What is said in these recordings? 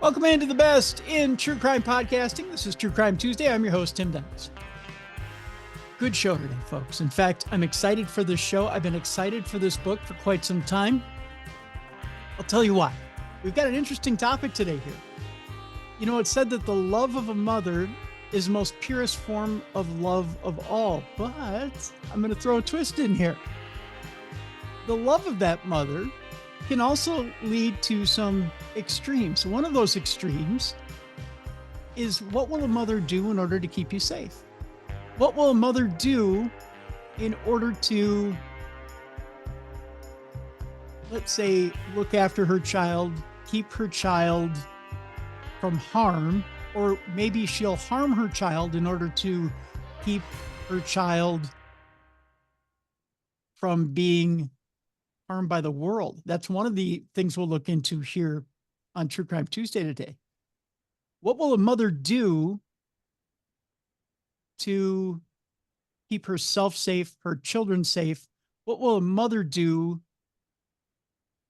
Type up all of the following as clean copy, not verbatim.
Welcome into the best in true crime podcasting. This is True Crime Tuesday. I'm your host, Tim Dennis. Good show today, folks. In fact, I'm excited for this show. I've been excited for this book for quite some time. I'll tell you why. We've got an interesting topic today here. You know, it's said that the love of a mother is the most purest form of love of all, but I'm going to throw a twist in here. The love of that mother can also lead to some extremes. One of those extremes is, what will a mother do in order to keep you safe? What will a mother do in order to, let's say, look after her child, keep her child from harm, or maybe she'll harm her child in order to keep her child from being harmed by the world. That's one of the things we'll look into here on True Crime Tuesday today. What will a mother do to keep herself safe, her children safe? What will a mother do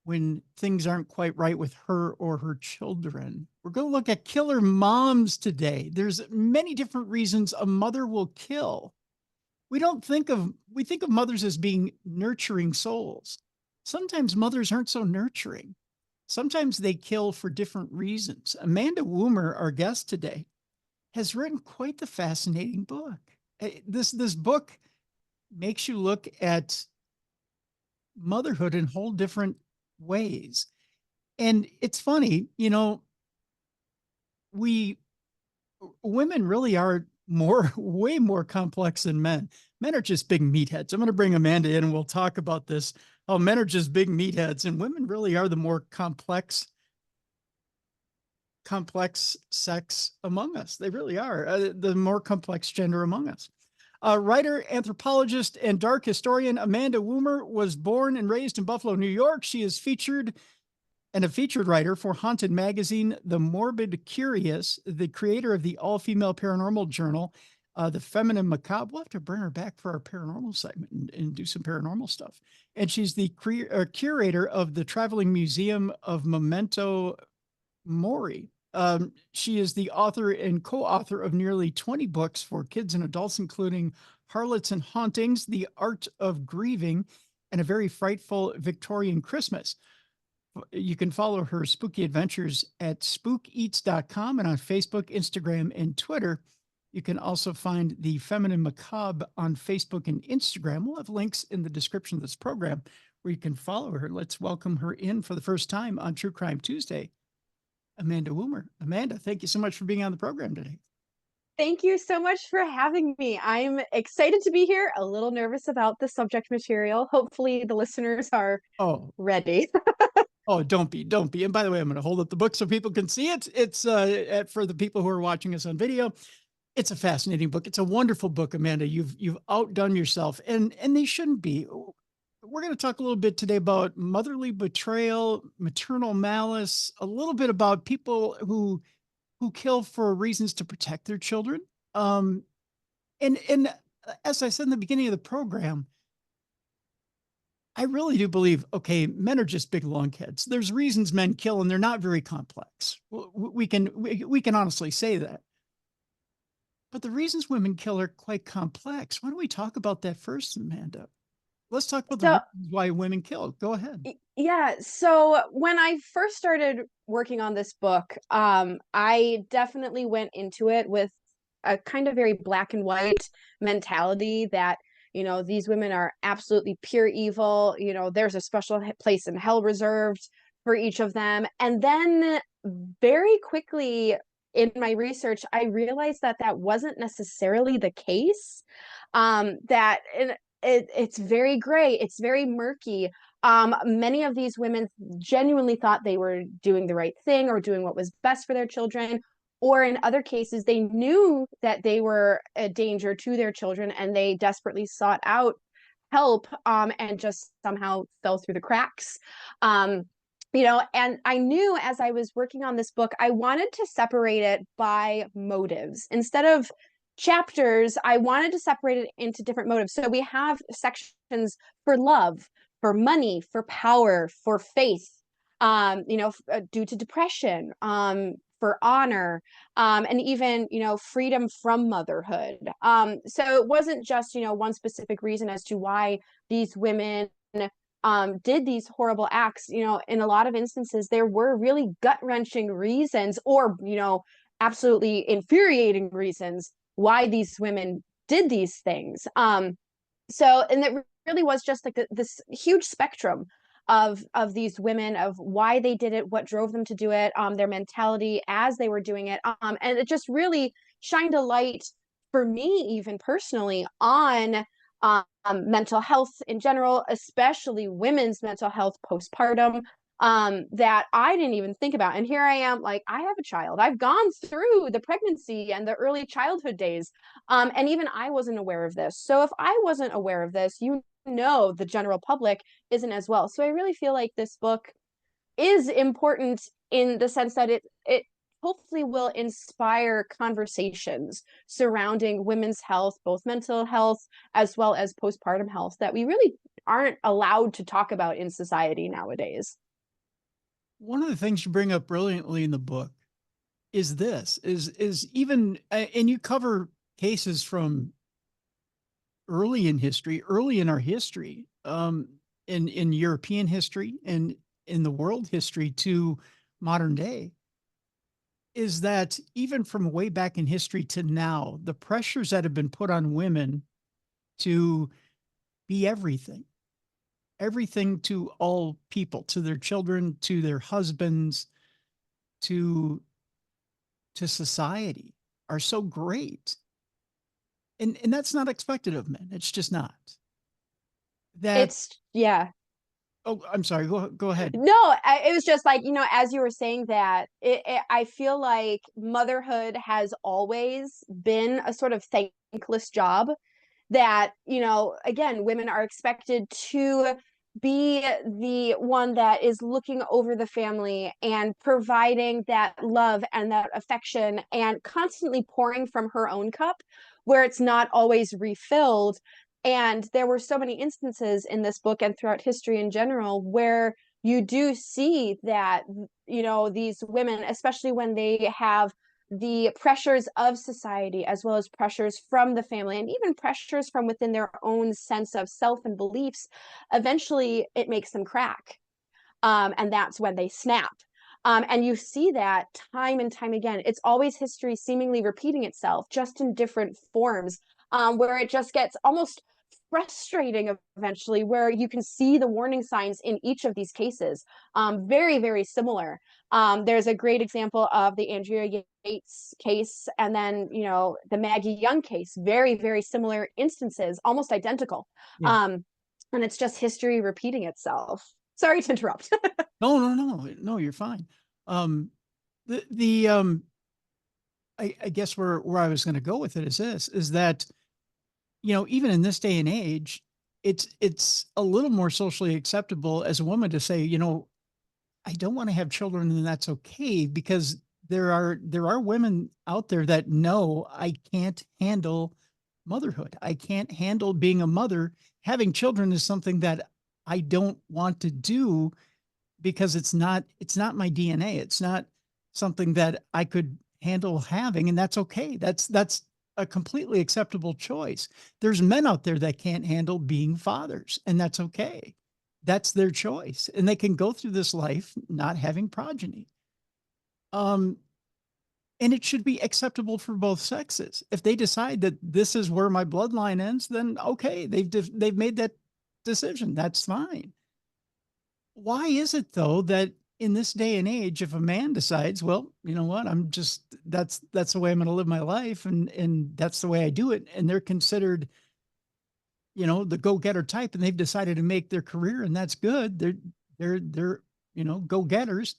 when things aren't quite right with her or her children? We're going to look at killer moms today. There's many different reasons a mother will kill. We think of mothers as being nurturing souls. Sometimes mothers aren't so nurturing. Sometimes they kill for different reasons. Amanda Woomer, our guest today, has written quite the fascinating book. This book makes you look at motherhood in whole different ways. And it's funny, you know, women really are way more complex than men. Men are just big meatheads. I'm going to bring Amanda in and we'll talk about this. Oh, men are just big meatheads, and women really are the more complex sex among us. They really are the more complex gender among us. Writer, anthropologist, and dark historian Amanda Woomer was born and raised in Buffalo, New York. She is featured writer for Haunted Magazine, The Morbid Curious, the creator of the all-female paranormal journal, The Feminine Macabre. We'll have to bring her back for our paranormal segment and do some paranormal stuff. And she's the curator of the Traveling Museum of Memento Mori. She is the author and co-author of nearly 20 books for kids and adults, including Harlots and Hauntings, The Art of Grieving, and A Very Frightful Victorian Christmas. You can follow her spooky adventures at spookeats.com and on Facebook, Instagram, and Twitter. You can also find the Feminine Macabre on Facebook and Instagram. We'll have links in the description of this program where you can follow her. Let's welcome her in for the first time on True Crime Tuesday, Amanda Woomer. Amanda, thank you so much for being on the program today. Thank you so much for having me. I'm excited to be here, a little nervous about the subject material. Hopefully the listeners are ready. Oh, don't be. And by the way, I'm going to hold up the book so people can see it. It's for the people who are watching us on video. It's a fascinating book. It's a wonderful book, Amanda. You've outdone yourself, and they shouldn't be. We're going to talk a little bit today about motherly betrayal, maternal malice, a little bit about people who kill for reasons to protect their children. And as I said in the beginning of the program, I really do believe, okay, men are just big lunkheads. There's reasons men kill, and they're not very complex. We can honestly say that. But the reasons women kill are quite complex. Why don't we talk about that first, Amanda? Let's talk about the reasons why women kill. Go ahead. Yeah. So when I first started working on this book, I definitely went into it with a kind of very black and white mentality that, you know, these women are absolutely pure evil. You know, there's a special place in hell reserved for each of them. And then very quickly in my research, I realized that wasn't necessarily the case. It's very gray. It's very murky. Many of these women genuinely thought they were doing the right thing or doing what was best for their children. Or in other cases, they knew that they were a danger to their children and they desperately sought out help and just somehow fell through the cracks. You know, and I knew as I was working on this book, I wanted to separate it by motives. Instead of chapters, I wanted to separate it into different motives. So we have sections for love, for money, for power, for faith, you know, due to depression, for honor, and even, freedom from motherhood. So it wasn't just, one specific reason as to why these women did these horrible acts. In a lot of instances, there were really gut-wrenching reasons, or, absolutely infuriating reasons why these women did these things. And it really was just like this huge spectrum of these women, of why they did it, what drove them to do it, their mentality as they were doing it, and it just really shined a light for me, even personally, on mental health in general, especially women's mental health postpartum, that I didn't even think about. And here I am, like, I have a child. I've gone through the pregnancy and the early childhood days. And even I wasn't aware of this. So if I wasn't aware of this, the general public isn't as well. So I really feel like this book is important in the sense that it hopefully will inspire conversations surrounding women's health, both mental health as well as postpartum health, that we really aren't allowed to talk about in society nowadays. One of the things you bring up brilliantly in the book is this is even, and you cover cases from early in history, early in our history, in European history and in the world history to modern day, is that even from way back in history to now, the pressures that have been put on women to be everything to all people, to their children, to their husbands, to society, are so great. And that's not expected of men. It's just not. That It's, yeah. Oh, I'm sorry. Go ahead. No, it was just like, as you were saying that, I feel like motherhood has always been a sort of thankless job, that, again, women are expected to be the one that is looking over the family and providing that love and that affection and constantly pouring from her own cup where it's not always refilled. And there were so many instances in this book and throughout history in general where you do see that, these women, especially when they have the pressures of society as well as pressures from the family and even pressures from within their own sense of self and beliefs, eventually it makes them crack. And that's when they snap. And you see that time and time again. It's always history seemingly repeating itself, just in different forms, where it just gets almost frustrating eventually, where you can see the warning signs in each of these cases. Very, very similar. There's a great example of the Andrea Yates case, and then, the Maggie Young case. Very, very similar instances, almost identical. Yeah. And it's just history repeating itself. Sorry to interrupt. No, you're fine. The I guess where I was going to go with it is this, is that, even in this day and age, it's a little more socially acceptable as a woman to say, I don't want to have children, and that's okay, because there are women out there that know I can't handle motherhood. I can't handle being a mother. Having children is something that I don't want to do because it's not my DNA. It's not something that I could handle having, and that's okay. That's a completely acceptable choice. There's men out there that can't handle being fathers, and that's okay. That's their choice, and they can go through this life not having progeny. And it should be acceptable for both sexes. If they decide that this is where my bloodline ends, then okay, they've made that decision. That's fine. Why is it though that in this day and age, if a man decides, well, you know what, that's the way I'm going to live my life, and that's the way I do it, and they're considered, the go-getter type, and they've decided to make their career, and that's good. They're go-getters.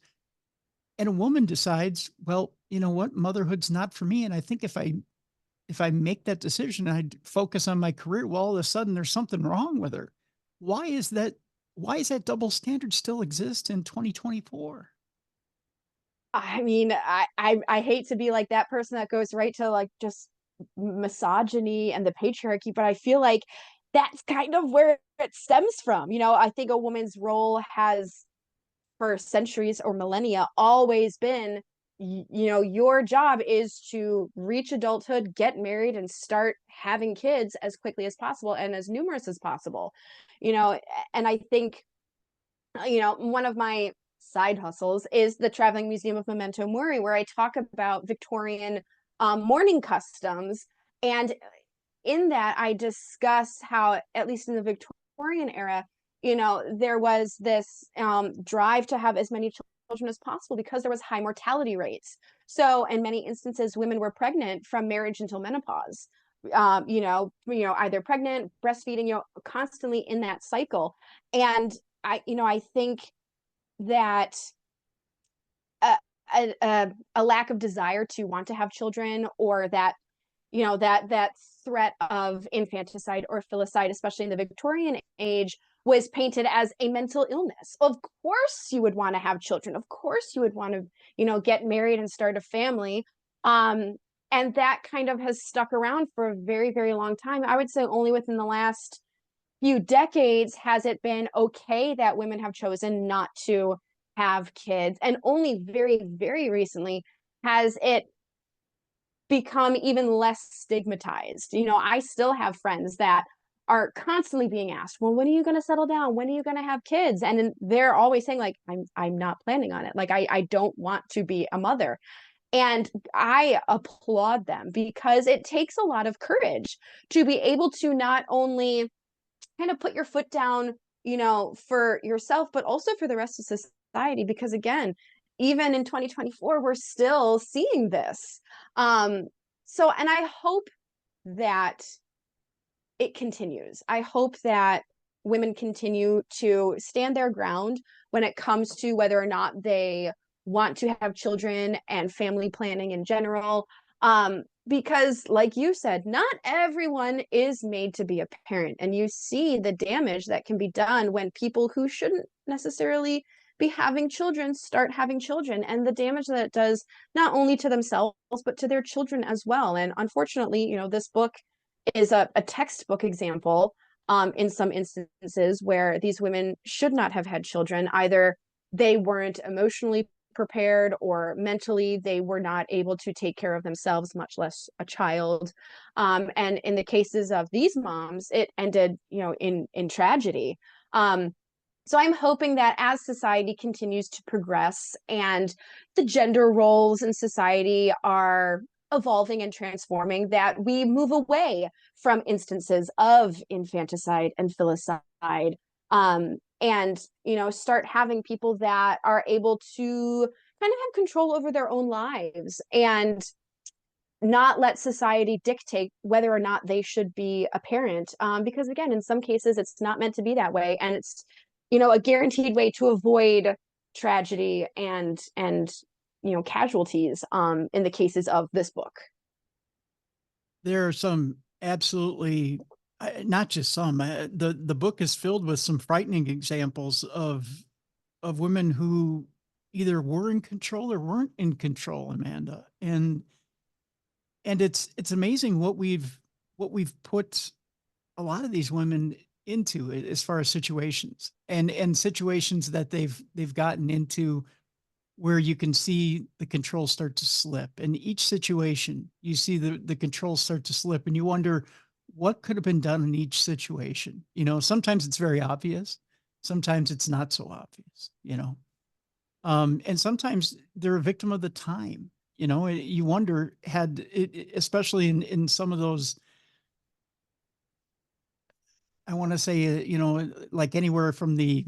And a woman decides, well, you know what, motherhood's not for me. And I think if I make that decision and I focus on my career, well, all of a sudden there's something wrong with her. Why is that? Why is that double standard still exist in 2024? I mean, I hate to be like that person that goes right to like just misogyny and the patriarchy, but I feel like that's kind of where it stems from. I think a woman's role has, for centuries or millennia, always been your job is to reach adulthood, get married, and start having kids as quickly as possible and as numerous as possible. And I think, one of my side hustles is the Traveling Museum of Memento Mori, where I talk about Victorian mourning customs. And in that, I discuss how, at least in the Victorian era, there was this drive to have as many children as possible because there was high mortality rates. So in many instances, women were pregnant from marriage until menopause. Either pregnant, breastfeeding, constantly in that cycle. And I think that a lack of desire to want to have children, or that that threat of infanticide or filicide, especially in the Victorian age, was painted as a mental illness. Of course you would want to have children. Of course you would want to, get married and start a family. And that kind of has stuck around for a very, very long time. I would say only within the last few decades has it been okay that women have chosen not to have kids. And only very, very recently has it become even less stigmatized. I still have friends that are constantly being asked, well, when are you going to settle down? When are you going to have kids? And they're always saying, like, I'm not planning on it. Like, I don't want to be a mother. And I applaud them, because it takes a lot of courage to be able to not only kind of put your foot down, for yourself, but also for the rest of society. Because again, even in 2024, we're still seeing this. And I hope that it continues. I hope that women continue to stand their ground when it comes to whether or not they want to have children and family planning in general. Because, like you said, not everyone is made to be a parent. And you see the damage that can be done when people who shouldn't necessarily be having children start having children, and the damage that it does not only to themselves, but to their children as well. And unfortunately, this book is a textbook example in some instances where these women should not have had children. Either they weren't emotionally prepared, or mentally they were not able to take care of themselves, much less a child. And in the cases of these moms, it ended, in tragedy. So I'm hoping that as society continues to progress and the gender roles in society are evolving and transforming, that we move away from instances of infanticide and filicide, and start having people that are able to kind of have control over their own lives, and not let society dictate whether or not they should be a parent, because again, in some cases it's not meant to be that way, and it's a guaranteed way to avoid tragedy and casualties, in the cases of this book. There are some absolutely, not just some, the book is filled with some frightening examples of women who either were in control or weren't in control, Amanda. And it's amazing what we've put a lot of these women into, as far as situations and situations that they've gotten into, where you can see the controls start to slip. In each situation, you see the controls start to slip, and you wonder what could have been done in each situation. Sometimes it's very obvious, sometimes it's not so obvious, and sometimes they're a victim of the time. You wonder, had it, especially in some of those, I want to say, like anywhere from the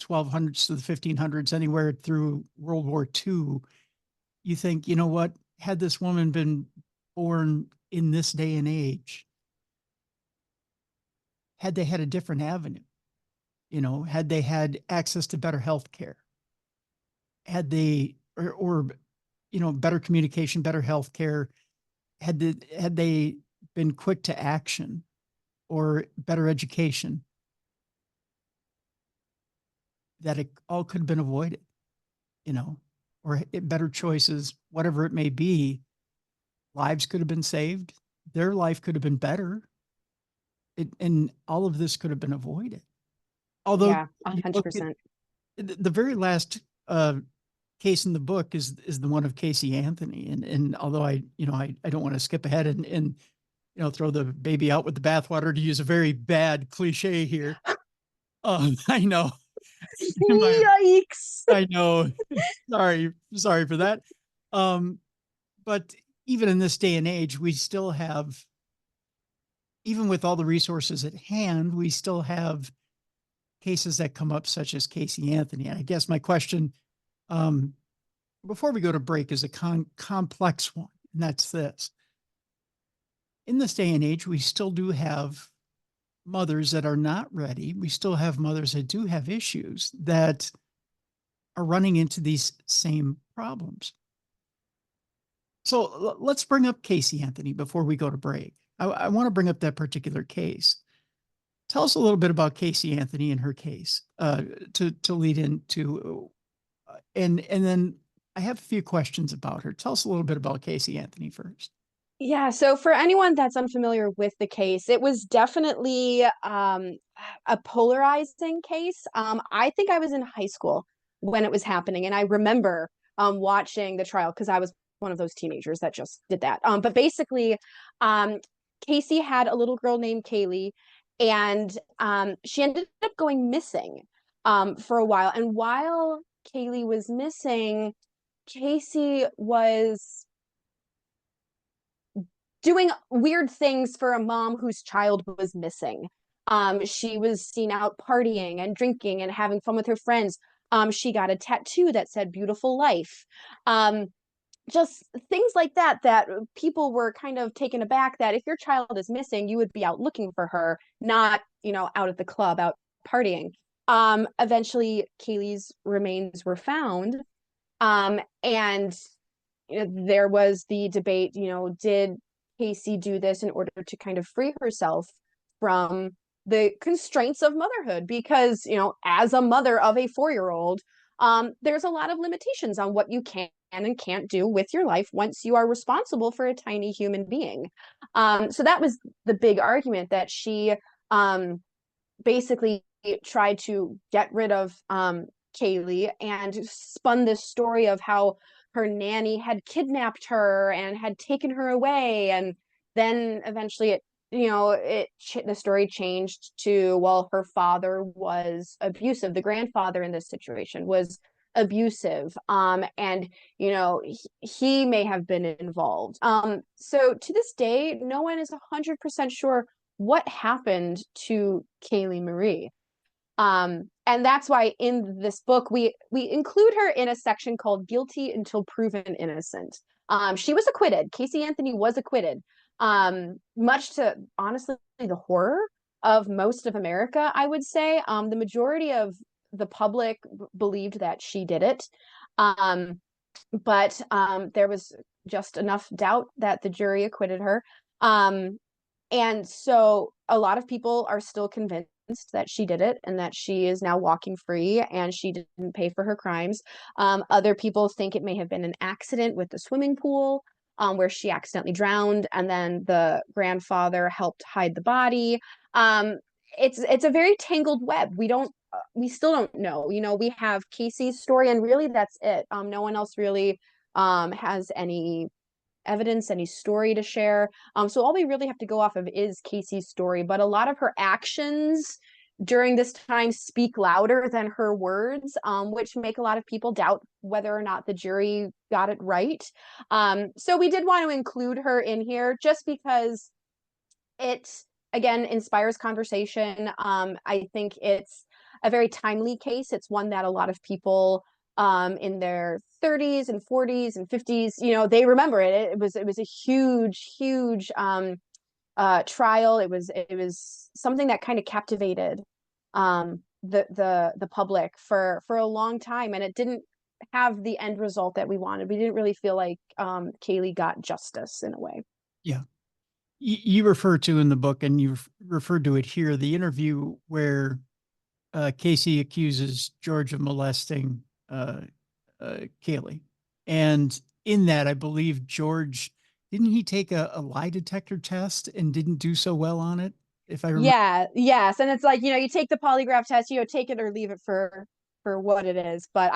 1200s to the 1500s, anywhere through World War II, you think, what, had this woman been born in this day and age, had they had a different avenue, had they had access to better health care, had they, or better communication, better health care, had they been quick to action, or better education, that it all could have been avoided, or better choices, whatever it may be, lives could have been saved. Their life could have been better. And all of this could have been avoided. Although, Yeah, you look at 100%. the very last case in the book is the one of Caseyanthony. And although I don't want to skip ahead and throw the baby out with the bathwater, to use a very bad cliche here. I know. Yikes. I know. Sorry for that. But even in this day and age, we still have, even with all the resources at hand, we still have cases that come up, such as Caseyanthony. And I guess my question, before we go to break, is a complex one, and that's this. In this day and age, we still do have mothers that are not ready. We still have mothers that do have issues that are running into these same problems. So let's bring up Caseyanthony before we go to break. I want to bring up that particular case. Tell us a little bit about Caseyanthony and her case to lead into, and then I have a few questions about her. Tell us a little bit about Caseyanthony first. Yeah, so for anyone that's unfamiliar with the case, it was definitely a polarizing case. I think I was in high school when it was happening, and I remember watching the trial because I was one of those teenagers that just did that. But basically, Casey had a little girl named Kaylee, and she ended up going missing for a while. And while Kaylee was missing, Casey was doing weird things for a mom whose child was missing. She was seen out partying and drinking and having fun with her friends. She got a tattoo that said "Beautiful Life." Just things like that, that people were kind of taken aback that if your child is missing, you would be out looking for her, not, out at the club, out partying. Eventually, Kaylee's remains were found. And there was the debate, did Casey do this in order to kind of free herself from the constraints of motherhood? Because, as a mother of a 4-year-old, there's a lot of limitations on what you can and can't do with your life once you are responsible for a tiny human being. So that was the big argument, that she basically tried to get rid of Kaylee and spun this story of how her nanny had kidnapped her and had taken her away. And then eventually the story changed to, well, her father was abusive. The grandfather in this situation was abusive. And he may have been involved. So to this day, no one is 100% sure what happened to Kaylee Marie. And that's why in this book we include her in a section called "Guilty Until Proven Innocent." She was acquitted. Caseyanthony was acquitted, much to, honestly, the horror of most of America, I would say. The majority of the public believed that she did it, but there was just enough doubt that the jury acquitted her. And so a lot of people are still convinced that she did it and that she is now walking free and she didn't pay for her crimes. Other people think it may have been an accident with the swimming pool, where she accidentally drowned and then the grandfather helped hide the body. It's a very tangled web. We still don't know. We have Casey's story, and really that's it. No one else really has any evidence, any story to share. So all we really have to go off of is Casey's story, but a lot of her actions during this time speak louder than her words, which make a lot of people doubt whether or not the jury got it right. So we did want to include her in here just because it, again, inspires conversation. I think it's a very timely case. It's one that a lot of people in their 30s and 40s and 50s, they remember it. It was a huge trial. It was something that kind of captivated the public for a long time, and it didn't have the end result that we wanted. We didn't really feel like Kaylee got justice in a way. Yeah. You refer to in the book, and you've referred to it here, the interview where Casey accuses George of molesting Kaylee. And in that, I believe George, didn't he take a lie detector test and didn't do so well on it? If I remember. Yeah, yes. And it's like, you take the polygraph test, take it or leave it for what it is. But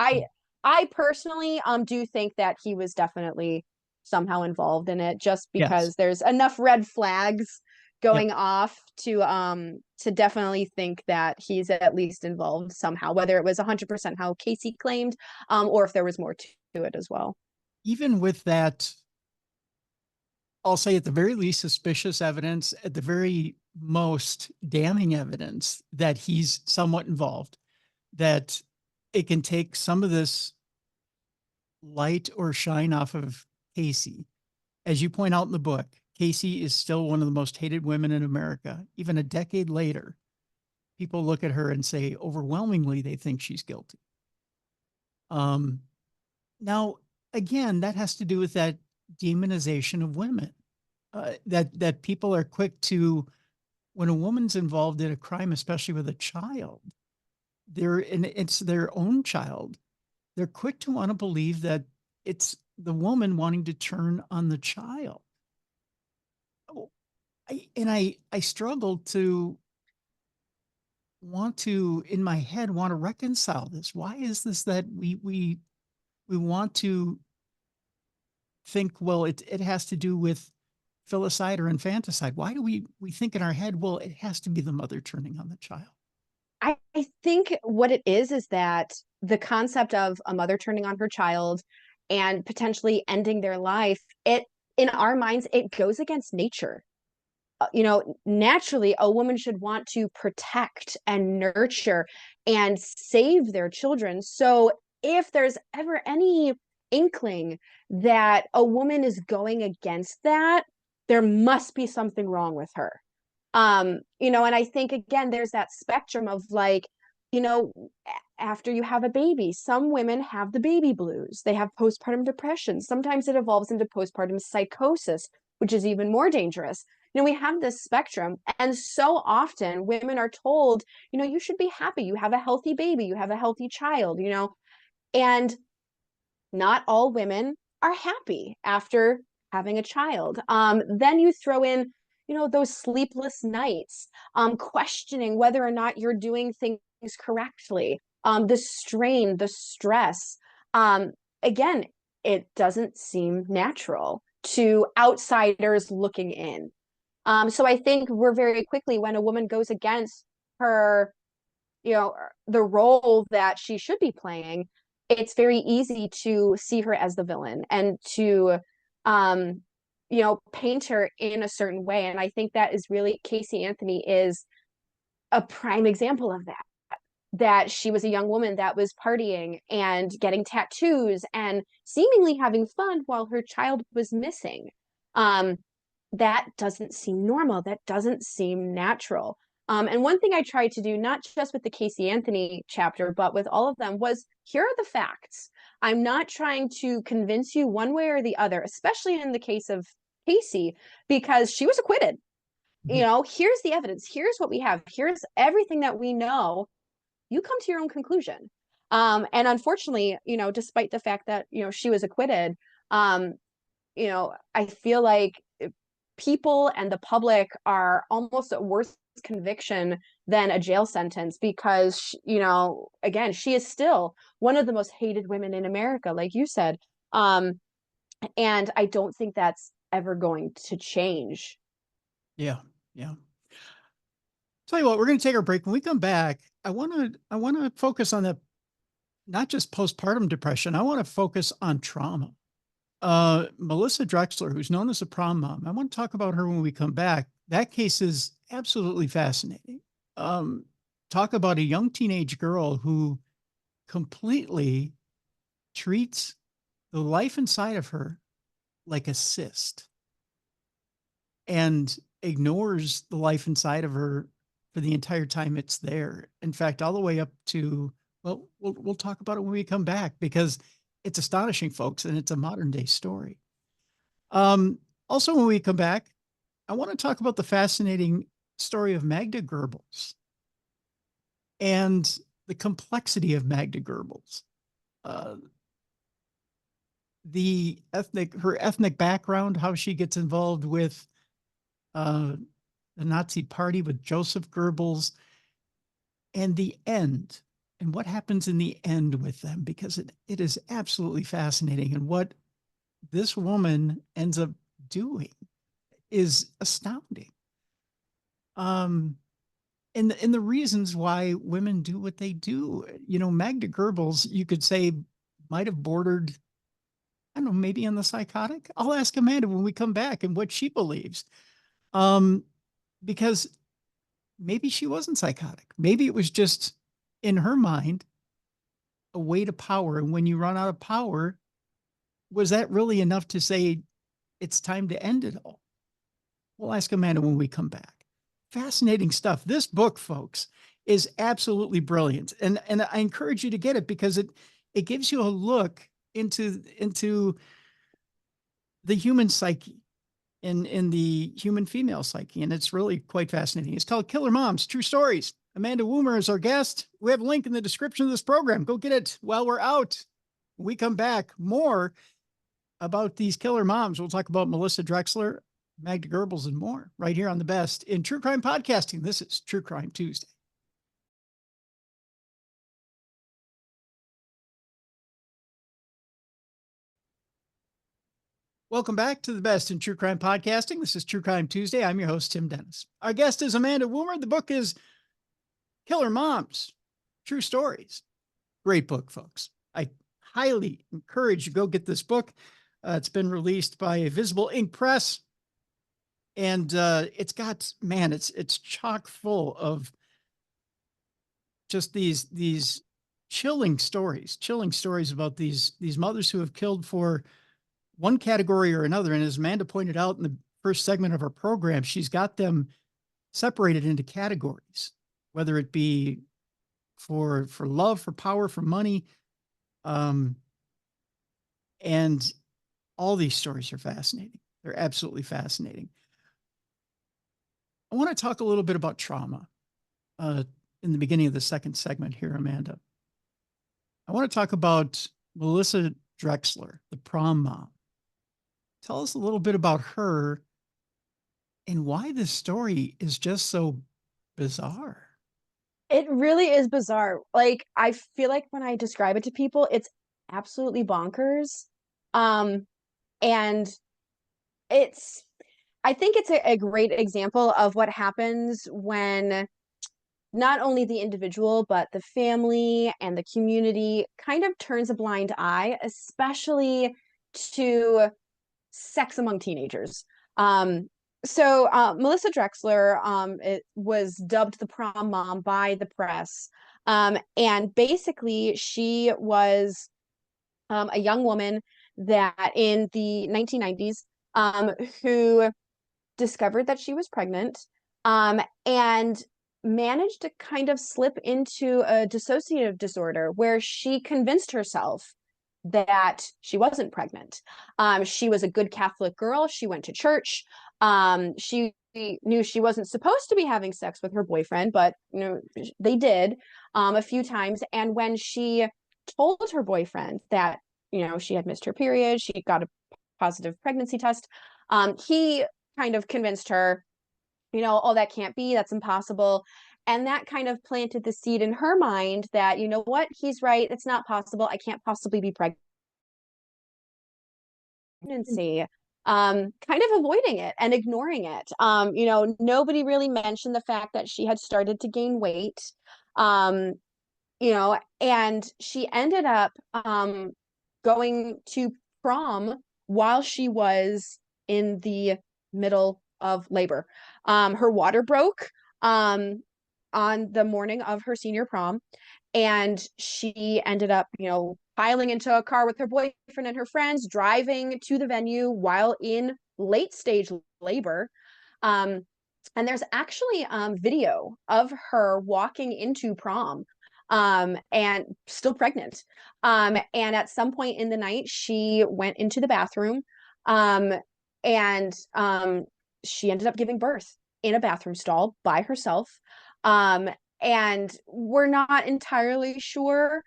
I personally do think that he was definitely somehow involved in it, just Yes. because there's enough red flags Yep. going off to definitely think that he's at least involved somehow, whether it was 100% how Casey claimed, or if there was more to it as well. Even with that, I'll say at the very least suspicious evidence, at the very most damning evidence that he's somewhat involved, that it can take some of this light or shine off of Casey. As you point out in the book, Casey is still one of the most hated women in America. Even a decade later, people look at her and say overwhelmingly they think she's guilty. Um, Now, again, that has to do with that demonization of women. That people are quick to, when a woman's involved in a crime, especially with a child, and it's their own child, they're quick to want to believe that it's the woman wanting to turn on the child. Oh, I struggle to want to, in my head, want to reconcile this. Why is this that we want to think, well, it has to do with filicide or infanticide? Why do we think in our head, well, it has to be the mother turning on the child? I think what it is that the concept of a mother turning on her child and potentially ending their life, it in our minds, it goes against nature. Naturally, a woman should want to protect and nurture and save their children. So if there's ever any inkling that a woman is going against that, there must be something wrong with her. And I think again, there's that spectrum of like, you know, after you have a baby, some women have the baby blues. They have postpartum depression. Sometimes it evolves into postpartum psychosis, which is even more dangerous. We have this spectrum, and so often women are told, you should be happy. You have a healthy baby, you have a healthy child, and not all women are happy after having a child. Then you throw in, those sleepless nights, questioning whether or not you're doing things correctly, the strain, the stress. Again, it doesn't seem natural to outsiders looking in. So I think we're very quickly, when a woman goes against her, the role that she should be playing, it's very easy to see her as the villain and to, paint her in a certain way. And I think that is really, Caseyanthony is a prime example of that. That she was a young woman that was partying and getting tattoos and seemingly having fun while her child was missing. That doesn't seem normal. That doesn't seem natural. And one thing I tried to do, not just with the Caseyanthony chapter, but with all of them, was here are the facts. I'm not trying to convince you one way or the other, especially in the case of Casey, because she was acquitted. Mhm. Here's the evidence. Here's what we have. Here's everything that we know. You come to your own conclusion. And unfortunately, despite the fact that, she was acquitted, I feel like people and the public are almost a worse conviction than a jail sentence because, again, she is still one of the most hated women in America, like you said. And I don't think that's ever going to change. Yeah, yeah. Tell you what, we're going to take our break. When we come back, I want to focus on the not just postpartum depression. I want to focus on trauma. Melissa Drexler, who's known as a prom mom, I want to talk about her when we come back. That case is absolutely fascinating. Um, Talk about a young teenage girl who completely treats the life inside of her like a cyst and ignores the life inside of her for the entire time it's there. In fact, all the way up to, well, we'll talk about it when we come back because it's astonishing, folks, and it's a modern day story. Um, Also, when we come back, I want to talk about the fascinating story of Magda Goebbels and the complexity of Magda Goebbels. Uh, her ethnic background, how she gets involved with uh, the Nazi party with Joseph Goebbels, and the end and what happens in the end with them, because it is absolutely fascinating. And what this woman ends up doing is astounding. And the reasons why women do what they do. Magda Goebbels, you could say, might have bordered, I don't know, maybe on the psychotic. I'll ask Amanda when we come back and what she believes. Because maybe she wasn't psychotic. Maybe it was just, in her mind, a way to power. And when you run out of power, was that really enough to say it's time to end it all? We'll ask Amanda when we come back. Fascinating stuff. This book, folks, is absolutely brilliant. And I encourage you to get it, because it gives you a look into the human psyche, in the human female psyche. And it's really quite fascinating. It's called Killer Moms, True Stories. Amanda Woomer is our guest. We have a link in the description of this program. Go get it while we're out. When we come back, more about these killer moms. We'll talk about Melissadrexler, Magda Goebbels, and more right here on the best in true crime podcasting. This is True Crime Tuesday. Welcome back to the best in true crime podcasting. This is True Crime Tuesday. I'm your host, Tim Dennis. Our guest is Amanda Woomer. The book is Killer Moms, True Stories. Great book, folks. I highly encourage you to go get this book. It's been released by Visible Ink Press. And it's got, man, it's chock full of just these chilling stories about these mothers who have killed for one category or another. And as Amanda pointed out in the first segment of our program, she's got them separated into categories, whether it be for love, for power, for money. And all these stories are fascinating. They're absolutely fascinating. I want to talk a little bit about trauma in the beginning of the second segment here, Amanda. I want to talk about Melissa Drexler, the prom mom. Tell us a little bit about her and why this story is just so bizarre. It really is bizarre. Like, I feel like when I describe it to people, it's absolutely bonkers. And I think it's a great example of what happens when not only the individual, but the family and the community kind of turns a blind eye, especially to sex among teenagers. Melissa Drexler it was dubbed the prom mom by the press. And basically, she was a young woman that in the 1990s who discovered that she was pregnant and managed to kind of slip into a dissociative disorder where she convinced herself that she wasn't pregnant. She was a good Catholic girl. She went to church. She knew she wasn't supposed to be having sex with her boyfriend, but they did a few times. And when she told her boyfriend that she had missed her period, she got a positive pregnancy test, he kind of convinced her, oh, that can't be, that's impossible. And that kind of planted the seed in her mind that, what, he's right, it's not possible. I can't possibly be pregnancy. Kind of avoiding it and ignoring it. Nobody really mentioned the fact that she had started to gain weight. And she ended up going to prom while she was in the middle of labor. Her water broke on the morning of her senior prom, and she ended up, piling into a car with her boyfriend and her friends, driving to the venue while in late stage labor. And there's actually video of her walking into prom and still pregnant. And at some point in the night, she went into the bathroom and she ended up giving birth in a bathroom stall by herself. And we're not entirely sure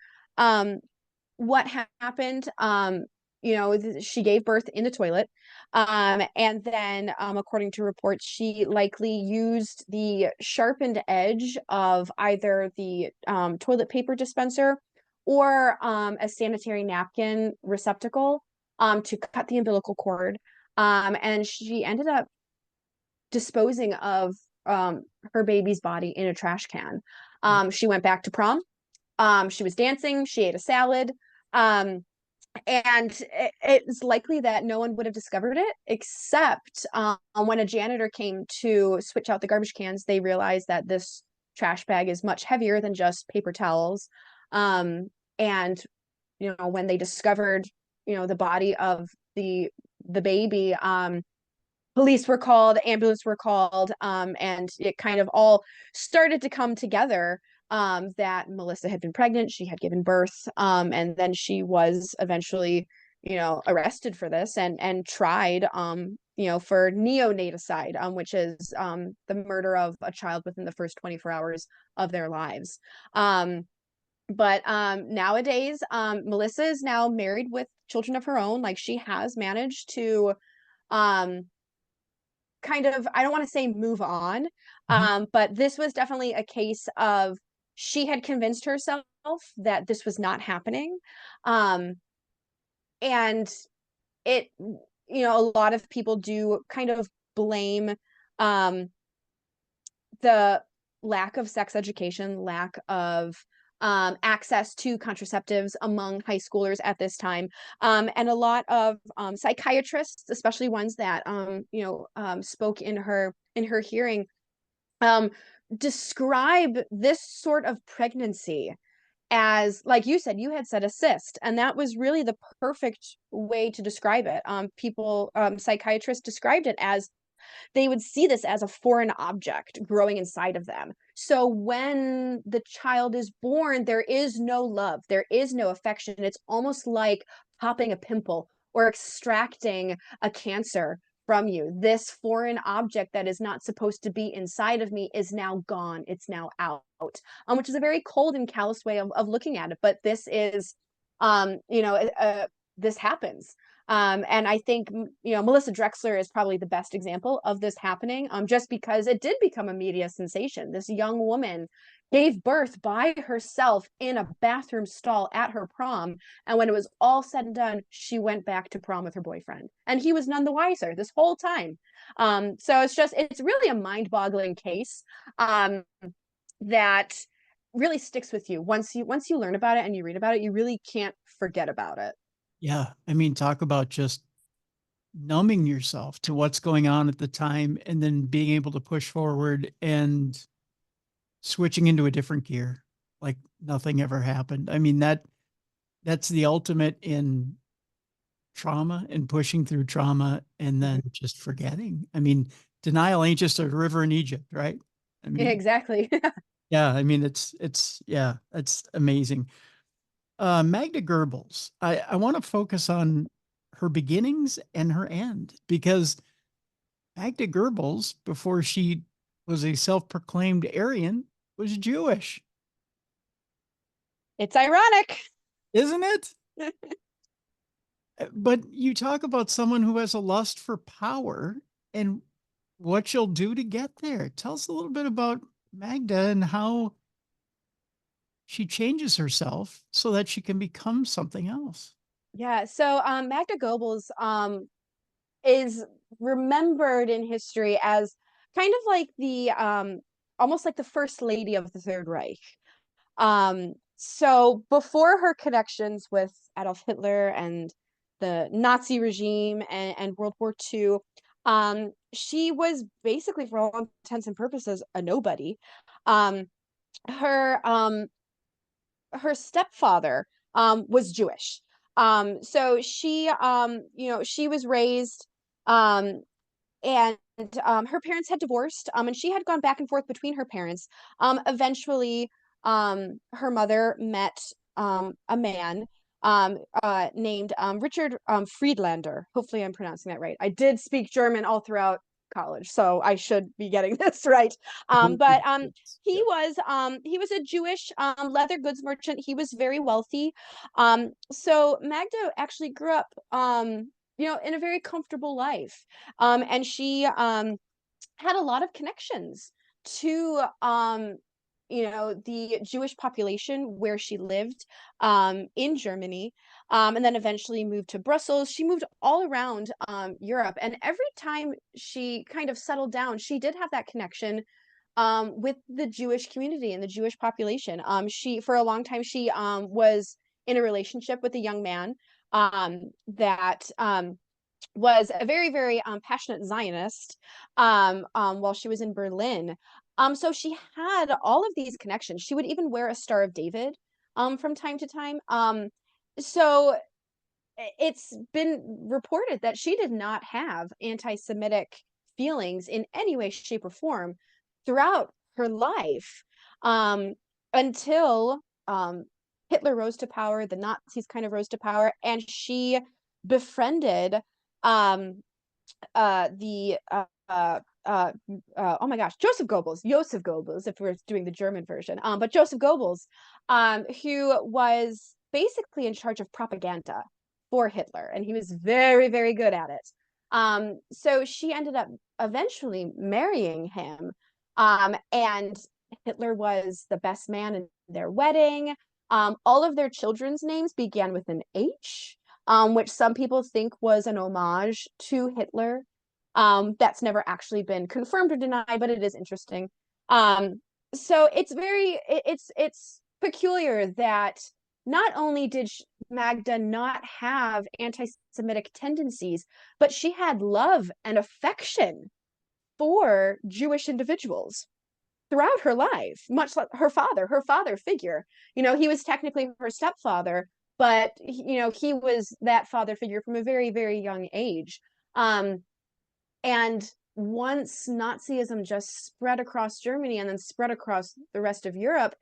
what happened. she gave birth in the toilet. And then, according to reports, she likely used the sharpened edge of either the toilet paper dispenser or a sanitary napkin receptacle to cut the umbilical cord. And she ended up disposing of her baby's body in a trash can. She went back to prom. She was dancing. She ate a salad. And it's likely that no one would have discovered it, except when a janitor came to switch out the garbage cans, they realized that this trash bag is much heavier than just paper towels. And when they discovered the body of the baby, police were called, ambulance were called, and it kind of all started to come together, that Melissa had been pregnant, she had given birth, and then she was eventually, arrested for this and tried, for neonaticide, which is the murder of a child within the first 24 hours of their lives. But nowadays, Melissa is now married with children of her own. Like, she has managed to kind of, I don't want to say move on, but this was definitely a case of she had convinced herself that this was not happening. And it, a lot of people do kind of blame the lack of sex education, lack of access to contraceptives among high schoolers at this time. And a lot of psychiatrists, especially ones that spoke in her hearing, describe this sort of pregnancy as, like you said, you had said a cyst, and that was really the perfect way to describe it. Psychiatrists described it as they would see this as a foreign object growing inside of them. So when the child is born, there is no love, there is no affection. It's almost like popping a pimple or extracting a cancer from you. This foreign object that is not supposed to be inside of me is now gone. It's now out, which is a very cold and callous way of looking at it. But this is, this happens. And I think, Melissa Drexler is probably the best example of this happening, just because it did become a media sensation. This young woman gave birth by herself in a bathroom stall at her prom. And when it was all said and done, she went back to prom with her boyfriend. And he was none the wiser this whole time. So it's really a mind-boggling case that really sticks with you. Once you learn about it and you read about it, you really can't forget about it. Yeah. I mean, talk about just numbing yourself to what's going on at the time and then being able to push forward and switching into a different gear like nothing ever happened. I mean, that's the ultimate in trauma and pushing through trauma and then just forgetting. I mean, denial ain't just a river in Egypt, right? I mean, exactly. yeah, I mean, yeah, it's amazing. Magda Goebbels, I want to focus on her beginnings and her end, because Magda Goebbels, before she was a self-proclaimed Aryan, was Jewish. It's ironic, isn't it? But you talk about someone who has a lust for power and what she'll do to get there. Tell us a little bit about Magda and how she changes herself so that she can become something else. Yeah. So Magda Goebbels is remembered in history as kind of like the almost like the first lady of the Third Reich. So before her connections with Adolf Hitler and the Nazi regime and World War II, she was basically, for all intents and purposes, a nobody. Her her stepfather was Jewish. So she was raised, and her parents had divorced, and she had gone back and forth between her parents. Eventually, her mother met a man named Richard Friedlander. Hopefully, I'm pronouncing that right. I did speak German all throughout college, so I should be getting this right. But he was a Jewish leather goods merchant. He was very wealthy. So Magda actually grew up in a very comfortable life. And she had a lot of connections to the Jewish population where she lived in Germany, and then eventually moved to Brussels. She moved all around Europe, and every time she kind of settled down, she did have that connection with the Jewish community and the Jewish population. She for a long time she was in a relationship with a young man that was a very, very passionate Zionist while she was in Berlin. So she had all of these connections. She would even wear a Star of David from time to time. So it's been reported that she did not have anti-Semitic feelings in any way, shape, or form throughout her life until Hitler rose to power, the Nazis kind of rose to power, and she befriended the oh my gosh, Joseph Goebbels, if we're doing the German version, but Joseph Goebbels, who was basically in charge of propaganda for Hitler, and he was very, very good at it. So she ended up eventually marrying him, and Hitler was the best man in their wedding. All of their children's names began with an H, which some people think was an homage to Hitler. That's never actually been confirmed or denied, but it is interesting. So it's peculiar that not only did Magda not have anti-Semitic tendencies, but she had love and affection for Jewish individuals throughout her life, much like her father figure. He was technically her stepfather, but he was that father figure from a very, very young age. And once Nazism just spread across Germany and then spread across the rest of Europe,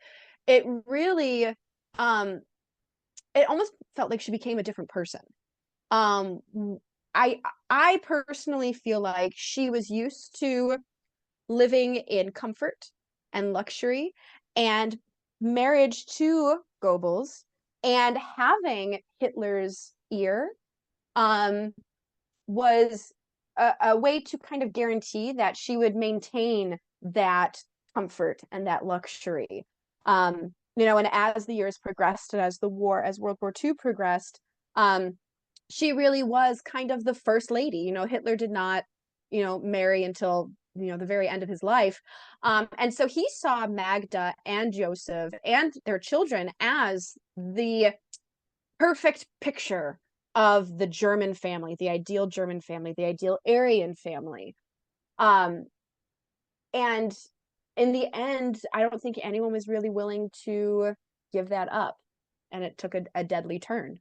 it really it almost felt like she became a different person. I personally feel like she was used to living in comfort and luxury and marriage to Goebbels and having Hitler's ear was a way to kind of guarantee that she would maintain that comfort and that luxury. And as the years progressed and as World War II progressed, she really was kind of the first lady. Hitler did not, marry until the very end of his life. And so he saw Magda and Joseph and their children as the perfect picture of the German family, the ideal German family, the ideal Aryan family. And in the end, I don't think anyone was really willing to give that up. And it took a deadly turn.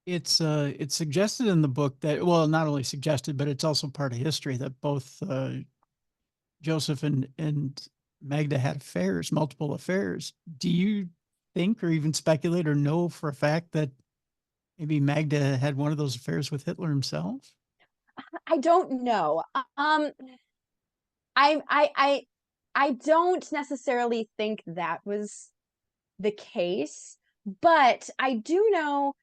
It's suggested in the book that, well, not only suggested, but it's also part of history that both Joseph and Magda had affairs, multiple affairs. Do you think or even speculate or know for a fact that maybe Magda had one of those affairs with Hitler himself? I don't know. I don't necessarily think that was the case, but I do know,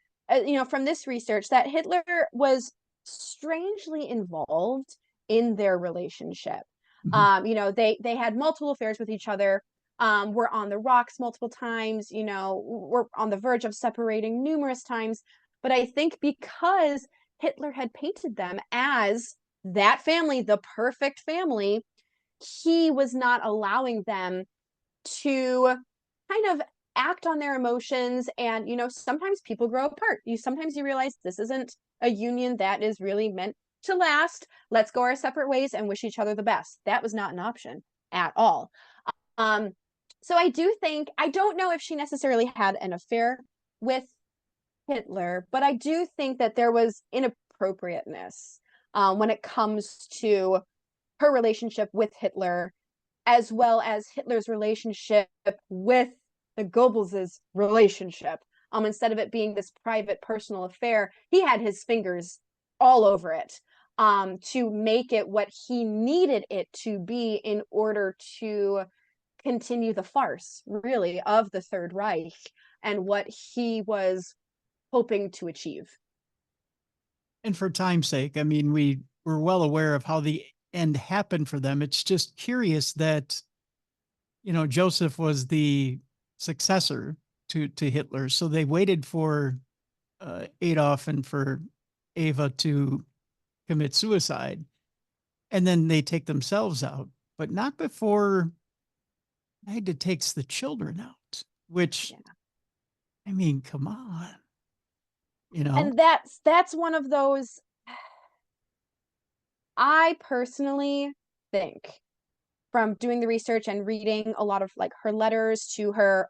from this research that Hitler was strangely involved in their relationship. They had multiple affairs with each other. Were on the rocks multiple times. Were on the verge of separating numerous times. But I think because Hitler had painted them as that family, the perfect family, he was not allowing them to kind of act on their emotions. And sometimes people grow apart. Sometimes you realize this isn't a union that is really meant to last. Let's go our separate ways and wish each other the best. That was not an option at all. So I don't know if she necessarily had an affair with Hitler, but I do think that there was inappropriateness when it comes to her relationship with Hitler, as well as Hitler's relationship with the Goebbels' relationship. Instead of it being this private, personal affair, he had his fingers all over it. to make it what he needed it to be in order to continue the farce, really, of the Third Reich and what he was hoping to achieve. And for time's sake, I mean, we're well aware of how the end happened for them. It's just curious that, Joseph was the successor to Hitler. So they waited for Adolf and for Ava to commit suicide, and then they take themselves out, but not before Magda takes the children out, which, Yeah. I mean, come on, And that's one of those, I personally think, from doing the research and reading a lot of like her letters to her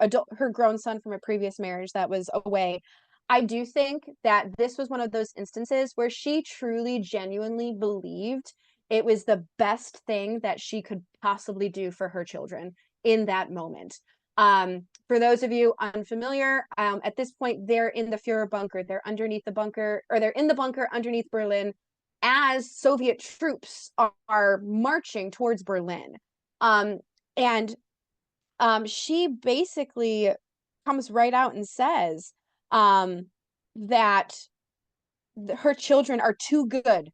grown son from a previous marriage that was away, I do think that this was one of those instances where she truly genuinely believed it was the best thing that she could possibly do for her children in that moment. For those of you unfamiliar, at this point they're in the Führer bunker. They're underneath the bunker, or they're in the bunker underneath Berlin as Soviet troops are marching towards Berlin. And she basically comes right out and says that her children are too good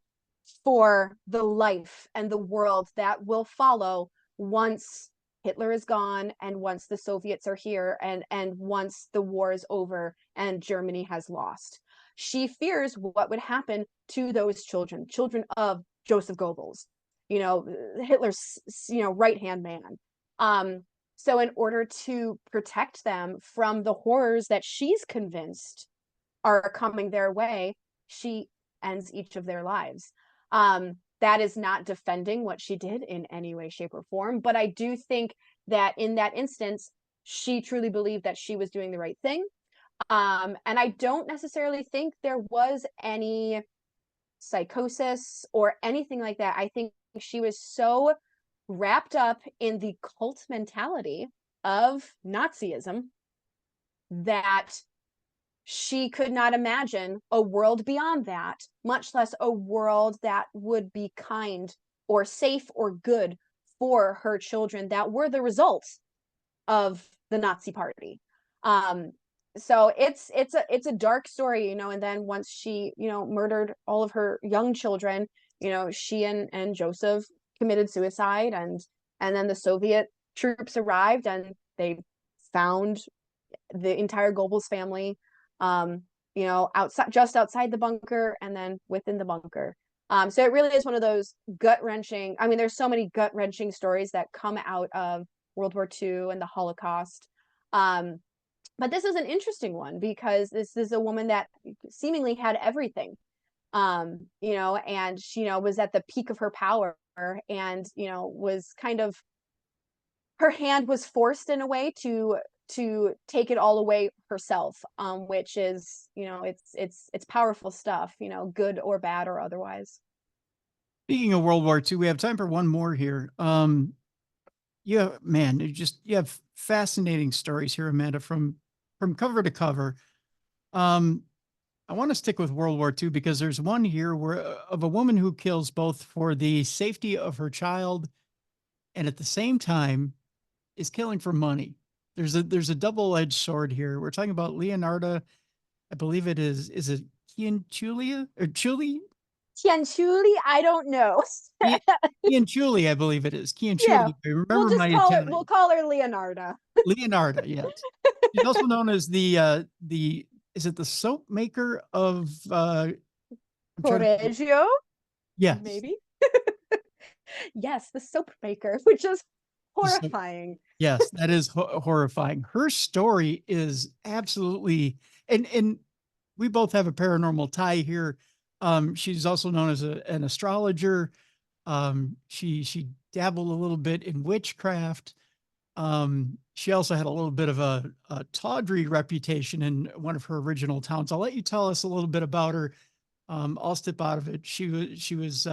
for the life and the world that will follow once Hitler is gone and once the Soviets are here and once the war is over and Germany has lost. She fears what would happen to those children of Joseph Goebbels, Hitler's, right-hand man. So in order to protect them from the horrors that she's convinced are coming their way, she ends each of their lives. That is not defending what she did in any way, shape, or form, but I do think that in that instance, she truly believed that she was doing the right thing. And I don't necessarily think there was any psychosis or anything like that. I think she was so wrapped up in the cult mentality of Nazism that she could not imagine a world beyond that, much less a world that would be kind or safe or good for her children that were the results of the Nazi party. So it's a dark story, and then once she, murdered all of her young children, she and Joseph committed suicide, and then the Soviet troops arrived and they found the entire Goebbels family, outside, just outside the bunker and then within the bunker. So it really is one of those gut-wrenching, I mean, there's so many gut-wrenching stories that come out of World War II and the Holocaust. But this is an interesting one because this is a woman that seemingly had everything, and she, was at the peak of her power and, was kind of, her hand was forced in a way to take it all away herself, which is, it's powerful stuff, good or bad or otherwise. Speaking of World War II, we have time for one more here. You have fascinating stories here, Amanda, from cover to cover. I want to stick with World War II because there's one here where of a woman who kills both for the safety of her child and at the same time is killing for money. There's a double-edged sword here. We're talking about Leonarda, I believe it is it Cianciulli or Chuli? Cianciulli, I don't know. Cianciulli, I believe it is. Yeah, Cianciulli. I remember my we'll Italian. call her Leonarda. Leonarda, yes. She's also known as the is it the soap maker of Correggio, yes. maybe. Yes, the soap maker, which is horrifying. Yes, that is horrifying. Her story is absolutely, and we both have a paranormal tie here. She's also known as an astrologer. She dabbled a little bit in witchcraft. She also had a little bit of a tawdry reputation in one of her original towns. I'll let you tell us a little bit about her. I'll step out of it. She was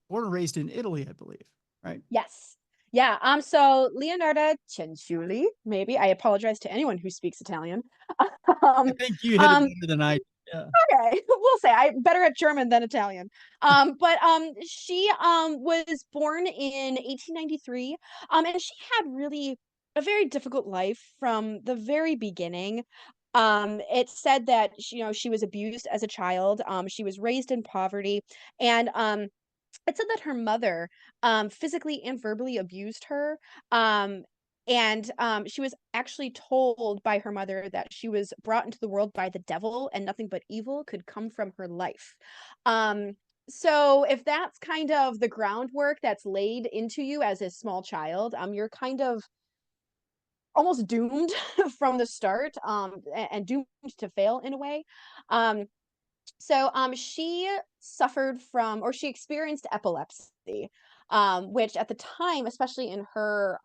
born and raised in Italy, I believe, right? Yes. Yeah. So Leonarda Cianciulli, maybe. I apologize to anyone who speaks Italian. I think you hit it better than I did. Yeah. Okay, we'll say I'm better at German than Italian. But she was born in 1893. And she had really a very difficult life from the very beginning. It said that she was abused as a child. She was raised in poverty, and it said that her mother physically and verbally abused her. Um, and she was actually told by her mother that she was brought into the world by the devil and nothing but evil could come from her life. Um, so if that's kind of the groundwork that's laid into you as a small child, you're kind of almost doomed from the start, and doomed to fail in a way. Um, she suffered from, or she experienced epilepsy, which at the time, especially in her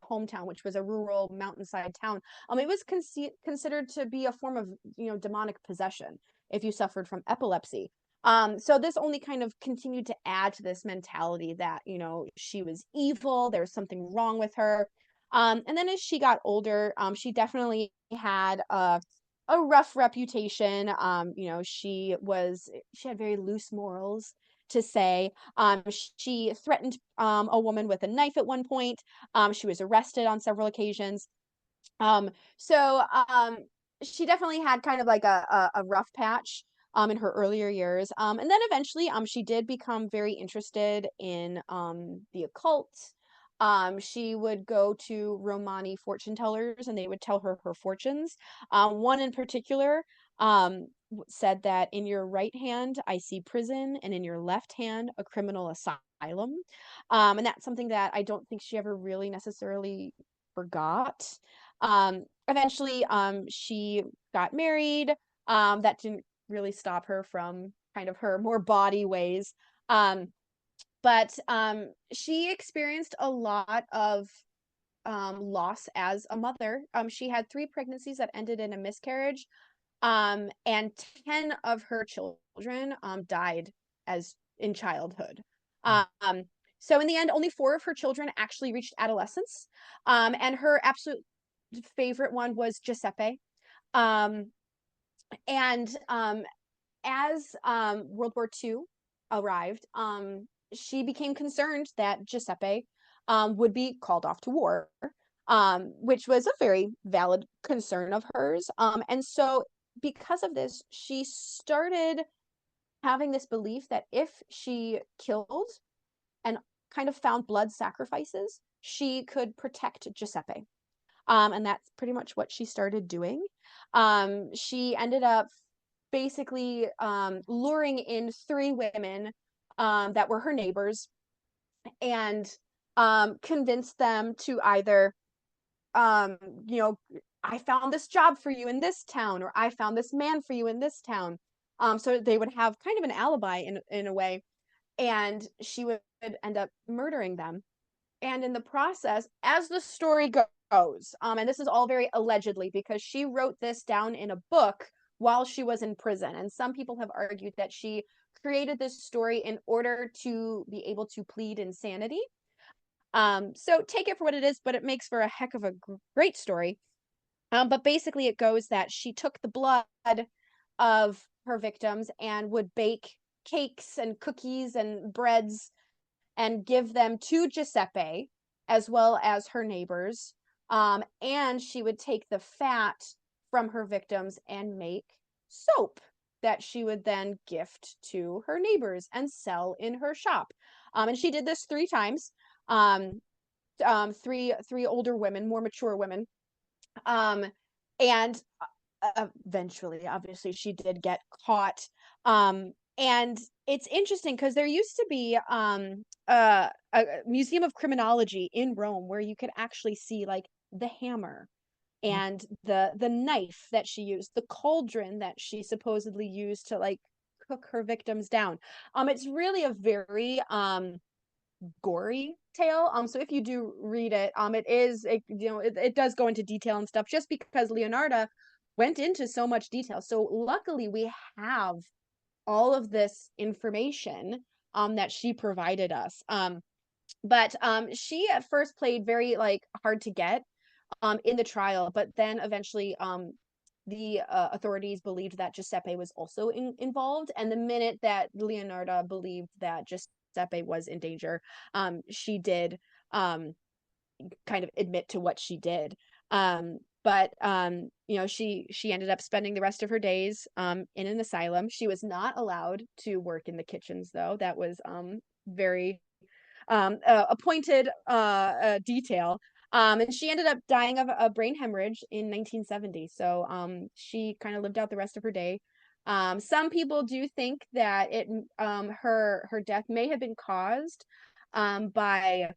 hometown, which was a rural mountainside town, it was considered to be a form of, demonic possession if you suffered from epilepsy. So this only kind of continued to add to this mentality that, she was evil, there was something wrong with her. And then as she got older, she definitely had a rough reputation. She had very loose morals, to say. She threatened a woman with a knife at one point. She was arrested on several occasions. Um, so she definitely had kind of like a rough patch in her earlier years. And then eventually she did become very interested in the occult. She would go to Romani fortune tellers and they would tell her her fortunes. One in particular said that in your right hand I see prison and in your left hand a criminal asylum. And that's something that I don't think she ever really necessarily forgot. Eventually, she got married. That didn't really stop her from kind of her more bawdy ways. But she experienced a lot of loss as a mother. She had 3 pregnancies that ended in a miscarriage, and 10 of her children died as in childhood. Um, so in the end, only 4 of her children actually reached adolescence. And her absolute favorite one was Giuseppe. Um, and as World War II arrived, she became concerned that Giuseppe would be called off to war, which was a very valid concern of hers. And so, because of this, she started having this belief that if she killed and kind of found blood sacrifices, she could protect Giuseppe. And that's pretty much what she started doing. She ended up basically luring in 3 women that were her neighbors and convinced them to either, um, you know, I found this job for you in this town, or I found this man for you in this town. So they would have kind of an alibi in a way, and she would end up murdering them. And in the process, as the story goes, and this is all very allegedly because she wrote this down in a book while she was in prison. And some people have argued that she created this story in order to be able to plead insanity. So take it for what it is, but it makes for a heck of a great story. But basically, it goes that she took the blood of her victims and would bake cakes and cookies and breads and give them to Giuseppe as well as her neighbors. And she would take the fat from her victims and make soap that she would then gift to her neighbors and sell in her shop. And she did this 3 times. Um, three older women, more mature women. Um, and eventually, obviously, she did get caught. And it's interesting because there used to be a museum of criminology in Rome where you could actually see like the hammer and the knife that she used, the cauldron that she supposedly used to like cook her victims down. It's really a very gory tale. So if you do read it, it does go into detail and stuff just because Leonarda went into so much detail. So luckily we have all of this information that she provided us. But she at first played very like hard to get in the trial, but then eventually the authorities believed that Giuseppe was also involved. And the minute that Leonarda believed that Giuseppe was in danger, she did kind of admit to what she did. But you know, she ended up spending the rest of her days in an asylum. She was not allowed to work in the kitchens, though. That was very a pointed detail. And she ended up dying of a brain hemorrhage in 1970. So she kind of lived out the rest of her day. Some people do think that her death may have been caused by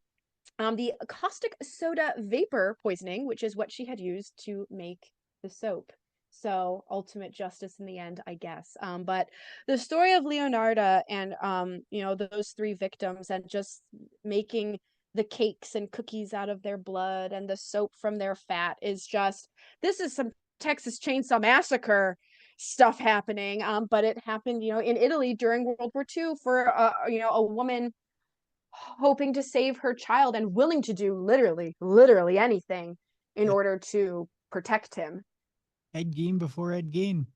the caustic soda vapor poisoning, which is what she had used to make the soap. So ultimate justice in the end, I guess. But the story of Leonarda and you know, those three victims, and just making the cakes and cookies out of their blood and the soap from their fat, is just, this is some Texas Chainsaw Massacre stuff happening. But it happened, you know, in Italy during World War II for you know, a woman hoping to save her child and willing to do literally anything in order to protect him. Ed Gein before Ed Gein.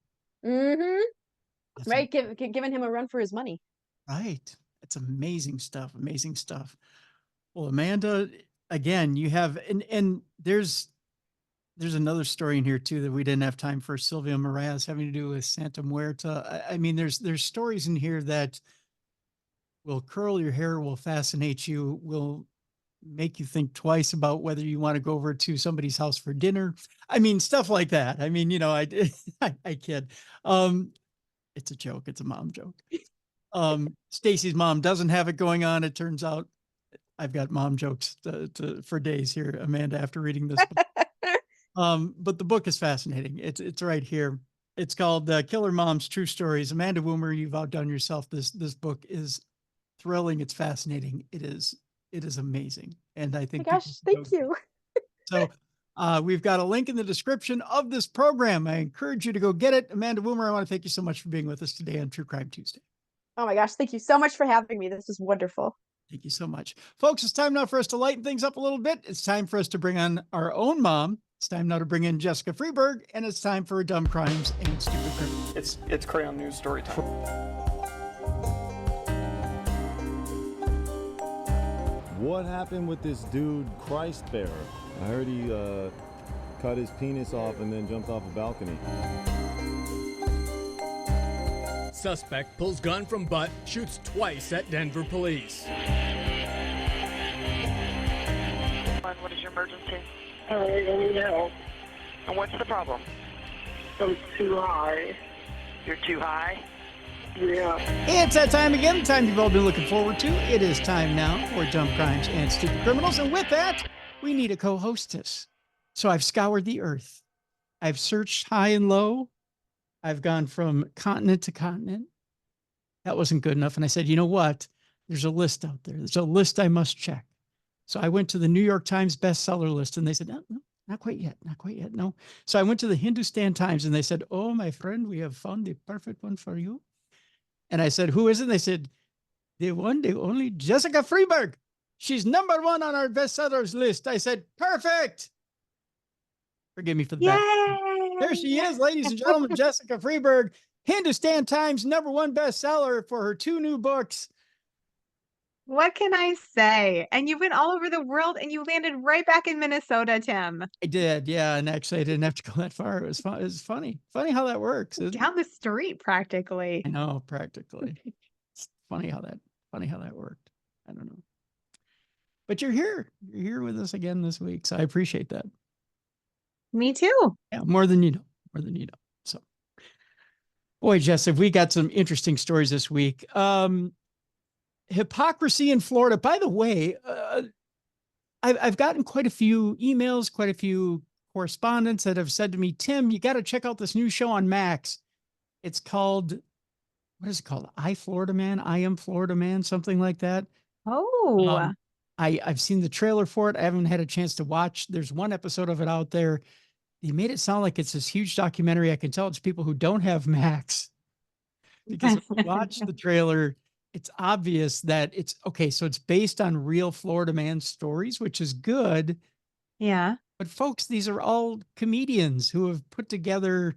Right, giving him a run for his money. Right. It's amazing stuff. Amazing stuff. Well, Amanda, again, you have, and there's another story in here too that we didn't have time for. Sylvia Moraz, having to do with Santa Muerta. I mean, there's stories in here that will curl your hair, will fascinate you, will make you think twice about whether you want to go over to somebody's house for dinner. I mean, stuff like that. I mean, you know, I kid. It's a joke. It's a mom joke. Stacy's mom doesn't have it going on. It turns out I've got mom jokes for days here, Amanda, after reading this book. But the book is fascinating. It's right here. It's called Killer Mom's True Stories. Amanda Woomer, you've outdone yourself. This book is thrilling. It's fascinating. It is amazing. And I think, oh my gosh, thank you. So we've got a link in the description of this program. I encourage you to go get it. Amanda Woomer, I want to thank you so much for being with us today on True Crime Tuesday. Oh my gosh, thank you so much for having me. This was wonderful. Thank you so much. Folks, it's time now for us to lighten things up a little bit. It's time for us to bring on our own mom. It's time now to bring in Jessica Freeburg, and it's time for Dumb Crimes and Stupid Criminals. It's Crayon News story time. What happened with this dude, Christ Bearer? I heard he cut his penis off and then jumped off a balcony. Suspect pulls gun from butt, shoots twice at Denver police. What is your emergency? I need help. And what's the problem? I'm too high. You're too high? Yeah. It's that time again, the time you've all been looking forward to. It is time now for Dumb Crimes and Stupid Criminals. And with that, we need a co-hostess. So I've scoured the earth. I've searched high and low. I've gone from continent to continent. That wasn't good enough. And I said, you know what? There's a list out there. There's a list I must check. So I went to the New York Times bestseller list, and they said, no, not quite yet. Not quite yet. No. So I went to the Hindustan Times, and they said, oh, my friend, we have found the perfect one for you. And I said, who is it? And they said, the one, the only Jessica Freeburg. She's #1 on our bestsellers list. I said, perfect. Forgive me for the back. There she is, ladies and gentlemen, Jessica Freeburg, Hindustan Times #1 bestseller for her 2 new books. What can I say? And you've been all over the world and you landed right back in Minnesota, Tim. I did, yeah. And actually, I didn't have to go that far. It was fun. It was funny how that works. Down the street, practically. I know, practically. It's funny how that worked. I don't know. But you're here. You're here with us again this week, so I appreciate that. Me too. Yeah, more than you know. More than you know. So, boy, Jess, have we got some interesting stories this week. Hypocrisy in Florida. By the way, I've gotten quite a few emails, quite a few correspondents that have said to me, Tim, you got to check out this new show on Max. It's called, what is it called? I Am Florida Man, something like that. Oh, I've seen the trailer for it. I haven't had a chance to watch. There's one episode of it out there. They made it sound like it's this huge documentary. I can tell it's people who don't have Max, because if you watch the trailer, it's obvious that it's okay. So it's based on real Florida man stories, which is good. yeah. But folks, these are all comedians who have put together,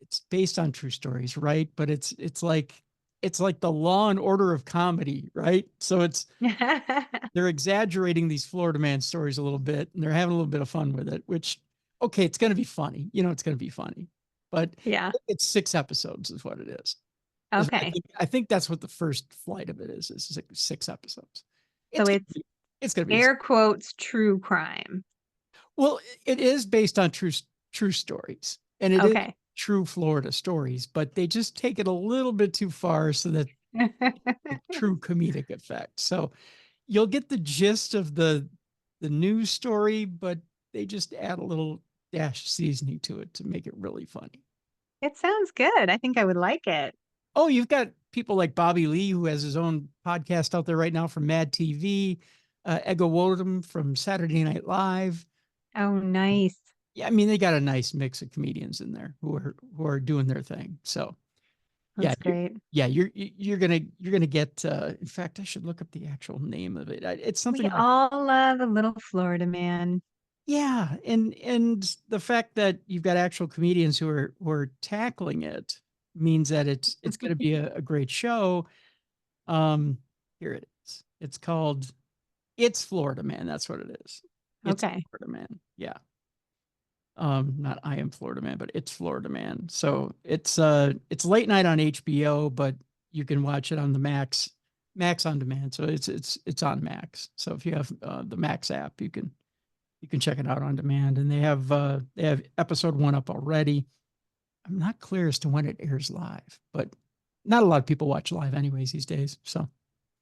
it's based on true stories, right? But it's like the Law and Order of comedy, right? So they're exaggerating these Florida man stories a little bit, and they're having a little bit of fun with it, which, okay, it's going to be funny. It's going to be funny, but Yeah. it's 6 episodes is what it is. Okay. I think that's what the first flight of it is 6 episodes. So It's gonna it's be, it's going to be, air quotes true crime. well, it is based on true stories, and it is Okay. true Florida stories, but they just take it a little bit too far so that true comedic effect. So you'll get the gist of the news story, but they just add a little dash seasoning to it to make it really funny. It sounds good. I think I would like it. Oh, you've got people like Bobby Lee, who has his own podcast out there right now from Mad TV, Ego Wodum from Saturday Night Live. Oh, nice. Yeah, I mean, they got a nice mix of comedians in there who are doing their thing. So That's great. you're gonna get. In fact, I should look up the actual name of it. It's something We like, all love a little Florida man. yeah, and the fact that you've got actual comedians who are tackling it means that it's going to be a great show. Here it is. It's called It's Florida Man. That's what it is. It's Okay. Florida Man. Yeah. Not I Am Florida Man, but It's Florida Man. So it's late night on HBO, but you can watch it on the Max on demand. So it's on Max. So if you have the Max app, you can check it out on demand. And they have episode 1 up already. I'm not clear as to when it airs live, but not a lot of people watch live anyways these days. So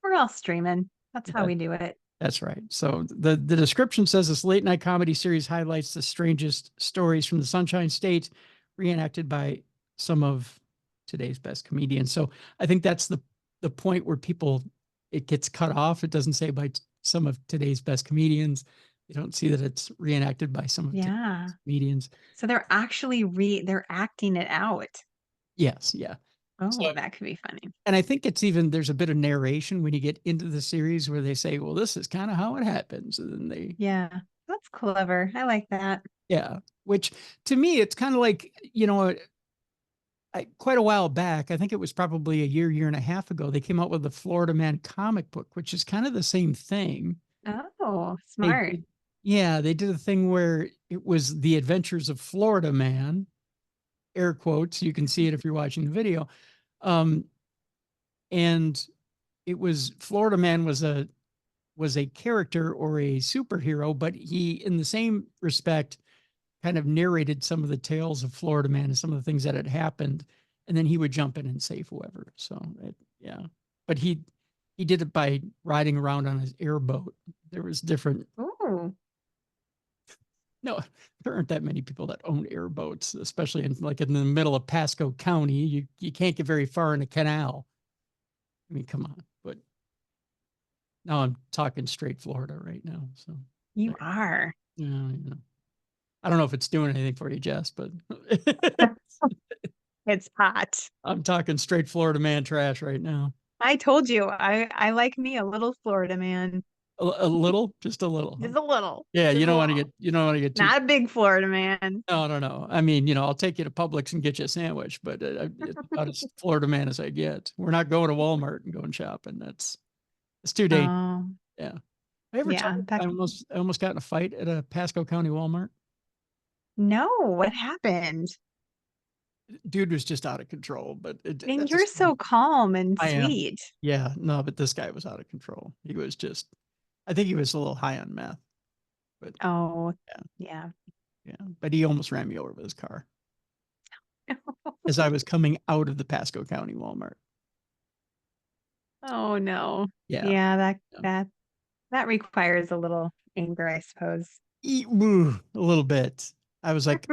We're all streaming. That's how Yeah. we do it. that's right. So the description says this late night comedy series highlights the strangest stories from the Sunshine State, reenacted by some of today's best comedians. So I think that's the point where it gets cut off. It doesn't say by some of today's best comedians. You don't see that it's reenacted by some of today's Yeah. best comedians. So they're actually they're acting it out. Yes, yeah. Oh, So- that could be funny. And I think there's a bit of narration when you get into the series where they say, well, this is kind of how it happens. And then Yeah. That's clever. I like that. yeah, which to me, it's kind of like, quite a while back, I think it was probably a year and a half ago, they came out with the Florida Man comic book, which is kind of the same thing. Oh, They smart. did- yeah, they did a thing where it was the adventures of Florida Man, air quotes. You can see it if you're watching the video. And it was Florida Man was a character or a superhero, but he, in the same respect, kind of narrated some of the tales of Florida Man and some of the things that had happened, and then he would jump in and save whoever. So yeah, but he did it by riding around on his airboat. There was different. Oh, No, there aren't that many people that own airboats, especially in the middle of Pasco County. You can't get very far in a canal. I mean, come on. But now I'm talking straight Florida right now. So you are. yeah, I don't know if it's doing anything for you, Jess, but It's hot. I'm talking straight Florida man trash right now. I told you, I like me a little Florida man. A little, just a little. Just a little. Yeah, Just you a don't want to little. get too. Not a big Florida man. No. I mean, I'll take you to Publix and get you a sandwich, but it's about as Florida man as I get. We're not going to Walmart and going shopping. It's too dangerous. Oh, Yeah. I ever yeah. told you I almost got in a fight at a Pasco County Walmart. No, what happened? Dude was just out of control, but I mean, you're so calm and I am. sweet. Yeah, no, but this guy was out of control. He was I think he was a little high on meth. But Oh, yeah. yeah. yeah, but he almost ran me over with his car as I was coming out of the Pasco County Walmart. Oh no. Yeah. Yeah, Yeah. that requires a little anger, I suppose. A little bit. I was like,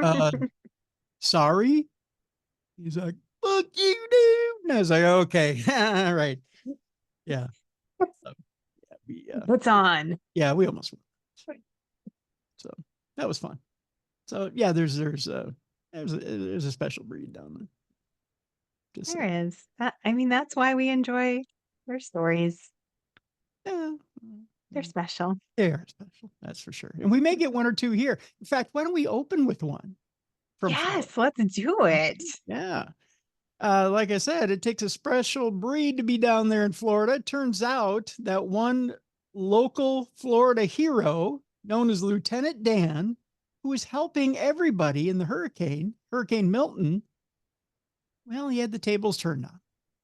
sorry. He's like, fuck you, dude. And I was like, okay, all right. Yeah. So, What's on? we almost won. So that was fun. So yeah, there's a special breed down there. Just saying. There is. I mean, that's why we enjoy your stories. Yeah. They're special. They are special, that's for sure. And we may get one or two here. In fact, why don't we open with one from Florida? Yes, let's do it. Yeah. Like I said, it takes a special breed to be down there in Florida. It turns out that one local Florida hero known as Lieutenant Dan, who was helping everybody in the Hurricane Milton, well, he had the tables turned on.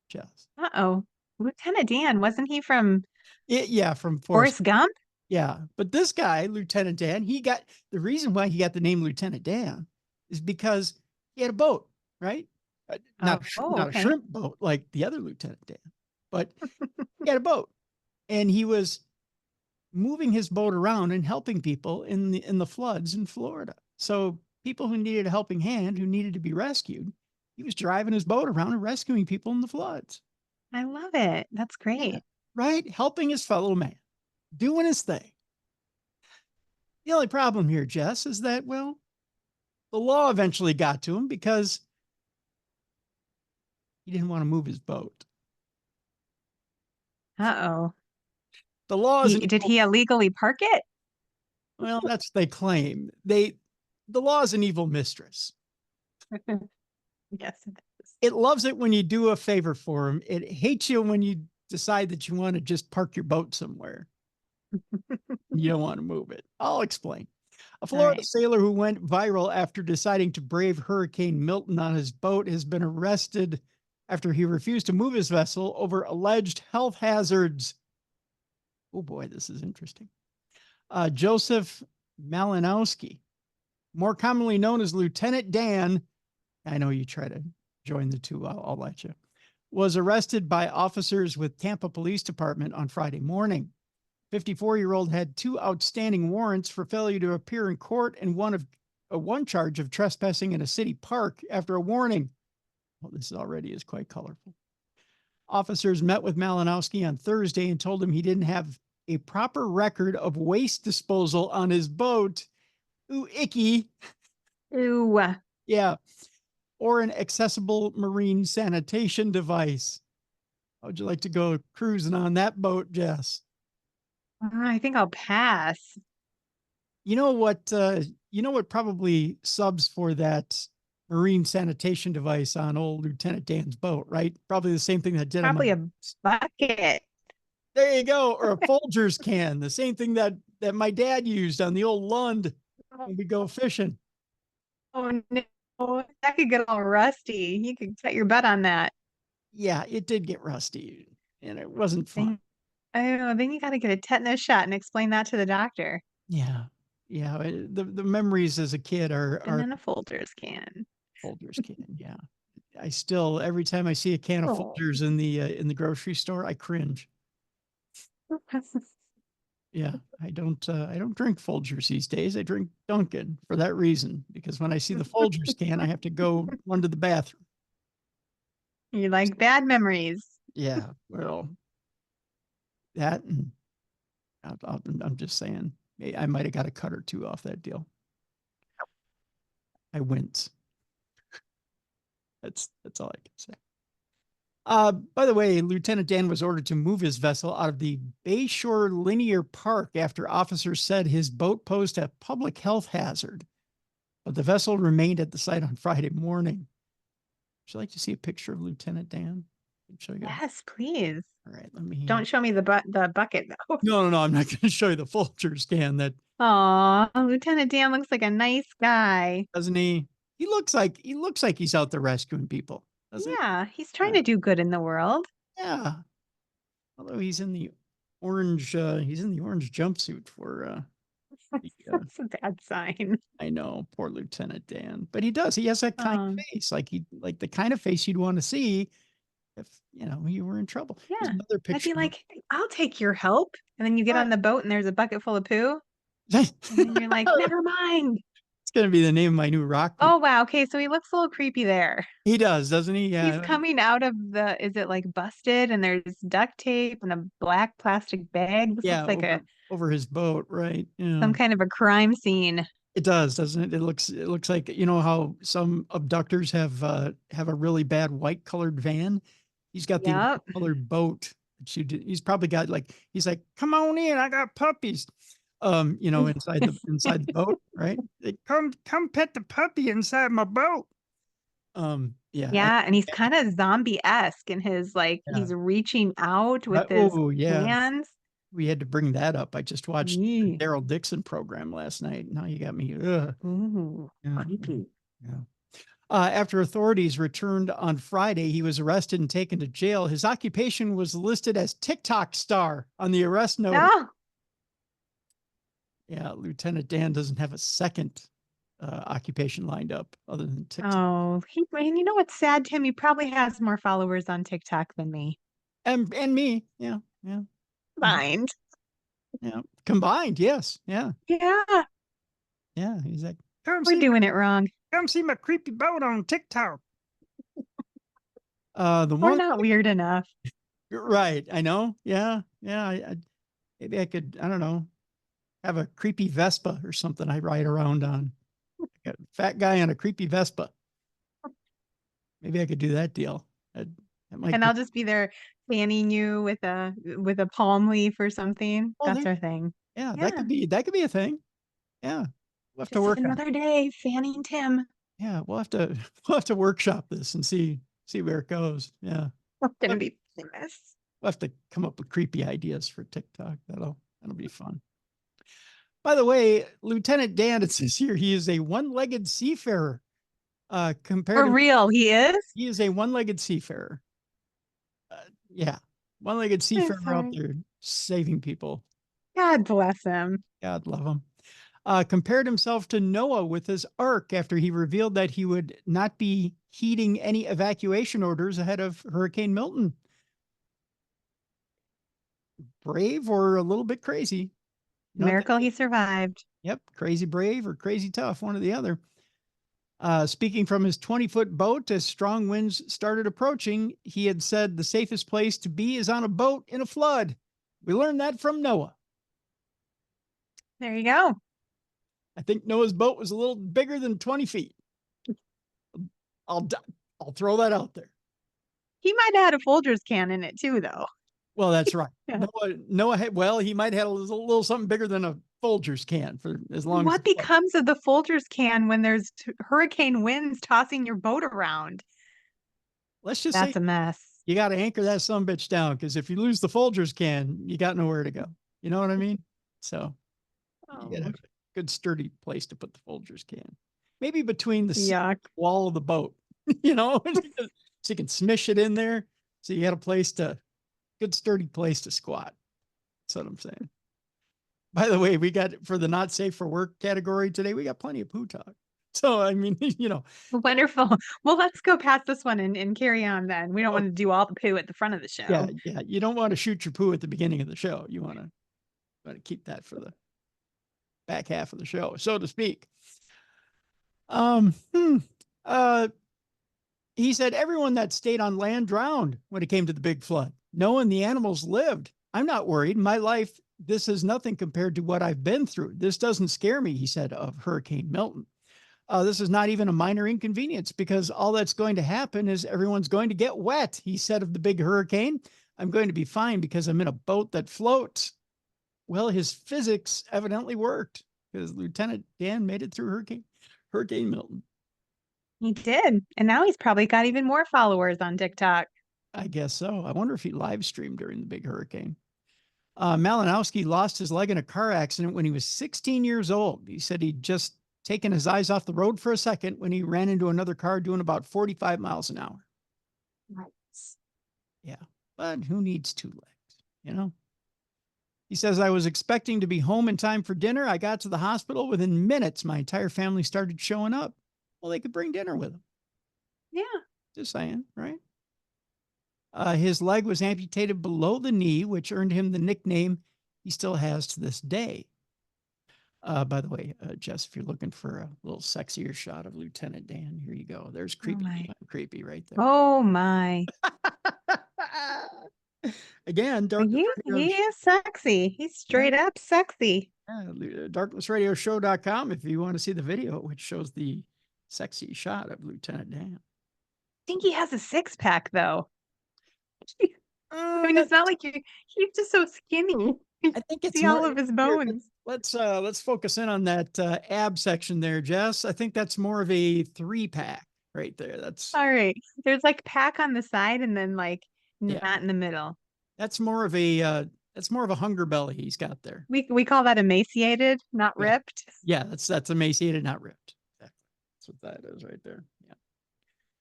Jess. Uh-oh. Lieutenant Dan, wasn't he from From Forrest Gump? Yeah. But this guy, Lieutenant Dan, the reason why he got the name Lieutenant Dan is because he had a boat, right? Not a shrimp boat like the other Lieutenant Dan, but he had a boat, and he was moving his boat around and helping people in the floods in Florida. So people who needed a helping hand, who needed to be rescued, he was driving his boat around and rescuing people in the floods. I love it. That's great. Yeah, right? Helping his fellow man, doing his thing. The only problem here, Jess, is that, well, the law eventually got to him because he didn't want to move his boat. Uh-oh. The law is Did he illegally park it? well, that's what they claim. The law is an evil mistress. Yes, it is. It loves it when you do a favor for him. It hates you when you decide that you want to just park your boat somewhere. You don't want to move it. I'll explain. A Florida sailor who went viral after deciding to brave Hurricane Milton on his boat has been arrested after he refused to move his vessel over alleged health hazards. Oh boy, this is interesting. Joseph Malinowski, more commonly known as Lieutenant Dan, I know you try to join the two, I'll let you, was arrested by officers with Tampa Police Department on Friday morning. 54-year-old had two outstanding warrants for failure to appear in court and one charge of trespassing in a city park after a warning. Well, this already is quite colorful. Officers met with Malinowski on Thursday and told him he didn't have a proper record of waste disposal on his boat. Ooh, icky. Ooh. Yeah. Or an accessible marine sanitation device. How would you like to go cruising on that boat, Jess? I think I'll pass. You know what probably subs for that marine sanitation device on old Lieutenant Dan's boat, right? Probably the same thing that did Probably a bucket. There you go. Or a Folgers can, the same thing that my dad used on the old Lund when we go fishing. Oh no, that could get all rusty. You could cut your butt on that. Yeah, it did get rusty and it wasn't fun. Then you got to get a tetanus shot and explain that to the doctor. Yeah. Yeah. The memories as a kid are then a Folgers can. Folgers can, yeah. I still, every time I see a can of Folgers in the grocery store, I cringe. Yeah, I don't drink Folgers these days. I drink Dunkin' for that reason, because when I see the Folgers can, I have to go run to the bathroom. You like bad memories. Yeah, well, that and I'm just saying, I might have got a cut or two off that deal. I wince. That's all I can say. By the way, Lieutenant Dan was ordered to move his vessel out of the Bayshore Linear Park after officers said his boat posed a public health hazard, but the vessel remained at the site on Friday morning. Would you like to see a picture of Lieutenant Dan? Show you. Yes, please. All right, let me. Don't show me the bucket though. No, I'm not going to show you the Folgers can. That. Aw, Lieutenant Dan looks like a nice guy. Doesn't he? He looks like he's out there rescuing people. Yeah, he's trying to do good in the world. Yeah. Although he's in the orange jumpsuit for That's a bad sign. I know, poor Lieutenant Dan. But he does. He has that kind of face, like the kind of face you'd want to see if you were in trouble. Yeah. Another picture. I'd be like, I'll take your help. And then you get on the boat and there's a bucket full of poo. And then you're like, never mind. It's gonna be the name of my new rock group. Oh wow. Okay, so he looks a little creepy there. He does, doesn't he? Yeah. He's coming out of is it like busted and there's duct tape and a black plastic bag? This looks like over his boat, right? Yeah. Some kind of a crime scene. It does, doesn't it? It looks like, how some abductors have a really bad white colored van. He's got the colored boat He's probably got he's like, come on in, I got puppies. Inside the boat, right? Come pet the puppy inside my boat. Yeah, and he's kind of zombie-esque in his he's reaching out with his hands. We had to bring that up. I just watched the Yee. Daryl Dixon program last night. Now you got me. Ugh. Ooh, Yeah. creepy. Yeah. After authorities returned on Friday, he was arrested and taken to jail. His occupation was listed as TikTok star on the arrest notice. Oh, Yeah, Lieutenant Dan doesn't have a second occupation lined up other than TikTok. oh, and you know what's sad, Tim? He probably has more followers on TikTok than me. And me. Yeah. Mind. Yeah. Combined, yes. Yeah. Yeah, Yeah. He's like, we're doing it wrong. come see my creepy boat on TikTok. We're not weird enough. Right. I know. Yeah. Yeah. Maybe I could, I don't know, have a creepy Vespa or something I ride around on. Like a fat guy on a creepy Vespa. Maybe I could do that deal. And I'll just be there fanning you with a palm leaf or something. Oh, That's our thing. Yeah, that could be a thing. Yeah. We'll have to Just work on it. another day fanning Tim. Yeah, we'll have to workshop this and see where it goes. Yeah. It's gonna be famous. We'll have to come up with creepy ideas for TikTok. That'll be fun. By the way, Lieutenant Dan, it says here, he is a one-legged seafarer. For real, he is? He is a one-legged seafarer. Yeah. One-legged seafarer out there saving people. God bless him. God love him. Compared himself to Noah with his ark after he revealed that he would not be heeding any evacuation orders ahead of Hurricane Milton. Brave or a little bit crazy. Miracle he survived. Yep. Crazy brave or crazy tough, one or the other. Speaking from his 20-foot boat as strong winds started approaching, he had said the safest place to be is on a boat in a flood. We learned that from Noah. There you go. I think Noah's boat was a little bigger than 20 feet. I'll throw that out there. He might have had a Folgers can in it too, though. Well, that's right. Yeah. Noah had, he might have had a little something bigger than a Folgers can for as long as. What becomes of the Folgers can when there's hurricane winds tossing your boat around? Let's just That's say a mess. you got to anchor that sumbitch down, because if you lose the Folgers can, you got nowhere to go. You know what I mean? So you got to have a good sturdy place to put the Folgers can. Maybe between the wall of the boat, so you can smish it in there. So you got good sturdy place to squat. That's what I'm saying. By the way, we got, for the not safe for work category today, we got plenty of poo talk. So, I mean, Wonderful. Well, let's go past this one and carry on then. We don't want to do all the poo at the front of the show. Yeah. You don't want to shoot your poo at the beginning of the show. You want to keep that for the back half of the show, so to speak. He said everyone that stayed on land drowned when it came to the big flood. Noah and the animals lived. I'm not worried. My life, this is nothing compared to what I've been through. This doesn't scare me, he said of Hurricane Milton. This is not even a minor inconvenience, because all that's going to happen is everyone's going to get wet, he said of the big hurricane. I'm going to be fine because I'm in a boat that floats. Well, his physics evidently worked, because Lieutenant Dan made it through Hurricane Milton. He did. And now he's probably got even more followers on TikTok. I guess so. I wonder if he live streamed during the big hurricane. Malinowski lost his leg in a car accident when he was 16 years old. He said he'd just taken his eyes off the road for a second when he ran into another car doing about 45 miles an hour. Nice. Yeah. But who needs two legs, He says, I was expecting to be home in time for dinner. I got to the hospital. Within minutes, my entire family started showing up. Well, they could bring dinner with them. Yeah. Just saying, right? His leg was amputated below the knee, which earned him the nickname he still has to this day. By the way, Jess, if you're looking for a little sexier shot of Lieutenant Dan, here you go. There's creepy, creepy right there. Oh my. Again, He is sexy. He's straight up sexy. Darklessradioshow.com if you want to see the video, which shows the sexy shot of Lieutenant Dan. I think he has a six-pack though. I mean, it's not like he's just so skinny. I think it's See more, all of his here, bones. let's focus in on that ab section there, Jess. I think that's more of a 3-pack right there. That's all right. There's like pack on the side and then like yeah. not in the middle. That's more of a hunger belly he's got there. We call that emaciated, not ripped. Yeah, that's emaciated, not ripped. That's what that is right there. Yeah.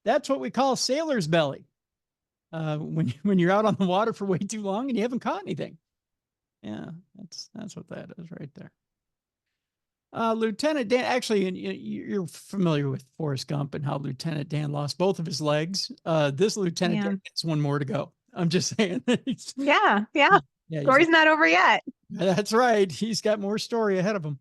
That's what we call sailor's belly. When you're out on the water for way too long and you haven't caught anything. Yeah, that's what that is right there. Lieutenant Dan, actually, you're familiar with Forrest Gump and how Lieutenant Dan lost both of his legs. This Lieutenant Dan has one more to go. I'm just saying. Yeah. Story's not over yet. That's right. He's got more story ahead of him.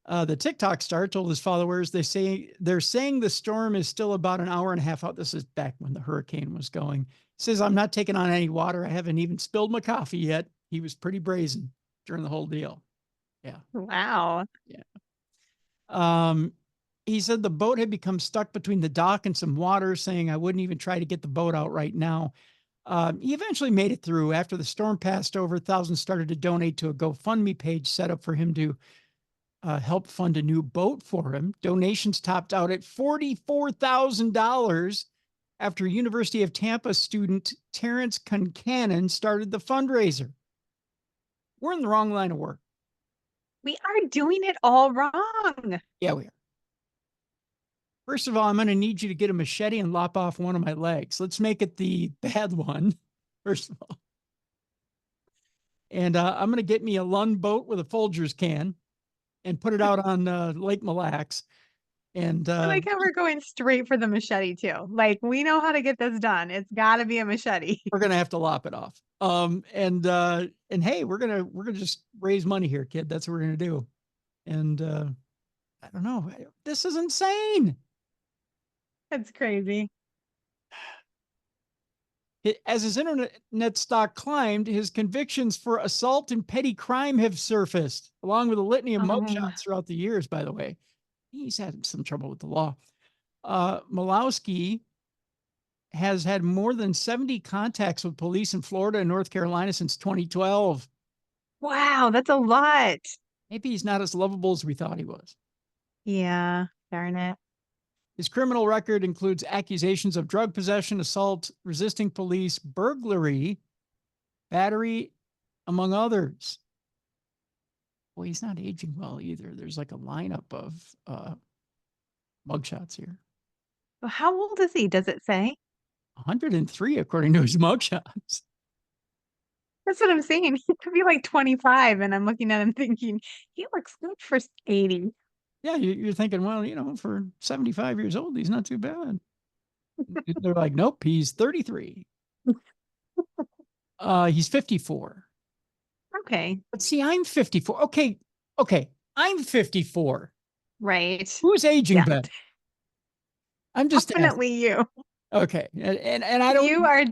The TikTok star told his followers they're saying the storm is still about an hour and a half out. This is back when the hurricane was going. He says, I'm not taking on any water. I haven't even spilled my coffee yet. He was pretty brazen during the whole deal. Yeah. Wow. Yeah. He said the boat had become stuck between the dock and some water, saying I wouldn't even try to get the boat out right now. He eventually made it through. After the storm passed over, thousands started to donate to a GoFundMe page set up for him to help fund a new boat for him. Donations topped out at $44,000 after University of Tampa student Terrence Concannon started the fundraiser. We're in the wrong line of work. We are doing it all wrong. Yeah, we are. First of all, I'm going to need you to get a machete and lop off one of my legs. Let's make it the bad one, first of all. And I'm going to get me a Lund boat with a Folgers can and put it out on Lake Mille Lacs. And I like how we're going straight for the machete too. Like, we know how to get this done. It's got to be a machete. We're going to have to lop it off. And hey, we're going to just raise money here, kid. That's what we're going to do. And I don't know. This is insane. That's crazy. As his internet stock climbed, his convictions for assault and petty crime have surfaced, along with a litany of mugshots throughout the years, by the way. He's had some trouble with the law. Malowski has had more than 70 contacts with police in Florida and North Carolina since 2012. Wow, that's a lot. Maybe he's not as lovable as we thought he was. Yeah, darn it. His criminal record includes accusations of drug possession, assault, resisting police, burglary, battery, among others. Well, he's not aging well either. There's like a lineup of mugshots here. Well, how old is he? Does it say? 103, according to his mugshots. That's what I'm saying. He could be like 25, and I'm looking at him thinking, he looks good for 80. Yeah, you're thinking, well, for 75 years old, he's not too bad. They're like, nope, he's 33. He's 54. Okay. But see, I'm 54. Okay, I'm 54. Right. Who's aging better? I'm just definitely you. Okay, and I don't. You are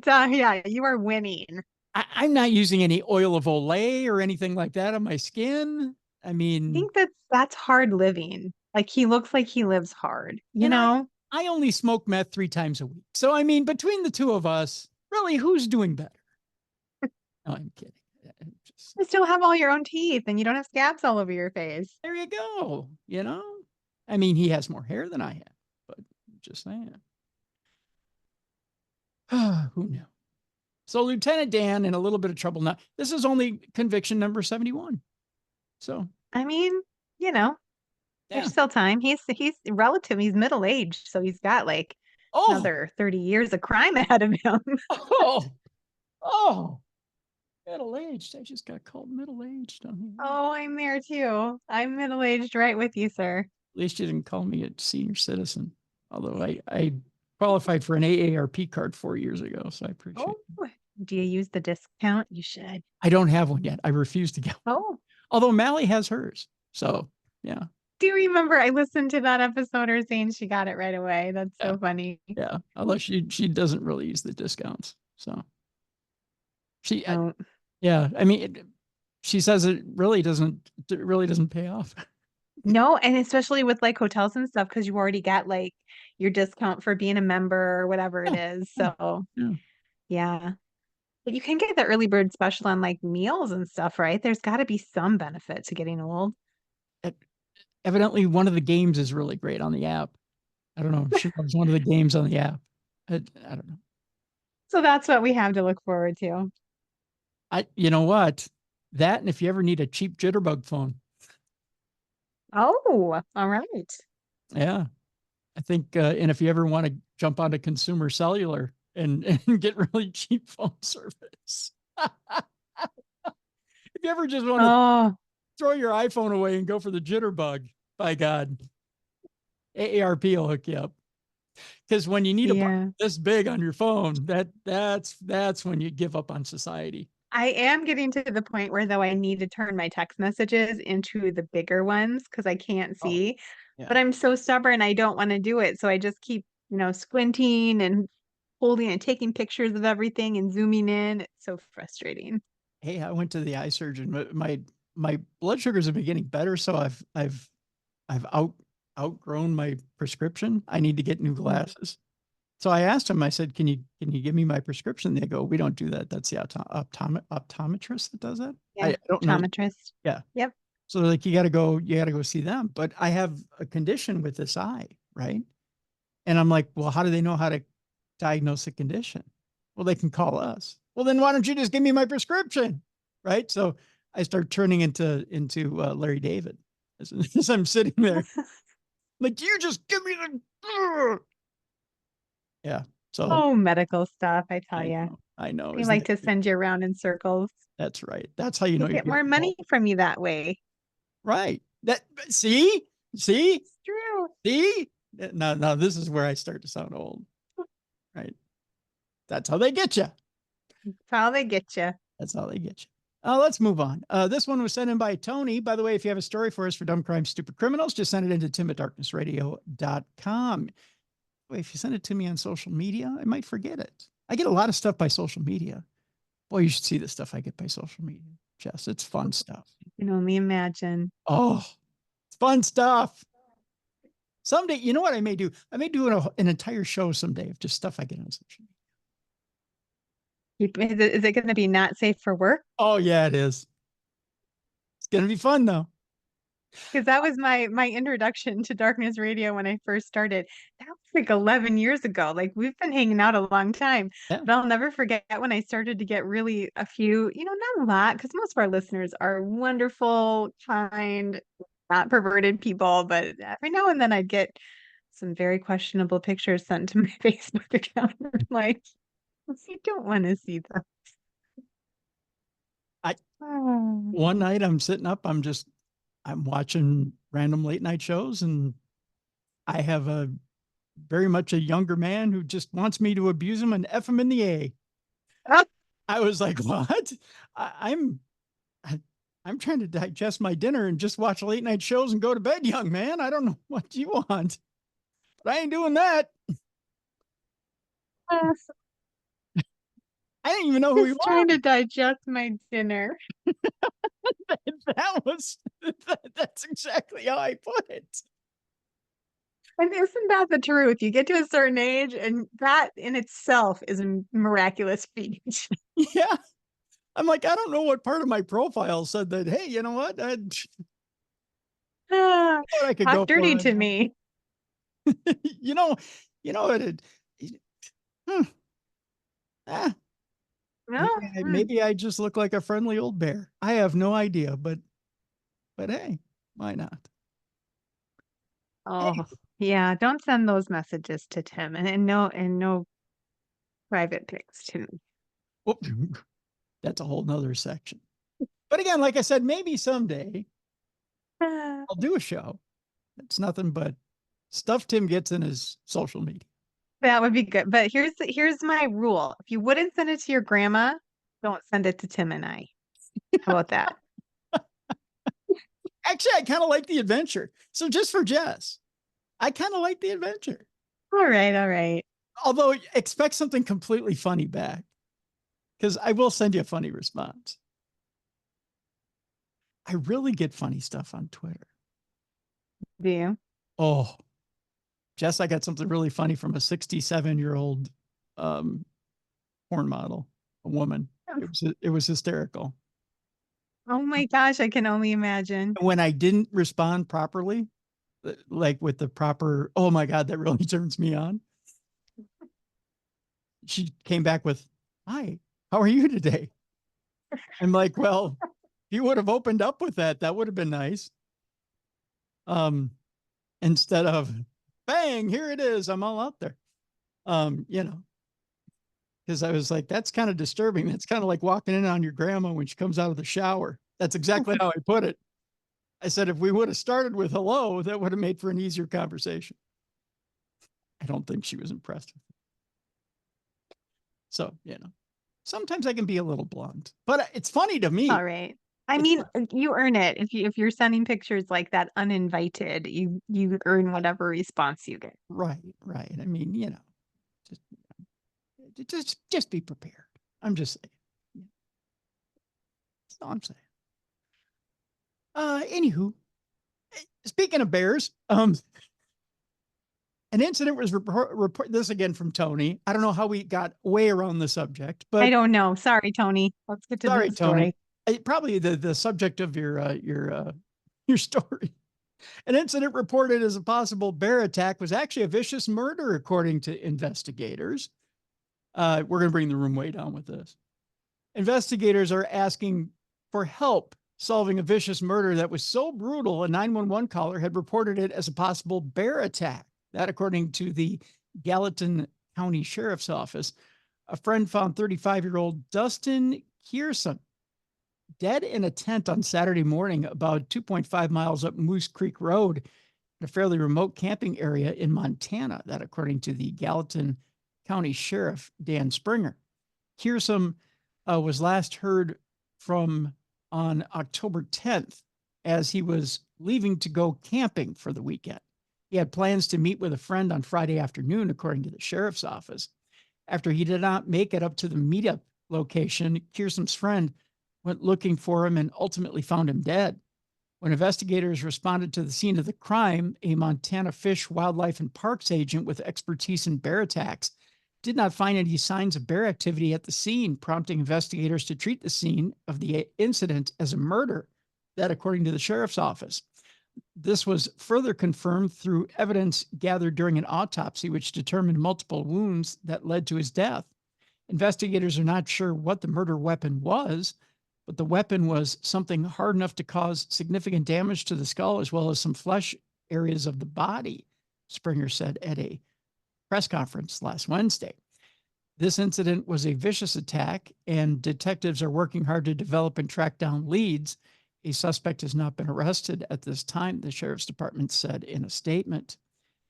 you are winning. I'm not using any oil of Olay or anything like that on my skin. I mean, I think that's hard living. Like, he looks like he lives hard, you know? I only smoke meth 3 times a week. So, I mean, between the two of us, really, who's doing better? No, I'm kidding. You still have all your own teeth and you don't have scabs all over your face. There you go. I mean, he has more hair than I have, but just saying. Who knew? So Lieutenant Dan in a little bit of trouble now. This is only conviction number 71. So, I mean, there's still time. He's relative. He's middle-aged, so he's got like another 30 years of crime ahead of him. Middle-aged. I just got called middle-aged on here. Oh, I'm there too. I'm middle-aged right with you, sir. At least you didn't call me a senior citizen. Although I qualified for an AARP card 4 years ago, so I appreciate it. Do you use the discount? You should. I don't have one yet. I refuse to get one. Oh. Although Mally has hers. So, yeah. Do you remember I listened to that episode, her saying she got it right away? That's so funny. Yeah. Although she doesn't really use the discounts. So yeah. I mean, she says it really doesn't pay off. No, and especially with like hotels and stuff, because you already got like your discount for being a member or whatever it is. So yeah. But you can get the early bird special on like meals and stuff, right? There's got to be some benefit to getting old. Evidently, one of the games is really great on the app. I don't know. She loves one of the games on the app. I don't know. So that's what we have to look forward to. You know what? That, and if you ever need a cheap jitterbug phone. Oh, all right. Yeah. I think, and if you ever want to jump onto consumer cellular and get really cheap phone service. If you ever just want to throw your iPhone away and go for the jitterbug, by God, AARP will hook you up. Because when you need a button this big on your phone, that's when you give up on society. I am getting to the point where though I need to turn my text messages into the bigger ones because I can't see. Yeah. But I'm so stubborn, I don't want to do it. So I just keep, squinting and holding and taking pictures of everything and zooming in. It's so frustrating. Hey, I went to the eye surgeon. My blood sugars have been getting better, so I've outgrown my prescription. I need to get new glasses. So I asked him, I said, can you give me my prescription? They go, we don't do that. That's the optometrist that does that. Yeah, I don't know. optometrist. Yeah. Yep. So like, you got to go see them. But I have a condition with this eye, right? And I'm like, well, how do they know how to diagnose a condition? Well, they can call us. Well, then why don't you just give me my prescription? Right. So I start turning into Larry David as I'm sitting there. Like, you just give me the. Yeah. So medical stuff, I tell you. I know. They like to send you around in circles. That's right. That's how you know you get more money from you that way. Right. See? It's true. See? Now this is where I start to sound old. Right. That's how they get you. That's how they get you. That's how they get you. Let's move on. This one was sent in by Tony. By the way, if you have a story for us for Dumb Crime Stupid Criminals, just send it into tim@darknessradio.com. If you send it to me on social media, I might forget it. I get a lot of stuff by social media. Boy, you should see the stuff I get by social media, Jess. It's fun stuff. You can only imagine. Oh, it's fun stuff. Someday, you know what I may do? I may do an entire show someday of just stuff I get on social media. Is it going to be not safe for work? Oh, yeah, it is. It's going to be fun, though. Because that was my introduction to Darkness Radio when I first started. That was like 11 years ago. Like, we've been hanging out a long time. Yeah. But I'll never forget when I started to get really a few, not a lot, because most of our listeners are wonderful, kind, not perverted people. But every now and then I'd get some very questionable pictures sent to my Facebook account. Like, you don't want to see them. One night I'm sitting up, I'm watching random late night shows, and I have very much a younger man who just wants me to abuse him and F him in the A. I was like, what? I'm trying to digest my dinner and just watch late night shows and go to bed, young man. I don't know what you want, but I ain't doing that. I didn't even know who he was. Trying to digest my dinner. That's exactly how I put it. And isn't that the truth? You get to a certain age, and that in itself is a miraculous feat. Yeah. I'm like, I don't know what part of my profile said that, hey, you know what? I could talk go dirty to me. Maybe I just look like a friendly old bear. I have no idea, but hey, why not? Oh, hey. Yeah. Don't send those messages to Tim, and no private pics to me. Well, that's a whole nother section. But again, like I said, maybe someday I'll do a show. It's nothing but stuff Tim gets in his social media. That would be good. But here's my rule. If you wouldn't send it to your grandma, don't send it to Tim and I. How about that? Actually, I kind of like the adventure. So just for Jess, I kind of like the adventure. All right. Although expect something completely funny back, because I will send you a funny response. I really get funny stuff on Twitter. Do you? Oh, Jess, I got something really funny from a 67-year-old porn model. a woman. It was hysterical. Oh my gosh, I can only imagine. When I didn't respond properly, like with the proper, oh my God, that really turns me on. She came back with, "Hi, how are you today?" I'm like, well, if you would have opened up with that, that would have been nice. Instead of bang, here it is, I'm all out there. You know, because I was like, that's kind of disturbing. That's kind of like walking in on your grandma when she comes out of the shower. That's exactly how I put it. I said, if we would have started with hello, that would have made for an easier conversation. I don't think she was impressed with it. So, you know, sometimes I can be a little blunt, but it's funny to me. All right. I mean, you earn it. If you're sending pictures like that uninvited, you earn whatever response you get. Right. I mean, you know, just be prepared. I'm just saying. That's all I'm saying. Anywho, speaking of bears, an incident was report this again from Tony. I don't know how we got way around the subject, but I don't know. Sorry, Tony. Let's get to the story. Tony. Probably the subject of your story. An incident reported as a possible bear attack was actually a vicious murder, according to investigators. We're going to bring the room way down with this. Investigators are asking for help solving a vicious murder that was so brutal, a 911 caller had reported it as a possible bear attack. That, according to the Gallatin County Sheriff's Office. A friend found 35-year-old Dustin Kearson dead in a tent on Saturday morning about 2.5 miles up Moose Creek Road in a fairly remote camping area in Montana. That, according to the Gallatin County Sheriff, Dan Springer. Kearson was last heard from on October 10th as he was leaving to go camping for the weekend. He had plans to meet with a friend on Friday afternoon, according to the sheriff's office. After he did not make it up to the meetup location, Kearson's friend went looking for him and ultimately found him dead. When investigators responded to the scene of the crime, a Montana Fish, Wildlife, and Parks agent with expertise in bear attacks did not find any signs of bear activity at the scene, prompting investigators to treat the scene of the incident as a murder. That, according to the sheriff's office. This was further confirmed through evidence gathered during an autopsy, which determined multiple wounds that led to his death. Investigators are not sure what the murder weapon was, but the weapon was something hard enough to cause significant damage to the skull, as well as some flesh areas of the body, Springer said at a press conference last Wednesday. This incident was a vicious attack, and detectives are working hard to develop and track down leads. A suspect has not been arrested at this time, the sheriff's department said in a statement.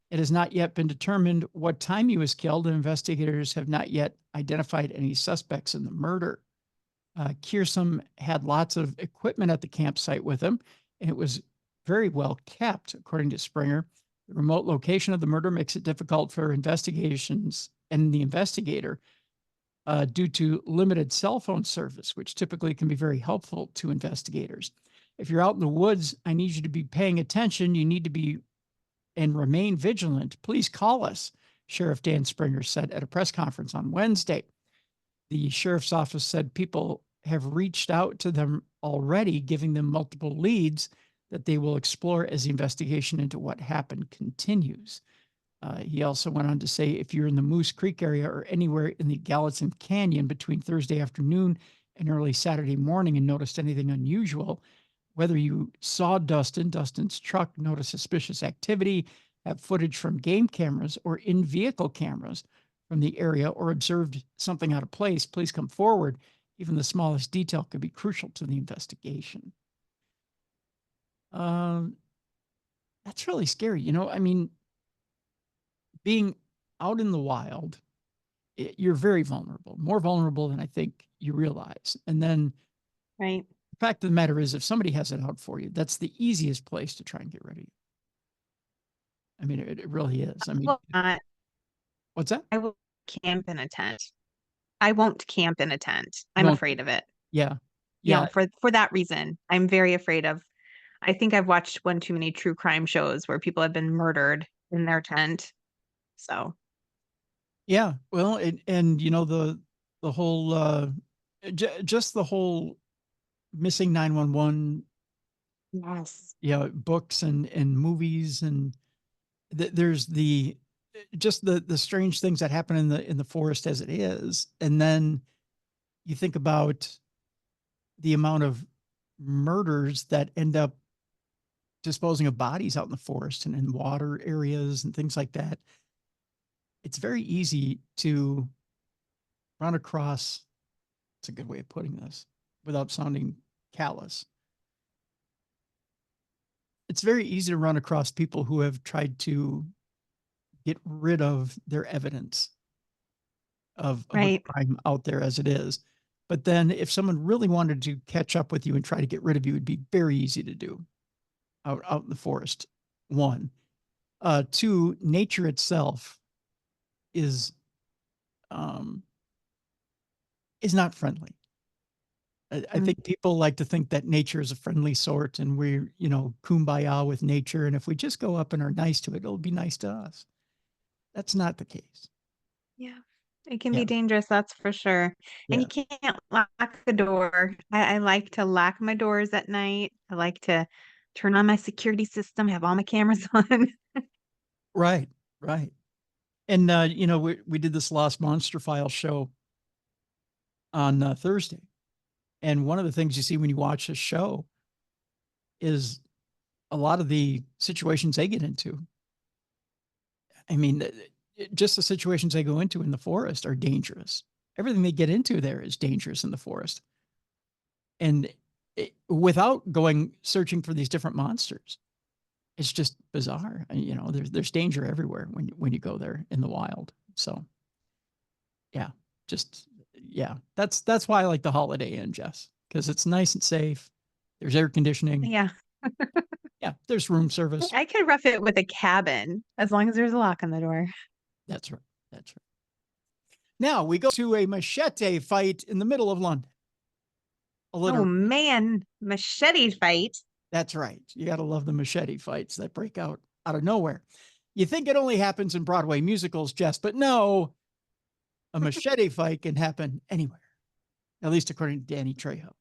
It has not yet been determined what time he was killed, and investigators have not yet identified any suspects in the murder. Kearson had lots of equipment at the campsite with him, and it was very well kept, according to Springer. The remote location of the murder makes it difficult for investigations and the investigator due to limited cell phone service, which typically can be very helpful to investigators. If you're out in the woods, I need you to be paying attention. You need to be and remain vigilant. Please call us, Sheriff Dan Springer said at a press conference on Wednesday. The sheriff's office said people have reached out to them already, giving them multiple leads that they will explore as the investigation into what happened continues. He also went on to say, if you're in the Moose Creek area or anywhere in the Gallatin Canyon between Thursday afternoon and early Saturday morning and noticed anything unusual, whether you saw Dustin's truck, noticed suspicious activity, have footage from game cameras or in-vehicle cameras from the area, or observed something out of place, please come forward. Even the smallest detail could be crucial to the investigation. That's really scary. You know, I mean, being out in the wild, you're very vulnerable, more vulnerable than I think you realize. And then right. The fact of the matter is, if somebody has it out for you, that's the easiest place to try and get rid of you. I mean, it really is. I mean, what's that? I will camp in a tent. I won't camp in a tent. I'm afraid of it. Yeah. Yeah. For that reason, I'm very afraid of. I think I've watched one too many true crime shows where people have been murdered in their tent. So. Yeah. Well, and you know, the whole, just the whole missing 911, Yes. books and movies, and there's just the strange things that happen in the forest as it is. And then you think about the amount of murders that end up disposing of bodies out in the forest and in water areas and things like that. It's very easy to run across, it's a good way of putting this without sounding callous. It's very easy to run across people who have tried to get rid of their evidence of a Right. crime out there as it is. But then if someone really wanted to catch up with you and try to get rid of you, it'd be very easy to do out in the forest. One. Two, nature itself is not friendly. I think people like to think that nature is a friendly sort and we're, kumbaya with nature. And if we just go up and are nice to it, it'll be nice to us. That's not the case. Yeah. It can Yeah. be dangerous, that's for sure. And Yeah. you can't lock the door. I like to lock my doors at night. I like to turn on my security system, have all my cameras on. Right. Right. And, we did this Lost Monster File show on Thursday. And one of the things you see when you watch this show is a lot of the situations they get into. I mean, just the situations they go into in the forest are dangerous. Everything they get into there is dangerous in the forest. And without going searching for these different monsters, it's just bizarre. There's danger everywhere when you go there in the wild. So, that's why I like the Holiday Inn, Jess, because it's nice and safe. There's air conditioning. Yeah. Yeah, there's room service. I could rough it with a cabin as long as there's a lock on the door. That's right. That's right. Now we go to a machete fight in the middle of London. Oh man, machete fight. That's right. You got to love the machete fights that break out of nowhere. You think it only happens in Broadway musicals, Jess, but no, a machete fight can happen anywhere, at least according to Danny Trejo.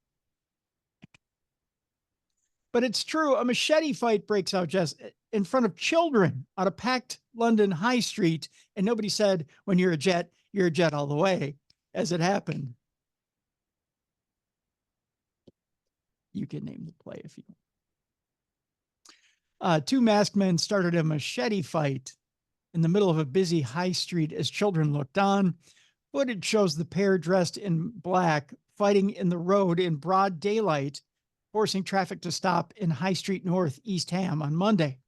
But it's true. A machete fight breaks out, Jess, in front of children on a packed London high street. And nobody said, when you're a jet all the way, as it happened. You can name the play if you want. Two masked men started a machete fight in the middle of a busy high street as children looked on. Footage shows the pair dressed in black fighting in the road in broad daylight, forcing traffic to stop in High Street North, East Ham on Monday.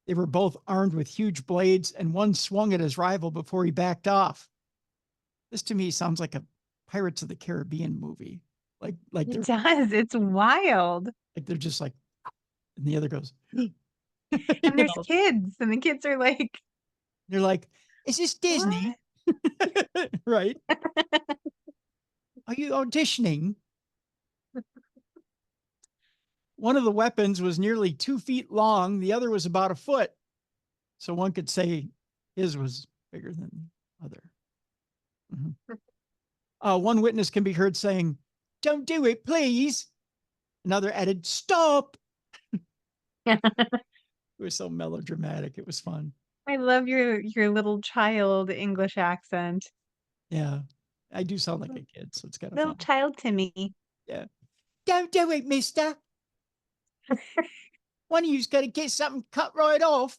They were both armed with huge blades, and one swung at his rival before he backed off. This to me sounds like a Pirates of the Caribbean movie. Like it does. It's wild. Like they're just like, and the other goes, and there's kids, and the kids are like, they're like, is this Disney? Right. Are you auditioning? One of the weapons was nearly 2 feet long. The other was about a foot. So one could say his was bigger than the other. Mm-hmm. One witness can be heard saying, "Don't do it, please." Another added, "Stop." It was so melodramatic. It was fun. I love your little child English accent. Yeah. I do sound like a kid, so it's kind of little fun. child Timmy. Yeah. "Don't do it, mister. One of you's got to get something cut right off.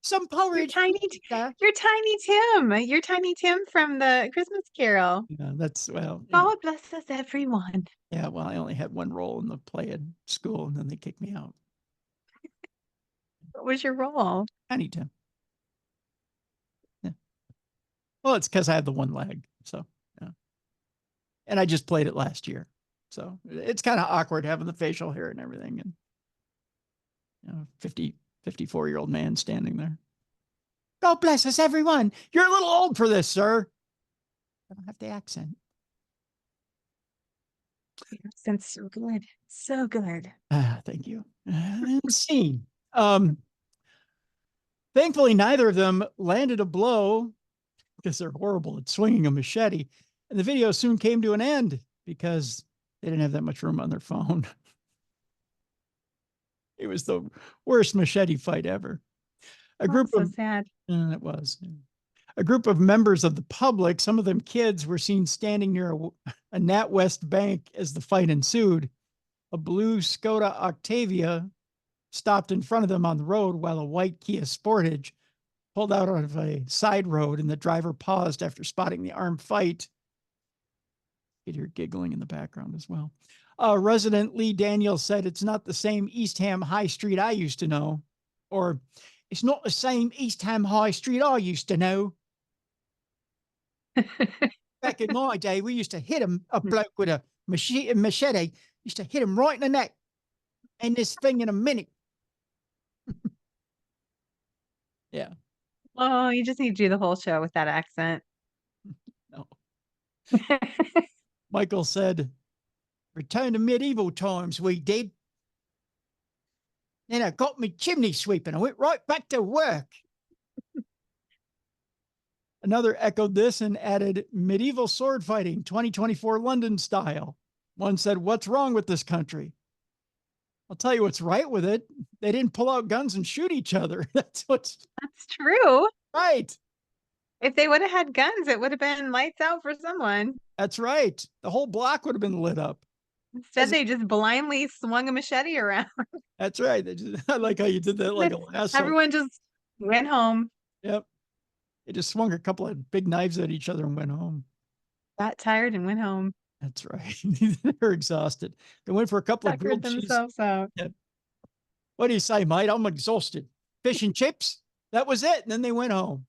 Some porridge." You're Tiny Tim. You're Tiny Tim from the Christmas Carol. Yeah, that's, well. God bless us, everyone. Yeah, well, I only had one role in the play at school, and then they kicked me out. What was your role? Tiny Tim. Yeah. Well, it's because I had the one leg, so yeah. And I just played it last year, so it's kind of awkward having the facial hair and everything, and 54-year-old man standing there. "God bless us, everyone. You're a little old for this, sir." I don't have the accent. Your accent's so good. So good. Thank you. Scene. Thankfully, neither of them landed a blow. because they're horrible at swinging a machete. And the video soon came to an end because they didn't have that much room on their phone. It was the worst machete fight ever. A group so of sad. it was a group of members of the public, some of them kids, were seen standing near a NatWest bank as the fight ensued. A blue Skoda Octavia stopped in front of them on the road while a white Kia Sportage pulled out of a side road, and the driver paused after spotting the armed fight. You could hear giggling in the background as well. Resident Lee Daniels said, "It's not the same East Ham High Street I used to know," or "It's not the same East Ham High Street I used to know. Back in my day, we used to hit a bloke with a machete, used to hit him right in the neck, and this thing in a minute." Yeah. Oh, you just need to do the whole show with that accent. No. Michael said, "Return to medieval times, we did. Then I got me chimney sweeping. I went right back to work." Another echoed this and added, "Medieval sword fighting, 2024 London style." One said, "What's wrong with this country?" I'll tell you what's right with it. They didn't pull out guns and shoot each other. That's true. Right. If they would have had guns, it would have been lights out for someone. That's right. The whole block would have been lit up. Instead, they just blindly swung a machete around. That's right. I like how you did that like a lasso. Everyone just went home. Yep. They just swung a couple of big knives at each other and went home. Got tired and went home. That's right. They're exhausted. They went for a couple of grilled cheese. themselves out. Yep. What do you say, mate? I'm exhausted. Fish and chips? That was it. And then they went home.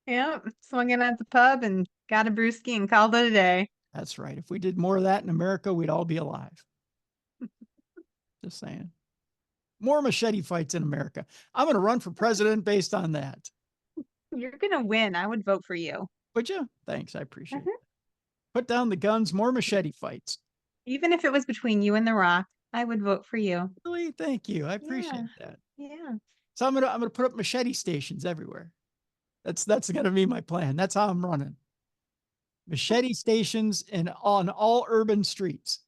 Yeah, swung in at the pub and got a brewski and called it a day. That's right. If we did more of that in America, we'd all be alive. Just saying. More machete fights in America. I'm going to run for president based on that. You're going to win. I would vote for you. Would you? Thanks. I appreciate it. Put down the guns, more machete fights. Even if it was between you and The Rock, I would vote for you. Really? Thank you. I appreciate that. Yeah. So I'm gonna put up machete stations everywhere. That's gonna be my plan. That's how I'm running. Machete stations on all urban streets.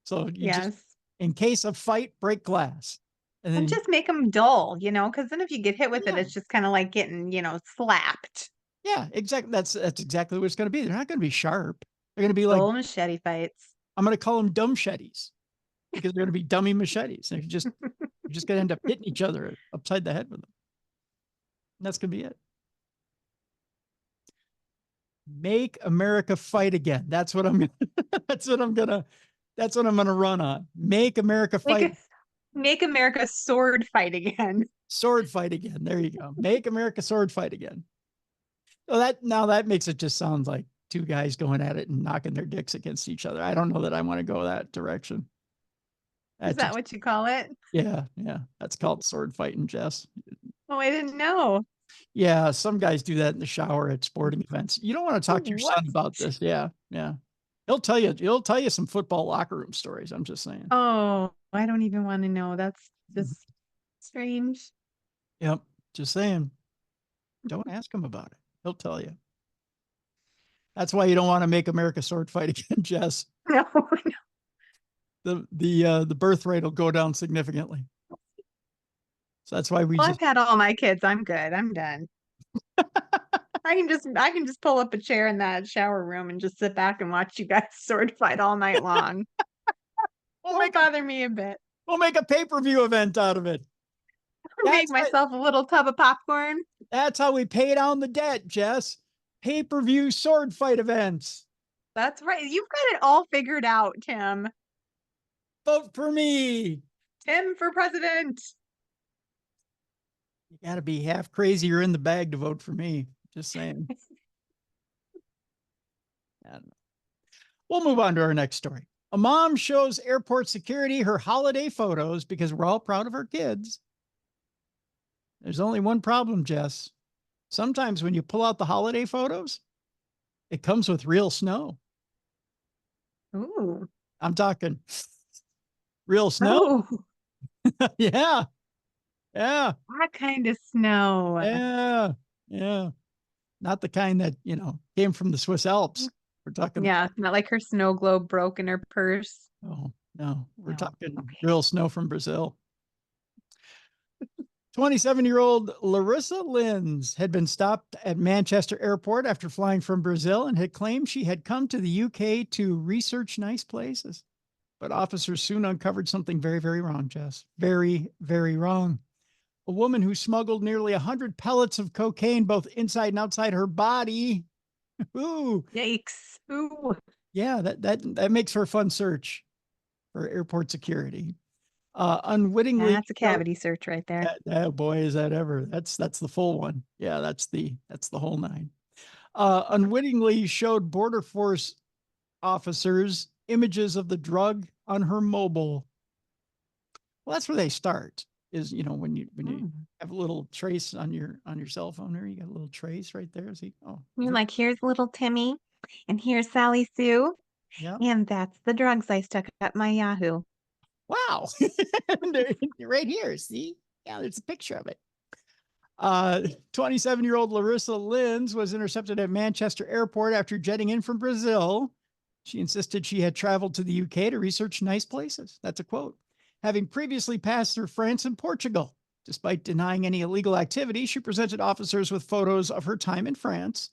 So you just, in case of fight, break glass. And then just make them dull, because then if you get hit with it, it's just kind of like getting, slapped. Yeah, exactly. That's exactly what it's going to be. They're not going to be sharp. They're going to be like dull machete fights. I'm going to call them dumb machetes because they're going to be dummy machetes. And you're just going to end up hitting each other upside the head with them. And that's going to be it. Make America fight again. That's what I'm gonna run on. Make America fight. Make America sword fight again. Sword fight again. There you go. Make America sword fight again. So that makes it just sound like two guys going at it and knocking their dicks against each other. I don't know that I want to go that direction. Is that what you call it? Yeah. That's called sword fighting, Jess. Oh, I didn't know. Yeah, some guys do that in the shower at sporting events. You don't want to talk to your son about this. Yeah. He'll tell you some football locker room stories. I'm just saying. Oh, I don't even want to know. That's just strange. Yep. Just saying. Don't ask him about it. He'll tell you. That's why you don't want to make America sword fight again, Jess. No. The birth rate will go down significantly. So that's why I've had all my kids. I'm good. I'm done. I can just pull up a chair in that shower room and just sit back and watch you guys sword fight all night long. Won't bother me a bit. We'll make a pay-per-view event out of it. Make myself a little tub of popcorn. That's how we pay down the debt, Jess. Pay-per-view sword fight events. That's right. You've got it all figured out, Tim. Vote for me. Tim for president. You got to be half crazy or in the bag to vote for me. Just saying. I don't know. We'll move on to our next story. A mom shows airport security her holiday photos because we're all proud of our kids. There's only one problem, Jess. Sometimes when you pull out the holiday photos, it comes with real snow. Ooh. I'm talking real snow. Oh. Yeah. What kind of snow? Yeah. Not the kind that, came from the Swiss Alps. We're talking. Yeah, it's not like her snow globe broke in her purse. Oh, no, we're No. talking Okay. real snow from Brazil. 27-year-old Larissa Linz had been stopped at Manchester Airport after flying from Brazil and had claimed she had come to the UK to research nice places. But officers soon uncovered something very, very wrong, Jess. Very, very wrong. A woman who smuggled nearly 100 pellets of cocaine both inside and outside her body. Ooh. Yikes. Ooh. Yeah, that makes for a fun search for airport security. Unwittingly, That's a cavity search right there. boy, is that ever. That's the full one. Yeah, that's the whole nine. Unwittingly showed Border Force officers images of the drug on her mobile. Well, that's where they start. Is when you have a little trace on your cell phone here, you got a little trace right there. See, You're like, here's little Timmy, and here's Sally Sue, yeah. and that's the drugs I stuck at my Yahoo. Wow. Right here. See? Yeah, there's a picture of it. 27-year-old Larissa Linz was intercepted at Manchester Airport after jetting in from Brazil. She insisted she had traveled to the UK to research nice places. That's a quote. Having previously passed through France and Portugal. Despite denying any illegal activity, she presented officers with photos of her time in France.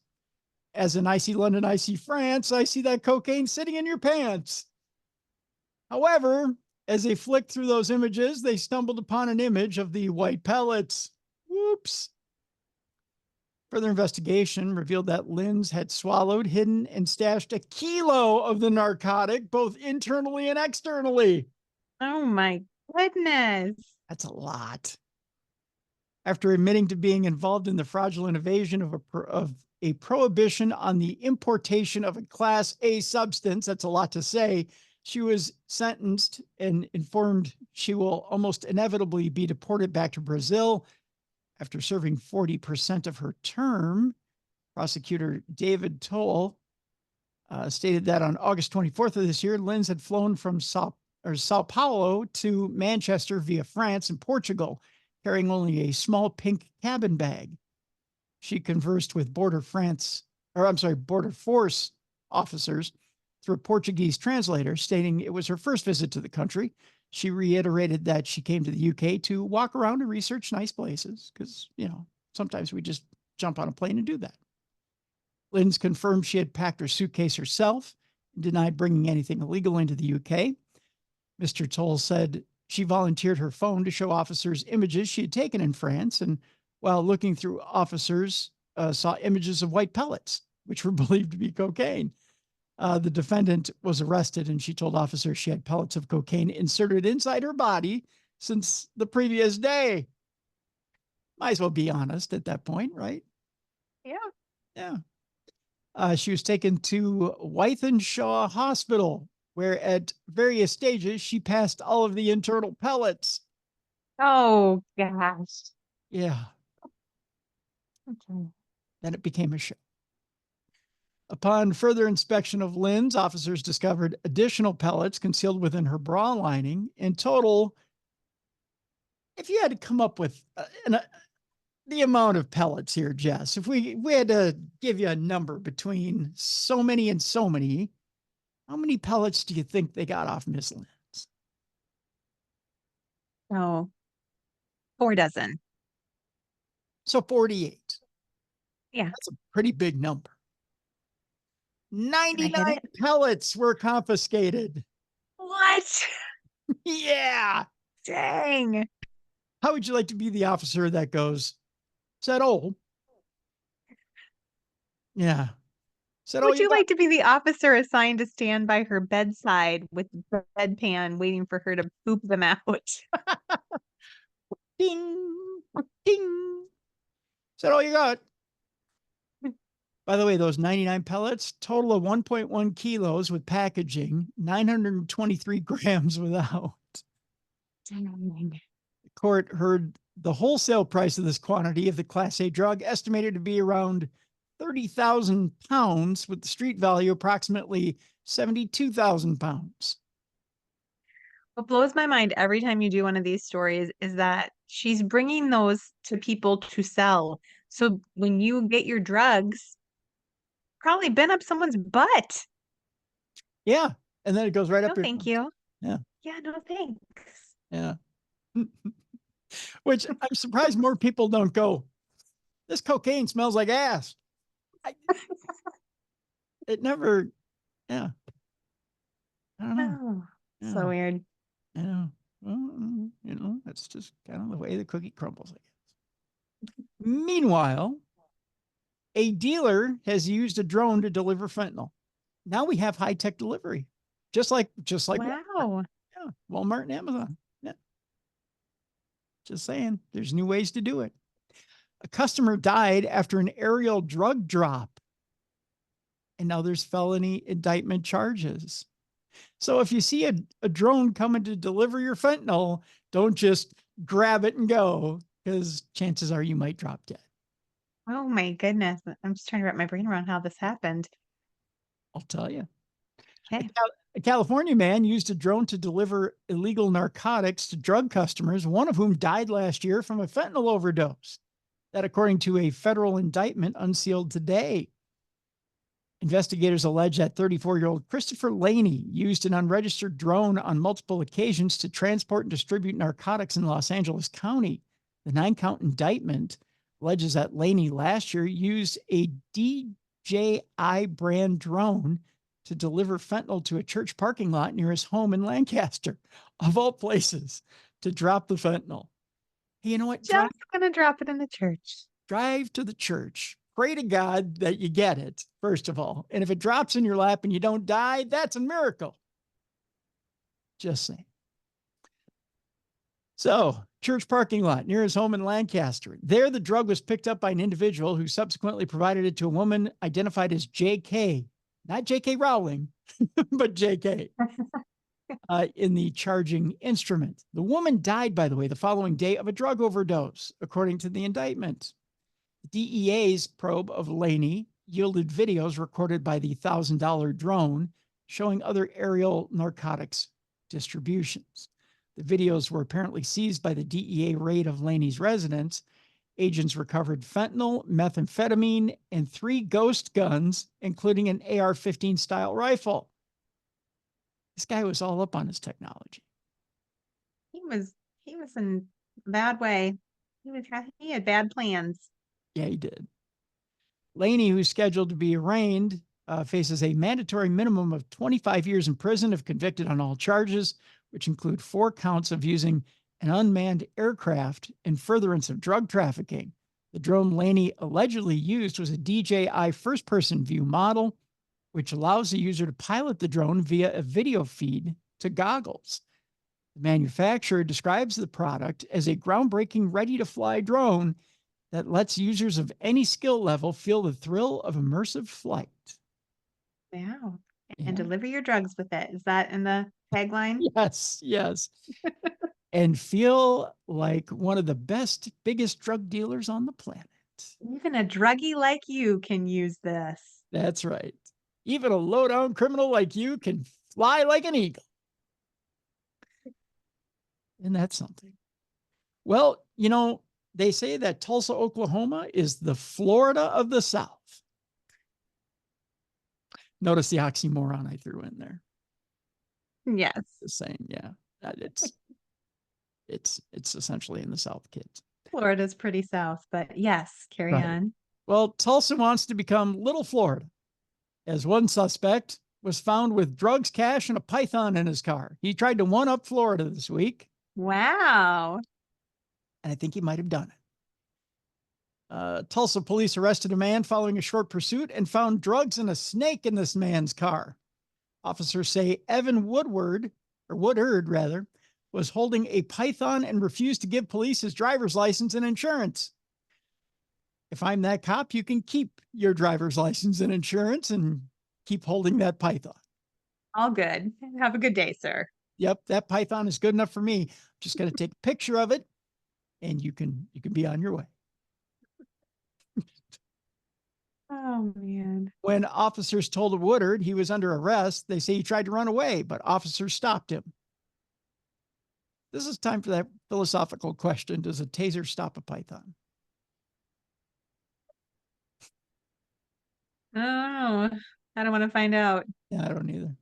As in I see London, I see France, I see that cocaine sitting in your pants. However, as they flicked through those images, they stumbled upon an image of the white pellets. Whoops. Further investigation revealed that Linz had swallowed, hidden, and stashed a kilo of the narcotic, both internally and externally. Oh my goodness. That's a lot. After admitting to being involved in the fraudulent evasion of a prohibition on the importation of a Class A substance, that's a lot to say, she was sentenced and informed she will almost inevitably be deported back to Brazil after serving 40% of her term. Prosecutor David Toll stated that on August 24th of this year, Linz had flown from Sao Paulo to Manchester via France and Portugal, carrying only a small pink cabin bag. She conversed with Border Force officers through a Portuguese translator, stating it was her first visit to the country. She reiterated that she came to the UK to walk around and research nice places because, sometimes we just jump on a plane and do that. Linz confirmed she had packed her suitcase herself and denied bringing anything illegal into the UK. Mr. Toll said she volunteered her phone to show officers images she had taken in France, and while looking through, officers saw images of white pellets, which were believed to be cocaine. The defendant was arrested, and she told officers she had pellets of cocaine inserted inside her body since the previous day. Might as well be honest at that point, right? Yeah. Yeah. She was taken to Wythenshawe Hospital, where at various stages she passed all of the internal pellets. Oh gosh. Yeah. Okay. Then it became a show. Upon further inspection of Linz, officers discovered additional pellets concealed within her bra lining. In total, if you had to come up with the amount of pellets here, Jess, if we had to give you a number between so many and so many, how many pellets do you think they got off Miss Linz? Oh, 4 dozen. So 48. Yeah. That's a pretty big number. 99 it? pellets were confiscated. What? Yeah. Dang. How would you like to be the officer that goes, said, oh, yeah. Said, Would you like to be the officer assigned to stand by her bedside with the bedpan waiting for her to poop them out? Ding, ding. Said, all you got. By the way, those 99 pellets, total of 1.1 kilos with packaging, 923 grams without. Dang. The court heard the wholesale price of this quantity of the Class A drug estimated to be around 30,000 pounds, with the street value approximately 72,000 pounds. What blows my mind every time you do one of these stories is that she's bringing those to people to sell. So when you get your drugs, probably been up someone's butt. Yeah. And then it goes right No, up your thank nose. you. Yeah. Yeah, no thanks. Yeah. Which I'm surprised more people don't go, this cocaine smells like ass. It never, yeah. I don't know. Oh, Yeah. so weird. Yeah. Well, that's just kind of the way the cookie crumbles, I guess. Meanwhile, a dealer has used a drone to deliver fentanyl. Now we have high-tech delivery, just like Walmart. Wow. Yeah, Walmart and Amazon. Yeah. Just saying, there's new ways to do it. A customer died after an aerial drug drop, and now there's felony indictment charges. So if you see a drone coming to deliver your fentanyl, don't just grab it and go, because chances are you might drop dead. Oh my goodness. I'm just trying to wrap my brain around how this happened. I'll tell you. Okay. A California man used a drone to deliver illegal narcotics to drug customers, one of whom died last year from a fentanyl overdose. That, according to a federal indictment unsealed today. Investigators allege that 34-year-old Christopher Laney used an unregistered drone on multiple occasions to transport and distribute narcotics in Los Angeles County. The 9-count indictment alleges that Laney last year used a DJI brand drone to deliver fentanyl to a church parking lot near his home in Lancaster, of all places, to drop the fentanyl. Hey, you know what? Just gonna drop it in the church. Drive to the church. Pray to God that you get it, first of all. And if it drops in your lap and you don't die, that's a miracle. Just saying. So, church parking lot near his home in Lancaster. There, the drug was picked up by an individual who subsequently provided it to a woman identified as JK. Not JK Rowling, but JK. In the charging instrument. The woman died, by the way, the following day of a drug overdose, according to the indictment. DEA's probe of Laney yielded videos recorded by the $1,000 drone showing other aerial narcotics distributions. The videos were apparently seized by the DEA raid of Laney's residence. Agents recovered fentanyl, methamphetamine, and 3 ghost guns, including an AR-15 style rifle. This guy was all up on his technology. He was in a bad way. He had bad plans. Yeah, he did. Laney, who's scheduled to be arraigned, faces a mandatory minimum of 25 years in prison if convicted on all charges, which include 4 counts of using an unmanned aircraft in furtherance of drug trafficking. The drone Laney allegedly used was a DJI first-person view model, which allows the user to pilot the drone via a video feed to goggles. The manufacturer describes the product as a groundbreaking, ready-to-fly drone that lets users of any skill level feel the thrill of immersive flight. Wow. Yeah. And deliver your drugs with it. Is that in the tagline? Yes, yes. And feel like one of the best, biggest drug dealers on the planet. Even a druggie like you can use this. That's right. Even a low-down criminal like you can fly like an eagle. And that's something. Well, they say that Tulsa, Oklahoma is the Florida of the South. Notice the oxymoron I threw in there. Yes. Just saying, yeah. It's essentially in the South, kids. Florida's pretty south, but yes, carry Right. on. Well, Tulsa wants to become Little Florida, as one suspect was found with drugs, cash, and a python in his car. He tried to one-up Florida this week. Wow. And I think he might have done it. Tulsa police arrested a man following a short pursuit and found drugs and a snake in this man's car. Officers say Evan Woodard, was holding a python and refused to give police his driver's license and insurance. If I'm that cop, you can keep your driver's license and insurance and keep holding that python. All good. Have a good day, sir. Yep, that python is good enough for me. Just got to take a picture of it, and you can be on your way. Oh, man. When officers told Woodard he was under arrest, they say he tried to run away, but officers stopped him. This is time for that philosophical question. Does a taser stop a python? Oh, I don't want to find out. Yeah, I don't either.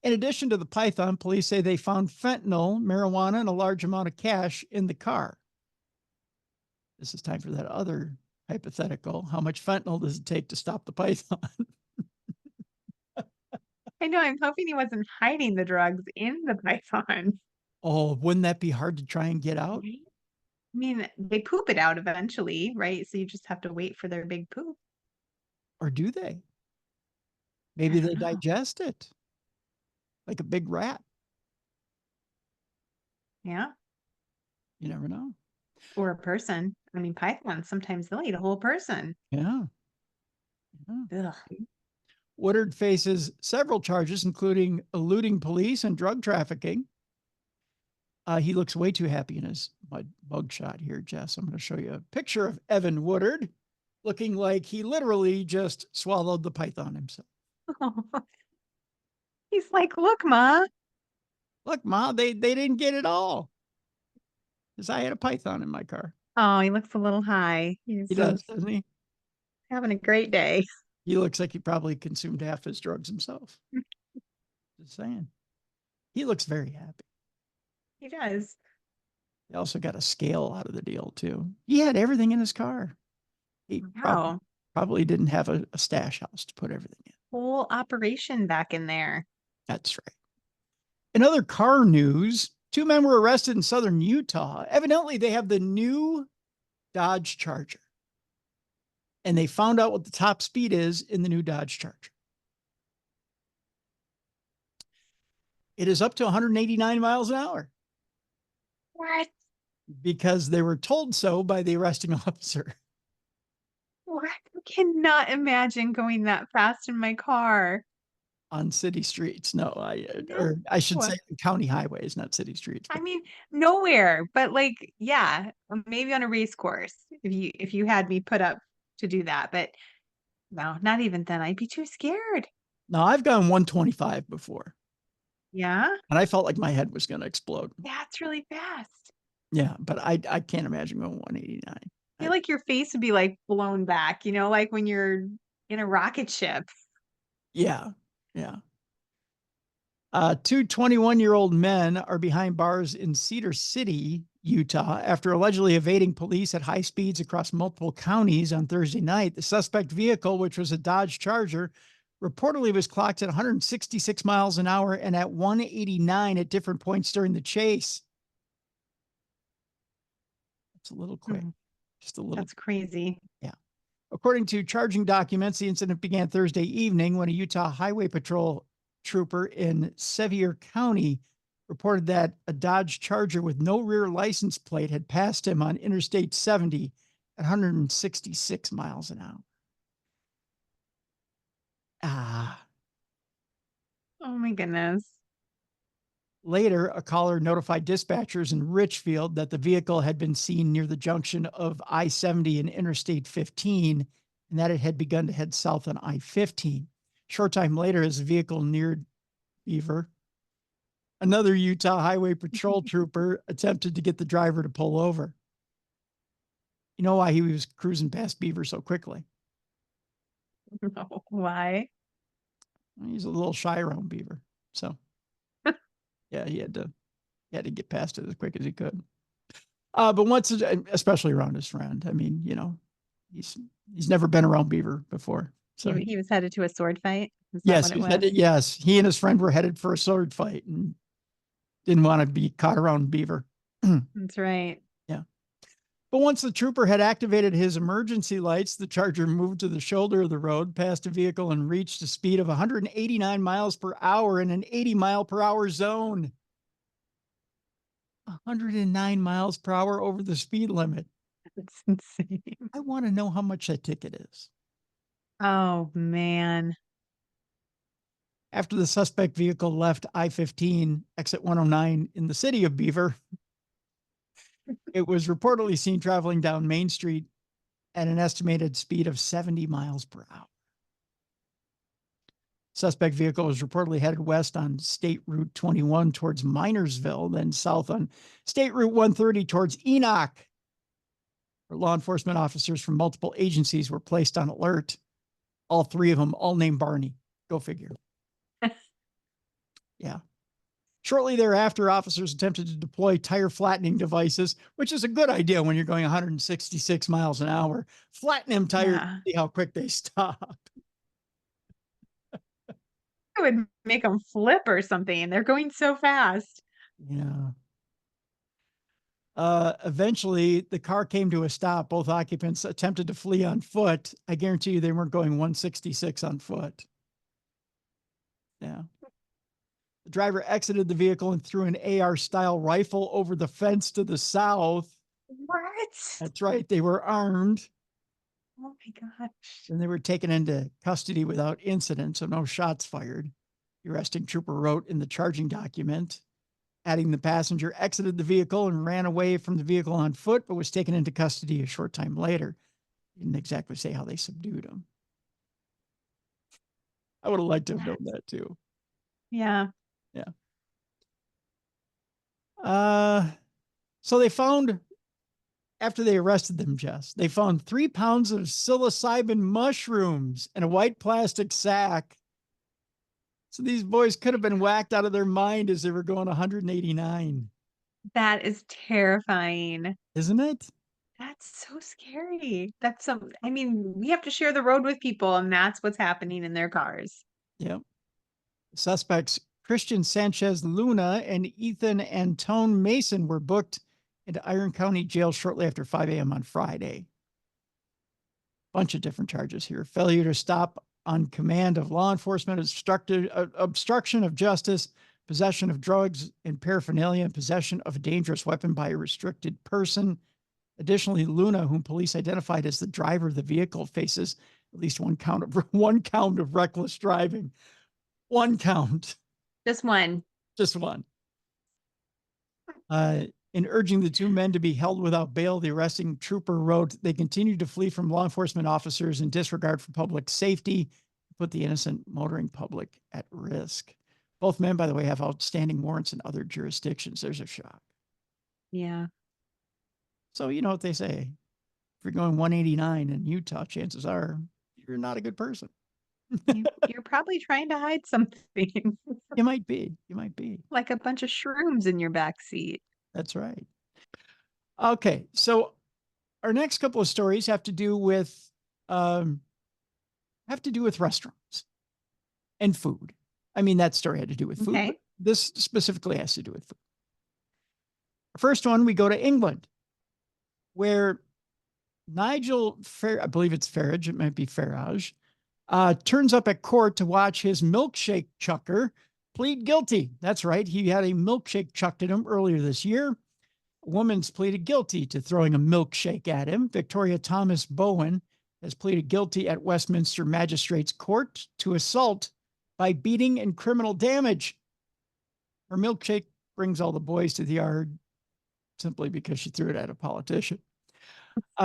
In addition to the python, police say they found fentanyl, marijuana, and a large amount of cash in the car. This is time for that other hypothetical. How much fentanyl does it take to stop the python? I know, I'm hoping he wasn't hiding the drugs in the python. Oh, wouldn't that be hard to try and get out? Right? I mean, they poop it out eventually, right? So you just have to wait for their big poop. Or do they? I Maybe don't they know. digest it like a big rat. Yeah. You never know. Or a person. I mean, pythons, sometimes they'll eat a whole person. Yeah. Ugh. Woodard faces several charges, including eluding police and drug trafficking. He looks way too happy in his mugshot here, Jess. I'm going to show you a picture of Evan Woodard looking like he literally just swallowed the python himself. He's like, look, Ma. Look, Ma, they didn't get it all. Because I had a python in my car. Oh, he looks a little high. He's He does, doesn't he? having a great day. He looks like he probably consumed half his drugs himself. Just saying. He looks very happy. He does. He also got a scale out of the deal, too. He had everything in his car. He Wow. probably didn't have a stash house to put everything in. Whole operation back in there. That's right. In other car news, 2 men were arrested in southern Utah. Evidently, they have the new Dodge Charger. And they found out what the top speed is in the new Dodge Charger. It is up to 189 miles an hour. What? Because they were told so by the arresting officer. What? I cannot imagine going that fast in my car. On city streets. No, No. or I should What? say county highways, not city streets. I mean, nowhere, but like, yeah, maybe on a race course if you had me put up to do that, but no, not even then. I'd be too scared. No, I've gone 125 before, Yeah, and I felt like my head was going to explode. that's really fast. Yeah, but I can't imagine going 189. I feel like your face would be like blown back, like when you're in a rocket ship. Yeah, yeah. 2 21-year-old men are behind bars in Cedar City, Utah, after allegedly evading police at high speeds across multiple counties on Thursday night. The suspect vehicle, which was a Dodge Charger, reportedly was clocked at 166 miles an hour and at 189 at different points during the chase. That's a little quick. Just a little. That's crazy. Yeah. According to charging documents, the incident began Thursday evening when a Utah Highway Patrol trooper in Sevier County reported that a Dodge Charger with no rear license plate had passed him on Interstate 70 at 166 miles an hour. Oh my goodness. Later, a caller notified dispatchers in Richfield that the vehicle had been seen near the junction of I-70 and Interstate 15, and that it had begun to head south on I-15. Short time later, as the vehicle neared Beaver, another Utah Highway Patrol trooper attempted to get the driver to pull over. You know why he was cruising past Beaver so quickly? No, why? He's a little shy around Beaver. So, yeah, he had to get past it as quick as he could. But once, especially around his friend, I mean, he's never been around Beaver before. So He was headed to a sword fight. Is that yes, what it he was was? headed, yes, he and his friend were headed for a sword fight and didn't want to be caught around Beaver. That's right. Yeah. But once the trooper had activated his emergency lights, the Charger moved to the shoulder of the road, past a vehicle, and reached a speed of 189 miles per hour in an 80 mile per hour zone. 109 miles per hour over the speed limit. That's insane. I want to know how much that ticket is. Oh man. After the suspect vehicle left I-15, exit 109 in the city of Beaver, it was reportedly seen traveling down Main Street at an estimated speed of 70 miles per hour. Suspect vehicle was reportedly headed west on State Route 21 towards Minersville, then south on State Route 130 towards Enoch, where law enforcement officers from multiple agencies were placed on alert. All three of them, all named Barney. Go figure. Yeah. Shortly thereafter, officers attempted to deploy tire flattening devices, which is a good idea when you're going 166 miles an hour. Flatten them tires, Yeah. see how quick they stop. It would make them flip or something. They're going so fast. Yeah. Eventually, the car came to a stop. Both occupants attempted to flee on foot. I guarantee you they weren't going 166 on foot. Yeah. The driver exited the vehicle and threw an AR-style rifle over the fence to the south. What? That's right. They were armed. Oh my gosh. And they were taken into custody without incident, so no shots fired. The arresting trooper wrote in the charging document, adding the passenger exited the vehicle and ran away from the vehicle on foot, but was taken into custody a short time later. He didn't exactly say how they subdued him. I would have liked to have known that too. Yeah. Yeah. So they found, after they arrested them, Jess, they found 3 pounds of psilocybin mushrooms in a white plastic sack. So these boys could have been whacked out of their mind as they were going 189. That is terrifying. Isn't it? That's so scary. That's I mean, we have to share the road with people, and that's what's happening in their cars. Yep. Suspects Christian Sanchez Luna and Ethan Antone Mason were booked into Iron County Jail shortly after 5 a.m. on Friday. Bunch of different charges here. Failure to stop on command of law enforcement, obstruction of justice, possession of drugs and paraphernalia, and possession of a dangerous weapon by a restricted person. Additionally, Luna, whom police identified as the driver of the vehicle, faces at least one count of reckless driving. One count. Just one. Just one. In urging the 2 men to be held without bail, the arresting trooper wrote, they continued to flee from law enforcement officers in disregard for public safety, put the innocent motoring public at risk. Both men, by the way, have outstanding warrants in other jurisdictions. There's a shock. Yeah. So you know what they say. If you're going 189 in Utah, chances are you're not a good person. You're probably trying to hide something. You might be. You might be. Like a bunch of shrooms in your back seat. That's right. Okay, so our next couple of stories have to do with restaurants and food. I mean, that story had to do with food. Okay. But this specifically has to do with food. First one, we go to England, where Nigel, I believe it's Farage, it might be Farage, turns up at court to watch his milkshake chucker plead guilty. That's right. He had a milkshake chucked at him earlier this year. A woman's pleaded guilty to throwing a milkshake at him. Victoria Thomas Bowen has pleaded guilty at Westminster Magistrates Court to assault by beating and criminal damage. Her milkshake brings all the boys to the yard simply because she threw it at a politician.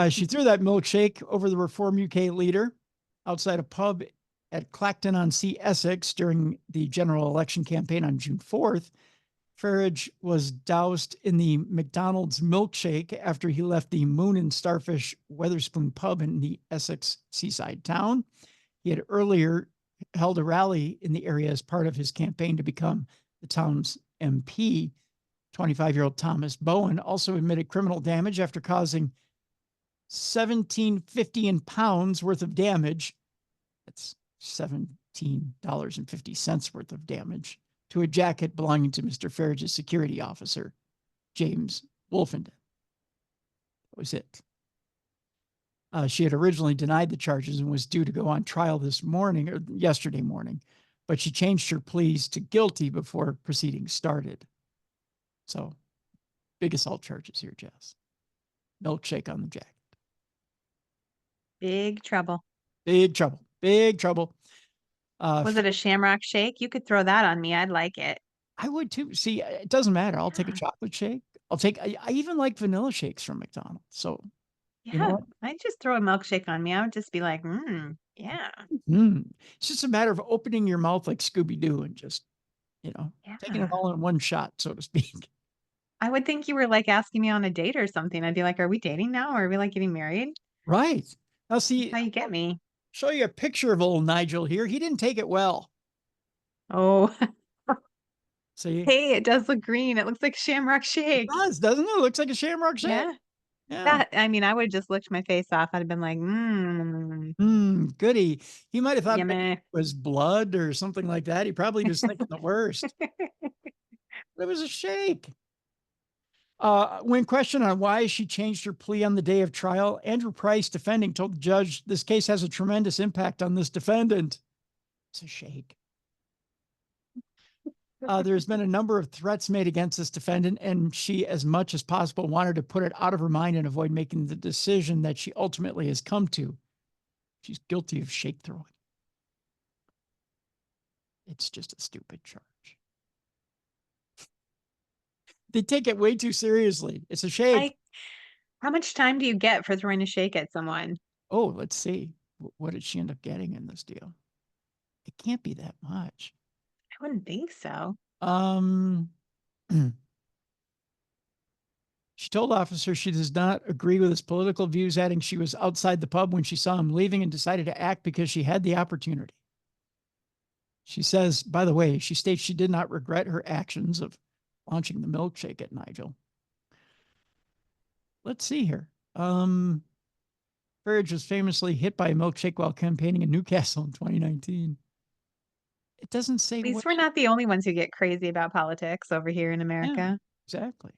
She threw that milkshake over the Reform UK leader outside a pub at Clacton-on-Sea, Essex, during the general election campaign on June 4th. Farage was doused in the McDonald's milkshake after he left the Moon and Starfish Weatherspoon pub in the Essex seaside town. He had earlier held a rally in the area as part of his campaign to become the town's MP. 25-year-old Thomas Bowen also admitted criminal damage after causing $17.50 in pounds worth of damage. That's $17.50 worth of damage to a jacket belonging to Mr. Farage's security officer, James Wolfenden. That was it. She had originally denied the charges and was due to go on trial yesterday morning, but she changed her pleas to guilty before proceedings started. So, big assault charges here, Jess. Milkshake on the jacket. Big trouble. Big trouble. Big trouble. Was it a shamrock shake? You could throw that on me. I'd like it. I would too. See, it doesn't matter. I'll take a chocolate shake. I even like vanilla shakes from McDonald's. So, Yeah, you know what? I'd just throw a milkshake on me. I would just be like, Yeah. It's just a matter of opening your mouth like Scooby-Doo and just, taking it Yeah. all in one shot, so to speak. I would think you were like asking me on a date or something. I'd be like, are we dating now? Or are we like getting married? Right. Now, That's see, how you get me. show you a picture of old Nigel here. He didn't take it well. Oh, See, hey, it does look green. It looks like Shamrock it Shake. does, doesn't it? It looks like a shamrock shake. Yeah. Yeah. I mean, I would have just licked my face off. I'd have been like, Goody. He might have thought maybe yummy. it was blood or something like that. He probably was thinking the worst. It was a shake. When questioned on why she changed her plea on the day of trial, Andrew Price, defending, told the judge, "This case has a tremendous impact on this defendant." It's a shake. There's been a number of threats made against this defendant, and she, as much as possible, wanted to put it out of her mind and avoid making the decision that she ultimately has come to. She's guilty of shake throwing. It's just a stupid charge. They take it way too seriously. It's a shake. How much time do you get for throwing a shake at someone? Oh, let's see. What did she end up getting in this deal? It can't be that much. I wouldn't think so. She told officers she does not agree with his political views, adding she was outside the pub when she saw him leaving and decided to act because she had the opportunity. She says, by the way, she states she did not regret her actions of launching the milkshake at Nigel. Let's see here. Farage was famously hit by a milkshake while campaigning in Newcastle in 2019. It doesn't say At least we're not the only ones who get crazy about politics over here in America. Yeah, exactly.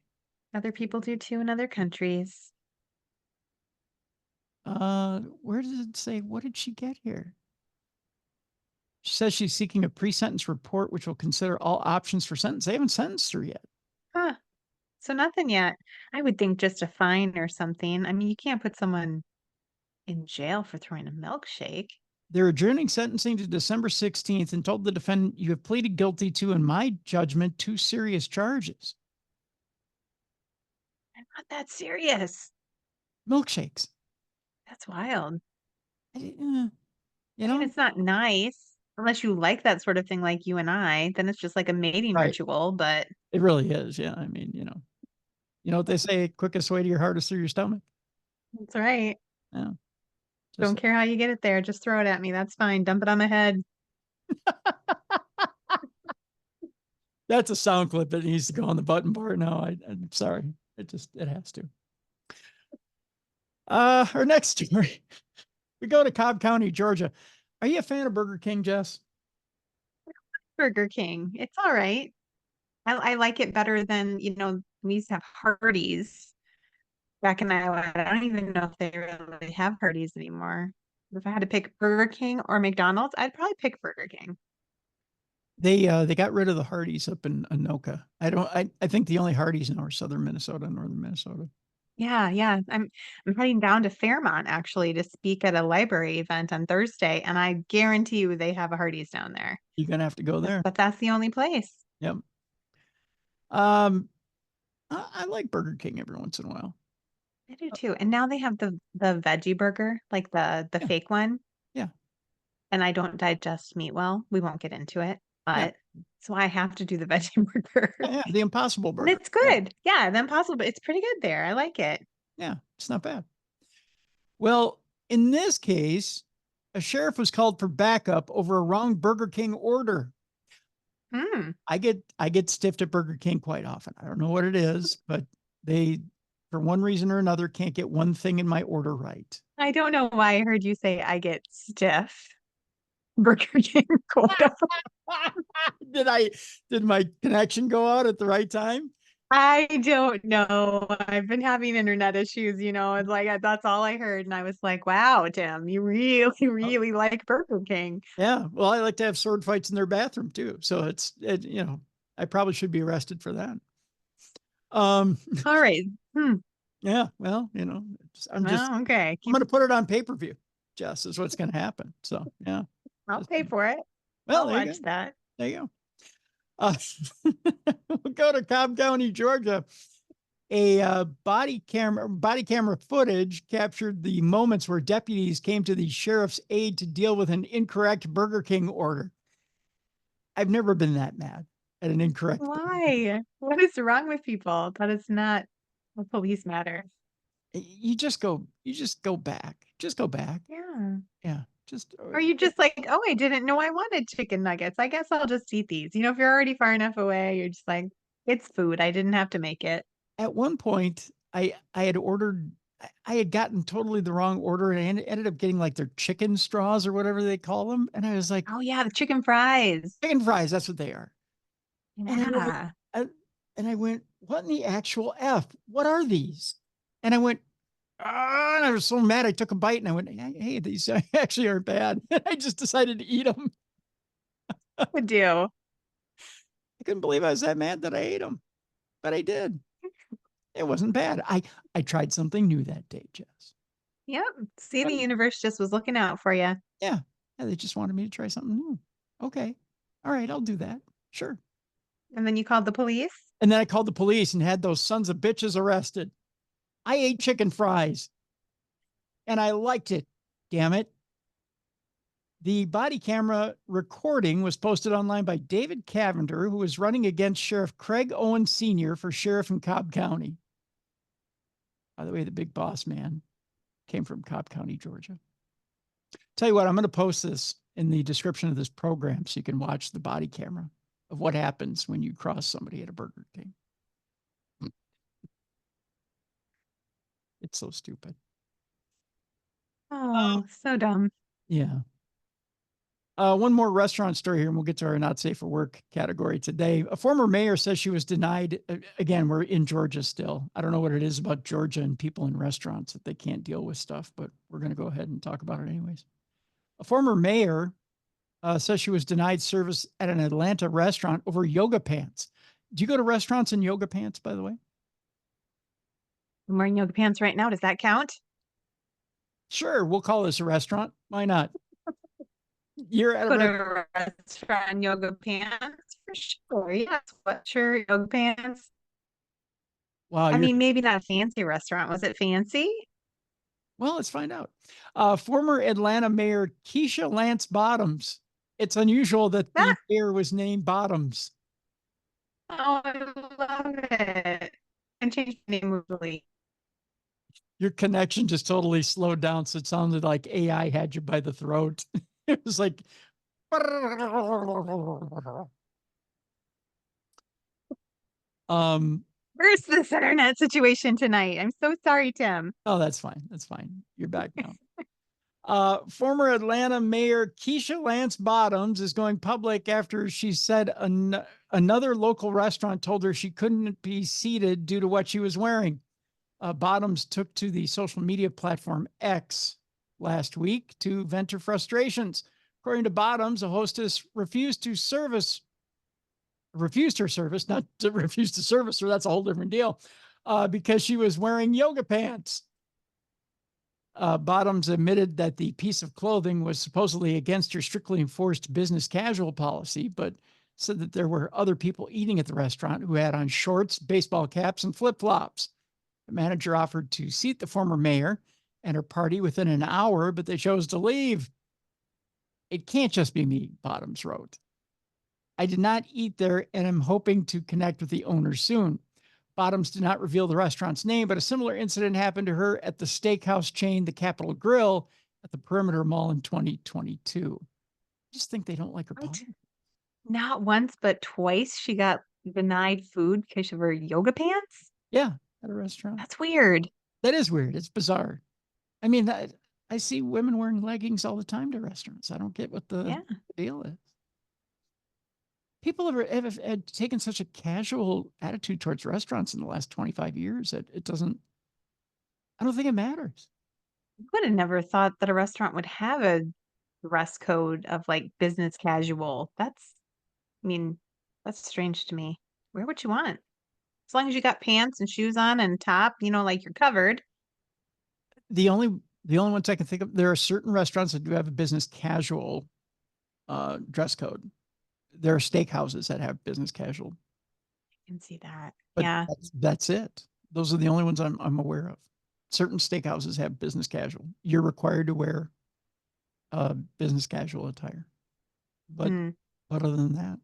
Other people do too in other countries. Where does it say? What did she get here? She says she's seeking a pre-sentence report, which will consider all options for sentence. They haven't sentenced her yet. Huh. So nothing yet. I would think just a fine or something. I mean, you can't put someone in jail for throwing a milkshake. They're adjourning sentencing to December 16th and told the defendant, "You have pleaded guilty to, in my judgment, 2 serious charges." I'm not that serious. Milkshakes. That's wild. You I mean, it's not nice unless you like that sort of thing like you and I. Then it's just like a mating Right. ritual, but It really is. Yeah. I mean, you know what they say, quickest way to your heart is through your stomach. that's right. Yeah. Don't care how you get it there. Just throw it at me. That's fine. Dump it on my head. That's a sound clip that needs to go on the button bar. No, I'm sorry. It has to. Our next story. We go to Cobb County, Georgia. Are you a fan of Burger King, Jess? Burger King. It's all right. I like it better than, we used to have Hardee's back in Iowa. I don't even know if they really have Hardee's anymore. If I had to pick Burger King or McDonald's, I'd probably pick Burger King. They got rid of the Hardee's up in Anoka. I think the only Hardee's now are southern Minnesota, northern Minnesota. Yeah. I'm heading down to Fairmont actually to speak at a library event on Thursday, and I guarantee you they have a Hardee's down there. You're gonna have to go there. But that's the only place. Yep. I like Burger King every once in a while. I do too. And now they have the veggie burger, like the Yeah. fake one. Yeah. And I don't digest meat well. We won't get into it, Yeah. but so I have to do the veggie burger. Yeah, the Impossible And Burger. it's good. Yeah, the Impossible, but it's pretty good there. I like it. Yeah, it's not bad. Well, in this case, a sheriff was called for backup over a wrong Burger King order. I get stiffed at Burger King quite often. I don't know what it is, but they, for one reason or another, can't get one thing in my order right. I don't know why I heard you say I get stiff. Burger King quota. Did my connection go out at the right time? I don't know. I've been having internet issues, it's like that's all I heard. And I was like, wow, Tim, you really, really like Burger King. Yeah. Well, I like to have sword fights in their bathroom too. So I probably should be arrested for that. All right. Yeah. Well, I'm okay. I'm going to put it on pay-per-view. Jess, is what's going to happen. So yeah. I'll pay for it. Well, I'll watch that. There you go. We'll go to Cobb County, Georgia. A body camera footage captured the moments where deputies came to the sheriff's aid to deal with an incorrect Burger King order. I've never been that mad at an incorrect. Why? What is wrong with people? That is not a police matter. You just go back. Just go back. Yeah. Yeah. Or you just like, oh, I didn't know I wanted chicken nuggets. I guess I'll just eat these. If you're already far enough away, you're just like, it's food. I didn't have to make it. At one point, I had ordered, I had gotten totally the wrong order and I ended up getting like their chicken straws or whatever they call them. And I was like, Oh yeah, the chicken fries. chicken fries, that's what they are. Yeah. And I went, what in the actual F? What are these? And I went, and I was so mad. I took a bite and I went, hey, these actually aren't bad. I just decided to eat them. Would do. I couldn't believe I was that mad that I ate them, but I did. It wasn't bad. I tried something new that day, Jess. Yep. See, the universe just was looking out for you. Yeah. They just wanted me to try something new. Okay. All right. I'll do that. Sure. And then you called the police? And then I called the police and had those sons of bitches arrested. I ate chicken fries and I liked it. Damn it. The body camera recording was posted online by David Cavender, who was running against Sheriff Craig Owen Sr. for sheriff in Cobb County. By the way, the big boss man came from Cobb County, Georgia. Tell you what, I'm going to post this in the description of this program so you can watch the body camera of what happens when you cross somebody at a Burger King. It's so stupid. Oh, so dumb. Yeah. One more restaurant story here, and we'll get to our not safe for work category today. A former mayor says she was denied. Again, we're in Georgia still. I don't know what it is about Georgia and people in restaurants that they can't deal with stuff, but we're going to go ahead and talk about it anyways. A former mayor says she was denied service at an Atlanta restaurant over yoga pants. Do you go to restaurants in yoga pants, by the way? I'm wearing yoga pants right now. Does that count? Sure, we'll call this a restaurant. Why not? You're at Go to a restaurant in yoga pants for sure. Yeah, sweatshirt, yoga pants. Wow. I mean, maybe not a fancy restaurant. Was it fancy? Well, let's find out. Former Atlanta Mayor Keisha Lance Bottoms. It's unusual that the mayor was named Bottoms. Oh, I love it. And change the name really. Your connection just totally slowed down, so it sounded like AI had you by the throat. It was like, where's this internet situation tonight? I'm so sorry, Tim. Oh, that's fine. That's fine. You're back now. Former Atlanta Mayor Keisha Lance Bottoms is going public after she said another local restaurant told her she couldn't be seated due to what she was wearing. Bottoms took to the social media platform X last week to vent her frustrations. According to Bottoms, a hostess refused her service, not to refuse to service her. That's a whole different deal, because she was wearing yoga pants. Bottoms admitted that the piece of clothing was supposedly against her strictly enforced business casual policy, but said that there were other people eating at the restaurant who had on shorts, baseball caps, and flip-flops. The manager offered to seat the former mayor and her party within an hour, but they chose to leave. It can't just be me, Bottoms wrote. I did not eat there and am hoping to connect with the owner soon. Bottoms did not reveal the restaurant's name, but a similar incident happened to her at the steakhouse chain, the Capitol Grill, at the Perimeter Mall in 2022. I just think they don't like her. Not once, but twice she got denied food because of her yoga pants? Yeah, at a restaurant. That's weird. That is weird. It's bizarre. I mean, I see women wearing leggings all the time to restaurants. I don't get what the deal is. People have taken such a casual attitude towards restaurants in the last 25 years that it doesn't, I don't think it matters. I would have never thought that a restaurant would have a dress code of like business casual. That's strange to me. Wear what you want. As long as you got pants and shoes on and top, like you're covered. The only ones I can think of, there are certain restaurants that do have a business casual dress code. There are steakhouses that have business casual. I can see that. But yeah. That's it. Those are the only ones I'm aware of. Certain steakhouses have business casual. You're required to wear business casual attire. But other than that,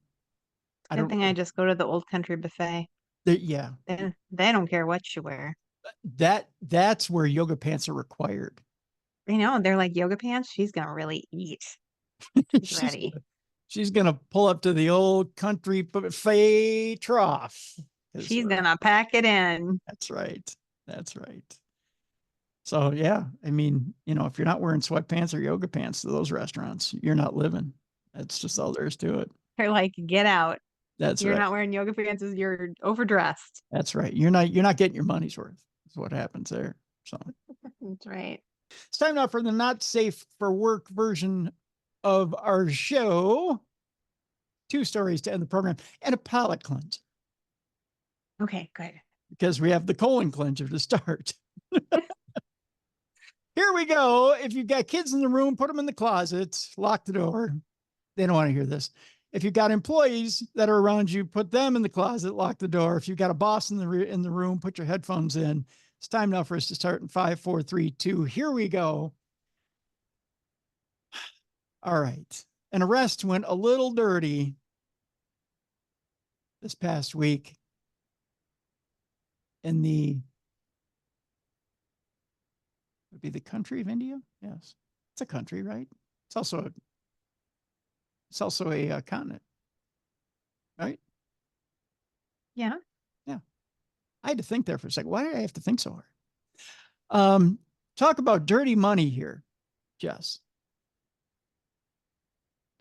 I Good don't thing I just go to the Old Country Buffet. yeah. They don't care what you wear. That's where yoga pants are required. You know, they're like yoga pants. She's gonna really eat. She's ready. She's gonna pull up to the Old Country Buffet trough. She's gonna pack it in. That's right. That's right. So yeah, I mean, you know, if you're not wearing sweatpants or yoga pants to those restaurants, you're not living. That's just all there is to it. They're like, get out. You're not wearing yoga pants. You're overdressed. That's right. You're not getting your money's worth. That's what happens there. So that's right. It's time now for the not safe for work version of our show. 2 stories to end the program and a palate cleanser. Okay, good. Because we have the colon cleanser to start. Here we go. If you've got kids in the room, put them in the closet, lock the door. They don't want to hear this. If you've got employees that are around you, put them in the closet, lock the door. If you've got a boss in the room, put your headphones in. It's time now for us to start in 5, 4, 3, 2. Here we go. All right. An arrest went a little dirty this past week in would be the country of India. Yes. It's a country, right? It's also a continent, right? Yeah. Yeah. I had to think there for a second. Why did I have to think so hard? Talk about dirty money here, Jess.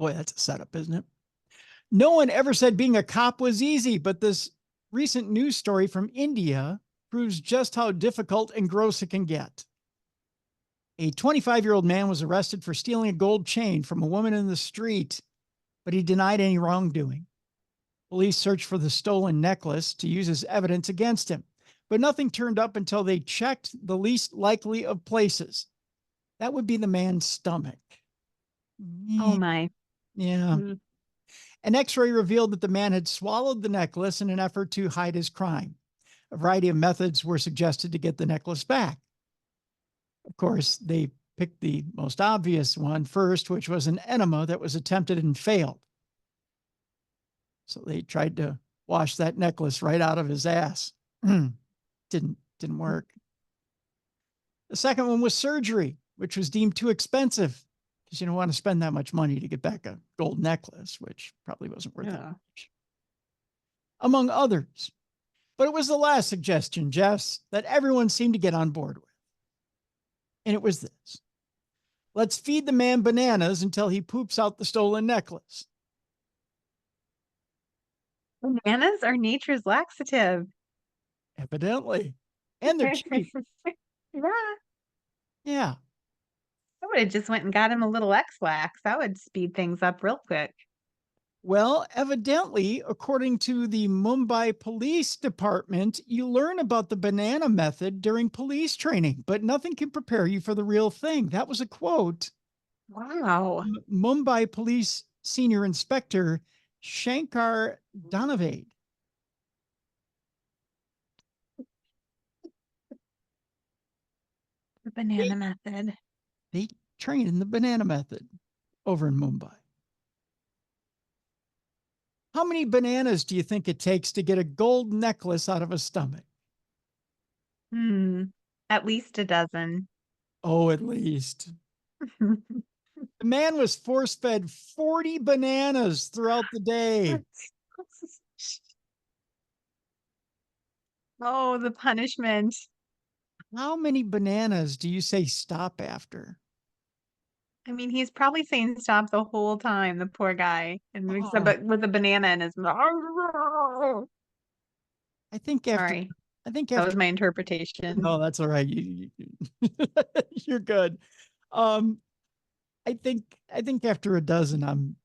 Boy, that's a setup, isn't it? No one ever said being a cop was easy, but this recent news story from India proves just how difficult and gross it can get. A 25-year-old man was arrested for stealing a gold chain from a woman in the street, but he denied any wrongdoing. Police searched for the stolen necklace to use as evidence against him, but nothing turned up until they checked the least likely of places. That would be the man's stomach. Oh my. Yeah. An x-ray revealed that the man had swallowed the necklace in an effort to hide his crime. A variety of methods were suggested to get the necklace back. Of course, they picked the most obvious one first, which was an enema that was attempted and failed. So they tried to wash that necklace right out of his ass. Didn't work. The second one was surgery, which was deemed too expensive because you don't want to spend that much money to get back a gold necklace, which probably wasn't worth it much. Among others. But it was the last suggestion, Jess, that everyone seemed to get on board with. And it was this. Let's feed the man bananas until he poops out the stolen necklace. Bananas are nature's laxative. Evidently. And they're cheap. Yeah. I would have just went and got him a little X-Lax. That would speed things up real quick. Well, evidently, according to the Mumbai Police Department, you learn about the banana method during police training, but nothing can prepare you for the real thing. That was a quote. Wow. Mumbai Police Senior Inspector Shankar Dhanavade. The banana method. They train in the banana method over in Mumbai. How many bananas do you think it takes to get a gold necklace out of a stomach? At least a dozen. Oh, at least. The man was force-fed 40 bananas throughout the day. Oh, the punishment. How many bananas do you say stop after? I mean, he's probably saying stop the whole time, the poor guy, and with a banana in his mouth. I think after. Sorry. I think that after, was my interpretation. No, that's all right. You're good. I think after a dozen, I'm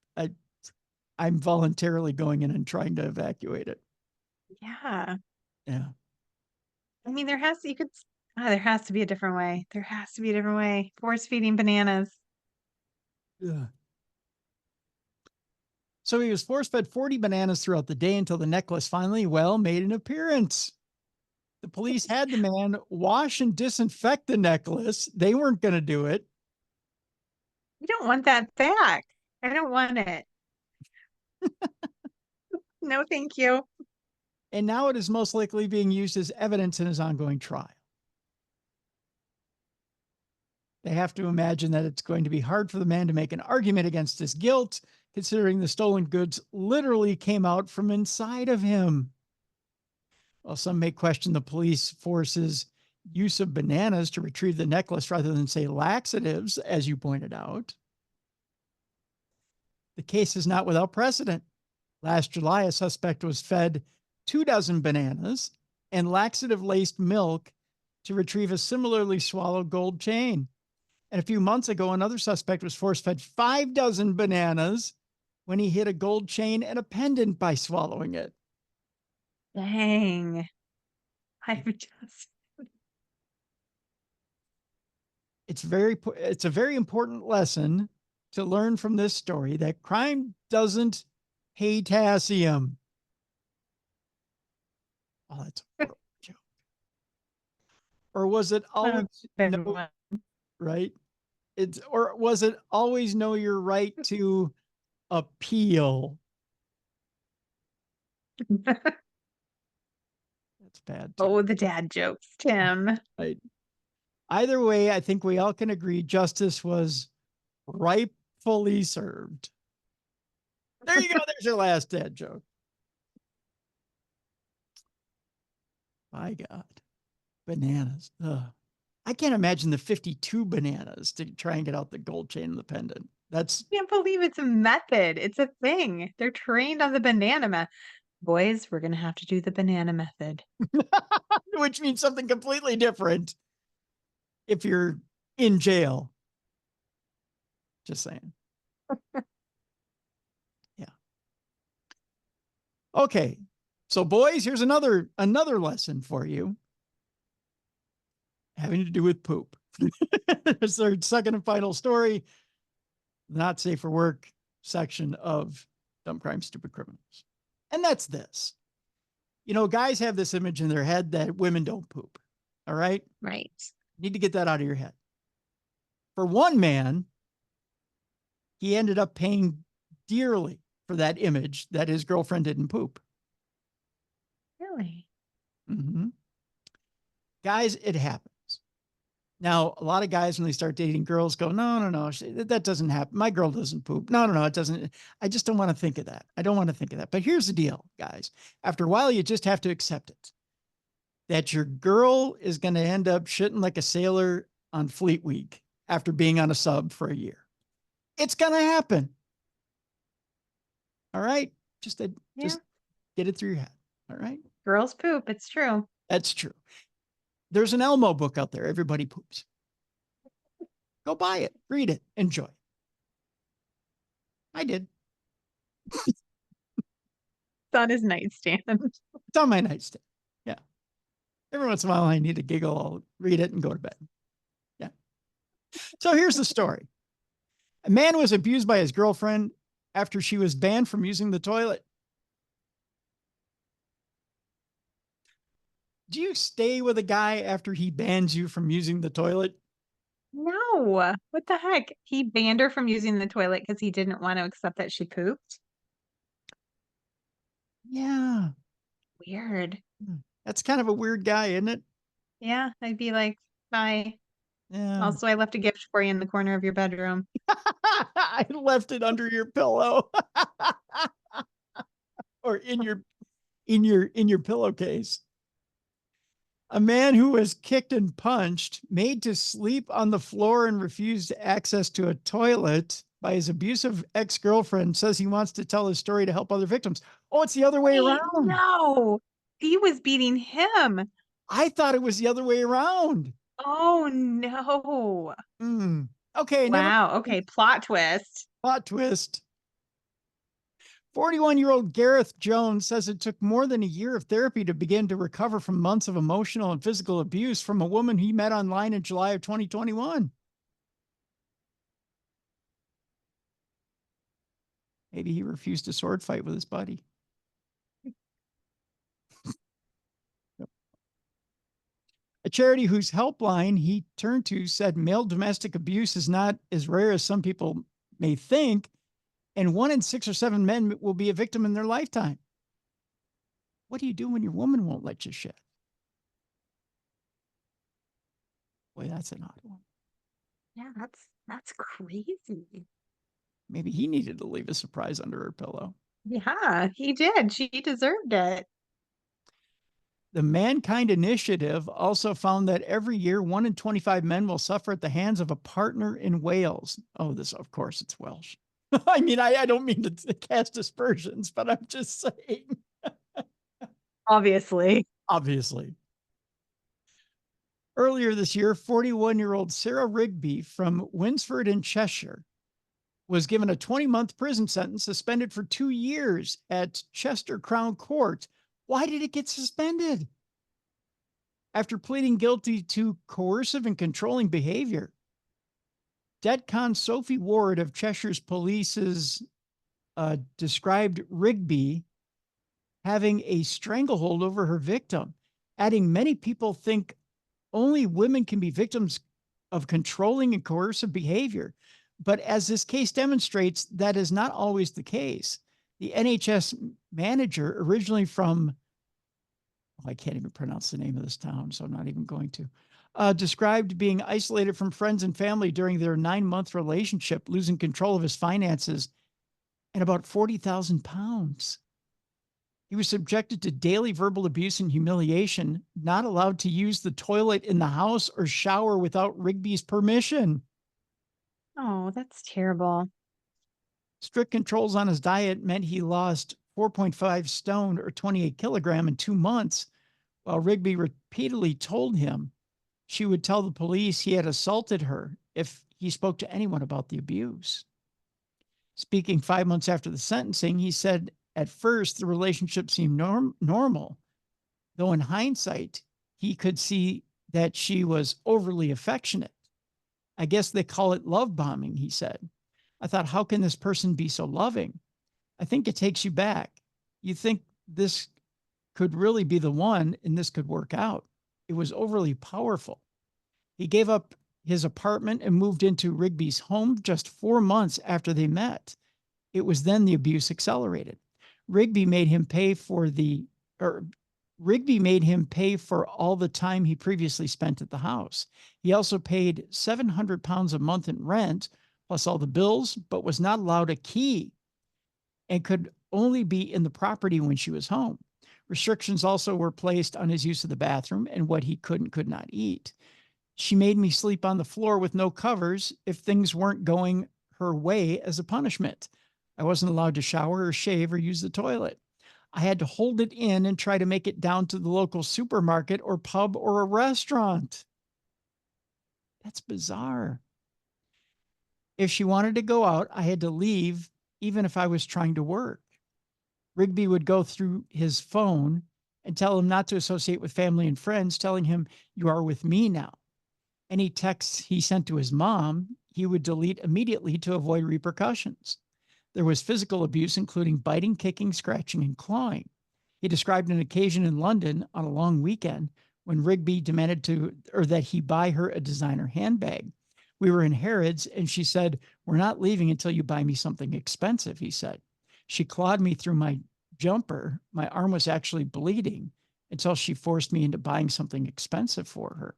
voluntarily going in and trying to evacuate it. Yeah. Yeah. I mean, there has to be a different way. There has to be a different way. Force feeding bananas. Yeah. So he was force-fed 40 bananas throughout the day until the necklace finally, made an appearance. The police had the man wash and disinfect the necklace. They weren't going to do it. You don't want that back. I don't want it. No, thank you. And now it is most likely being used as evidence in his ongoing trial. They have to imagine that it's going to be hard for the man to make an argument against his guilt, considering the stolen goods literally came out from inside of him. While some may question the police force's use of bananas to retrieve the necklace rather than, say, laxatives, as you pointed out, the case is not without precedent. Last July, a suspect was fed 24 bananas and laxative-laced milk to retrieve a similarly swallowed gold chain. And a few months ago, another suspect was force-fed 6 bananas when he hid a gold chain and a pendant by swallowing it. Dang. I've just It's a very important lesson to learn from this story that crime doesn't hate potassium. Oh, that's a horrible joke. Or was it always no, right? Or was it always know your right to appeal? That's bad too. Oh, the dad jokes, Tim. Right. Either way, I think we all can agree justice was rightfully served. There you go. There's your last dad joke. My God. Bananas. Ugh. I can't imagine the 52 bananas to try and get out the gold chain and the pendant. That's I can't believe it's a method. It's a thing. They're trained on the banana method. Boys, we're going to have to do the banana method. which means something completely different if you're in jail. Just saying. Yeah. Okay. So boys, here's another lesson for you. Having to do with poop. It's our second and final story. Not safe for work section of Dumb Crime, Stupid Criminals. And that's this. You know, guys have this image in their head that women don't poop. All right? Right. Need to get that out of your head. For one man, he ended up paying dearly for that image that his girlfriend didn't poop. Really? Mm-hmm. Guys, it happens. Now, a lot of guys, when they start dating girls, go, no, that doesn't happen. My girl doesn't poop. No, it doesn't. I just don't want to think of that. I don't want to think of that. But here's the deal, guys. After a while, you just have to accept it. That your girl is going to end up shitting like a sailor on Fleet Week after being on a sub for a year. It's going to happen. All right? Just get it through your head. All right? Girls poop. It's true. That's true. There's an Elmo book out there. Everybody poops. Go buy it. Read it. Enjoy. I did. It's on his nightstand. It's on my nightstand. Yeah. Every once in a while, I need a giggle. I'll read it and go to bed. Yeah. So here's the story. A man was abused by his girlfriend after she was banned from using the toilet. Do you stay with a guy after he bans you from using the toilet? No. What the heck? He banned her from using the toilet because he didn't want to accept that she pooped. Yeah. Weird. That's kind of a weird guy, isn't it? Yeah. I'd be like, bye. Yeah. Also, I left a gift for you in the corner of your bedroom. I left it under your pillow. Or in your pillowcase. A man who was kicked and punched, made to sleep on the floor and refused access to a toilet by his abusive ex-girlfriend says he wants to tell his story to help other victims. Oh, it's the other way around. No, he was beating him. I thought it was the other way around. Oh, no. Okay. Wow. Okay. Plot twist. Plot twist. 41-year-old Gareth Jones says it took more than a year of therapy to begin to recover from months of emotional and physical abuse from a woman he met online in July of 2021. Maybe he refused a sword fight with his buddy. A charity whose helpline he turned to said male domestic abuse is not as rare as some people may think, and 1 in 6 or 7 men will be a victim in their lifetime. What do you do when your woman won't let you shit? Boy, that's an odd one. Yeah, that's crazy. Maybe he needed to leave a surprise under her pillow. Yeah, he did. She deserved it. The Mankind Initiative also found that every year 1 in 25 men will suffer at the hands of a partner in Wales. Oh, this, of course, it's Welsh. I mean, I don't mean to cast aspersions, but I'm just saying. Obviously. Obviously. Earlier this year, 41-year-old Sarah Rigby from Winsford in Cheshire was given a 20-month prison sentence, suspended for 2 years at Chester Crown Court. Why did it get suspended? After pleading guilty to coercive and controlling behavior. DETCON Sophie Ward of Cheshire's police's described Rigby having a stranglehold over her victim, adding many people think only women can be victims of controlling and coercive behavior. But as this case demonstrates, that is not always the case. The NHS manager, originally from, I can't even pronounce the name of this town, so I'm not even going to, described being isolated from friends and family during their 9-month relationship, losing control of his finances and about 40,000 pounds. He was subjected to daily verbal abuse and humiliation, not allowed to use the toilet in the house or shower without Rigby's permission. Oh, that's terrible. Strict controls on his diet meant he lost 4.5 stone or 28 kilogram in 2 months, while Rigby repeatedly told him she would tell the police he had assaulted her if he spoke to anyone about the abuse. Speaking 5 months after the sentencing, he said at first the relationship seemed normal, though in hindsight, he could see that she was overly affectionate. I guess they call it love bombing, he said. I thought, how can this person be so loving? I think it takes you back. You think this could really be the one and this could work out. It was overly powerful. He gave up his apartment and moved into Rigby's home just 4 months after they met. It was then the abuse accelerated. Rigby made him pay for all the time he previously spent at the house. He also paid £700 a month in rent, plus all the bills, but was not allowed a key and could only be in the property when she was home. Restrictions also were placed on his use of the bathroom and what he could not eat. She made me sleep on the floor with no covers if things weren't going her way as a punishment. I wasn't allowed to shower or shave or use the toilet. I had to hold it in and try to make it down to the local supermarket or pub or a restaurant. That's bizarre. If she wanted to go out, I had to leave, even if I was trying to work. Rigby would go through his phone and tell him not to associate with family and friends, telling him, "You are with me now." Any texts he sent to his mom, he would delete immediately to avoid repercussions. There was physical abuse, including biting, kicking, scratching, and clawing. He described an occasion in London on a long weekend when Rigby demanded that he buy her a designer handbag. We were in Harrods, and she said, "We're not leaving until you buy me something expensive," he said. She clawed me through my jumper. My arm was actually bleeding until she forced me into buying something expensive for her.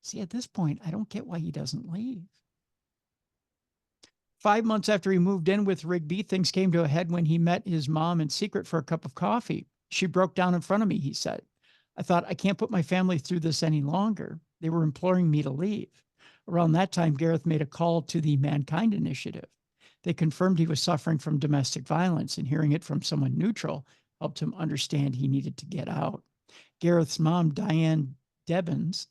See, at this point, I don't get why he doesn't leave. 5 months after he moved in with Rigby, things came to a head when he met his mom in secret for a cup of coffee. She broke down in front of me, he said. I thought, I can't put my family through this any longer. They were imploring me to leave. Around that time, Gareth made a call to the Mankind Initiative. They confirmed he was suffering from domestic violence, and hearing it from someone neutral helped him understand he needed to get out. Gareth's mom, Diane Debbins,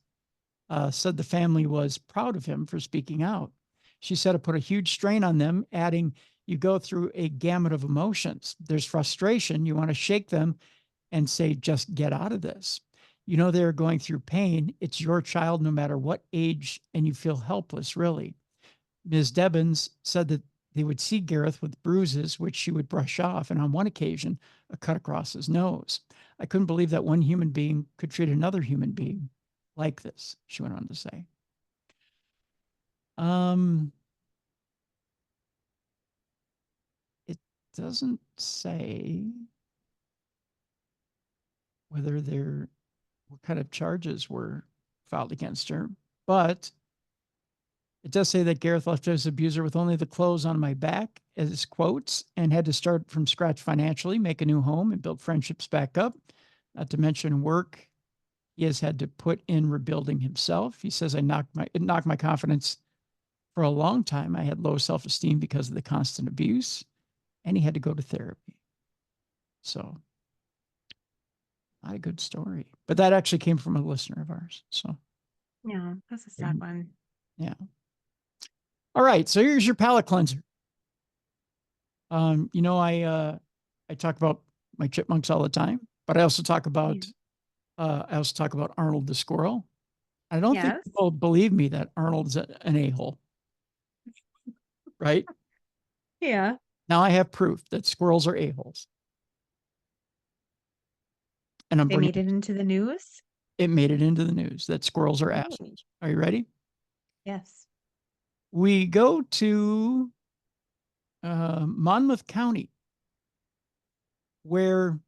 said the family was proud of him for speaking out. She said it put a huge strain on them, adding, "You go through a gamut of emotions. There's frustration. You want to shake them and say, just get out of this. You know they're going through pain. It's your child no matter what age, and you feel helpless, really." Ms. Debbins said that they would see Gareth with bruises, which she would brush off, and on one occasion, a cut across his nose. I couldn't believe that one human being could treat another human being like this, she went on to say. It doesn't say whether what kind of charges were filed against her, but it does say that Gareth left his abuser with only the clothes on my back, as quotes, and had to start from scratch financially, make a new home, and build friendships back up. Not to mention work he has had to put in rebuilding himself. He says, it knocked my confidence for a long time. I had low self-esteem because of the constant abuse, and he had to go to therapy. So, not a good story. But that actually came from a listener of ours. So, yeah, that's a sad one. Yeah. All right, so here's your palate cleanser. I talk about my chipmunks all the time, but I also talk about Arnold the squirrel. I don't think people believe me that Arnold's an a-hole, right? Yeah. Now I have proof that squirrels are a-holes, and They made it into the news. It made it into the news that squirrels are assholes. Are you ready? Yes. We go to Monmouth County, where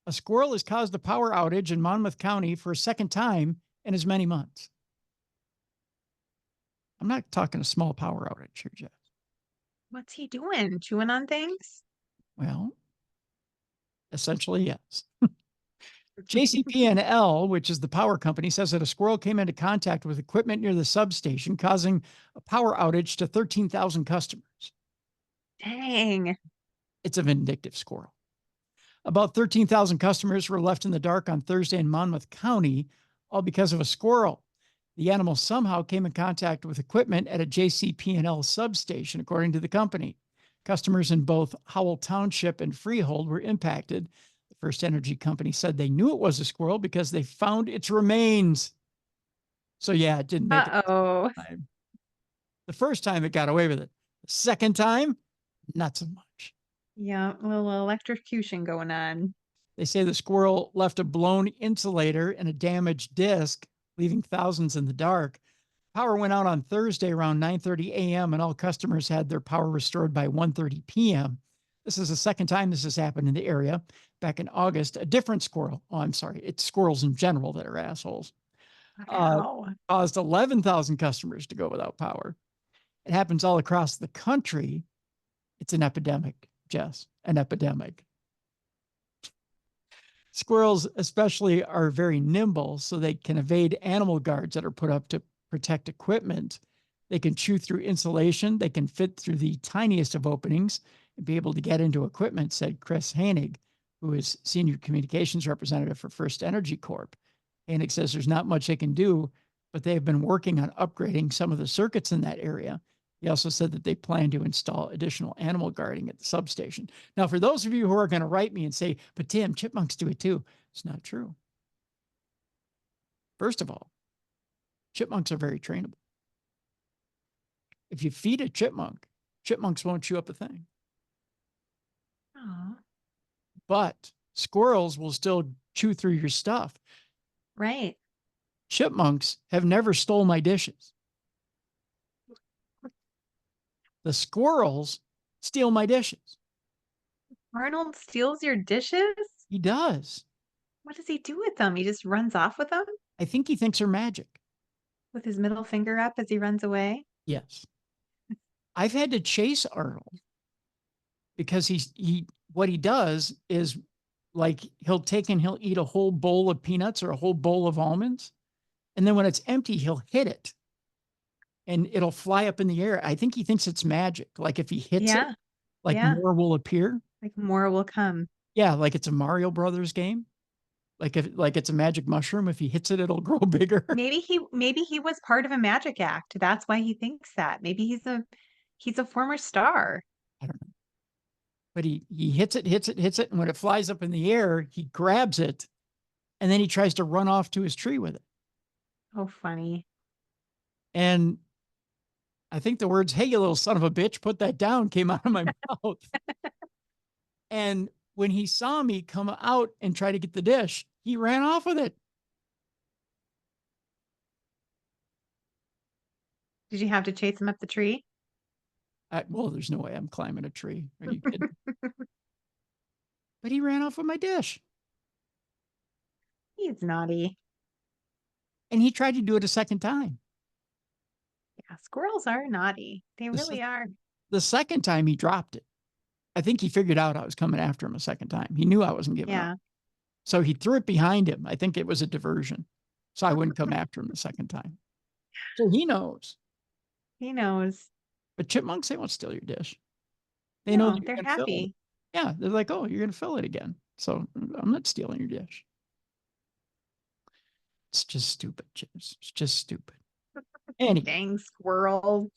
a squirrel has caused a power outage in Monmouth County for a second time in as many months. I'm not talking a small power outage here, Jeff. What's he doing? Chewing on things? Well, essentially, yes. JCP&L, which is the power company, says that a squirrel came into contact with equipment near the substation, causing a power outage to 13,000 customers. Dang. It's a vindictive squirrel. About 13,000 customers were left in the dark on Thursday in Monmouth County, all because of a squirrel. The animal somehow came in contact with equipment at a JCP&L substation, according to the company. Customers in both Howell Township and Freehold were impacted. The First Energy Company said they knew it was a squirrel because they found its remains. So yeah, it didn't make it. The first time it got away with it. The second time, not so much. Yeah, a little electrocution going on. They say the squirrel left a blown insulator and a damaged disc, leaving thousands in the dark. Power went out on Thursday around 9:30 a.m. and all customers had their power restored by 1:30 p.m. This is the second time this has happened in the area. Back in August, a different squirrel, it's squirrels in general that are assholes, caused 11,000 customers to go without power. It happens all across the country. It's an epidemic, Jess, an epidemic. Squirrels especially are very nimble, so they can evade animal guards that are put up to protect equipment. They can chew through insulation. They can fit through the tiniest of openings and be able to get into equipment, said Chris Hanig, who is senior communications representative for First Energy Corp. Hanig says there's not much they can do, but they have been working on upgrading some of the circuits in that area. He also said that they plan to install additional animal guarding at the substation. Now, for those of you who are going to write me and say, but Tim, chipmunks do it too, it's not true. First of all, chipmunks are very trainable. If you feed a chipmunk, chipmunks won't chew up a thing. Aww. But squirrels will still chew through your stuff. Right. Chipmunks have never stole my dishes. The squirrels steal my dishes. Arnold steals your dishes? He does. What does he do with them? He just runs off with them? I think he thinks they're magic. With his middle finger up as he runs away? Yes. I've had to chase Arnold because what he does is, like, he'll eat a whole bowl of peanuts or a whole bowl of almonds. And then when it's empty, he'll hit it and it'll fly up in the air. I think he thinks it's magic. Like if he hits it, more will appear. Like more will come. Yeah. Like it's a Mario Brothers game. Like it's a magic mushroom. If he hits it, it'll grow bigger. Maybe he was part of a magic act. That's why he thinks that. Maybe he's a former star. I don't know. But he hits it. And when it flies up in the air, he grabs it and then he tries to run off to his tree with it. Oh, funny. And I think the words, "Hey, you little son of a bitch, put that down," came out of my mouth. And when he saw me come out and try to get the dish, he ran off with it. Did you have to chase him up the tree? Well, there's no way I'm climbing a tree. Are you kidding? But he ran off with my dish. He's naughty. And he tried to do it a second time. Yeah, squirrels are naughty. They really are. The second time he dropped it. I think he figured out I was coming after him a second time. He knew I wasn't giving up. So he threw it behind him. I think it was a diversion. So I wouldn't come after him the second time. So he knows. He knows. But chipmunks, they won't steal your dish. They know they're happy. Yeah, they're like, oh, you're going to fill it again. So I'm not stealing your dish. It's just stupid, Chips. It's just stupid. Anyway. Dang squirrels.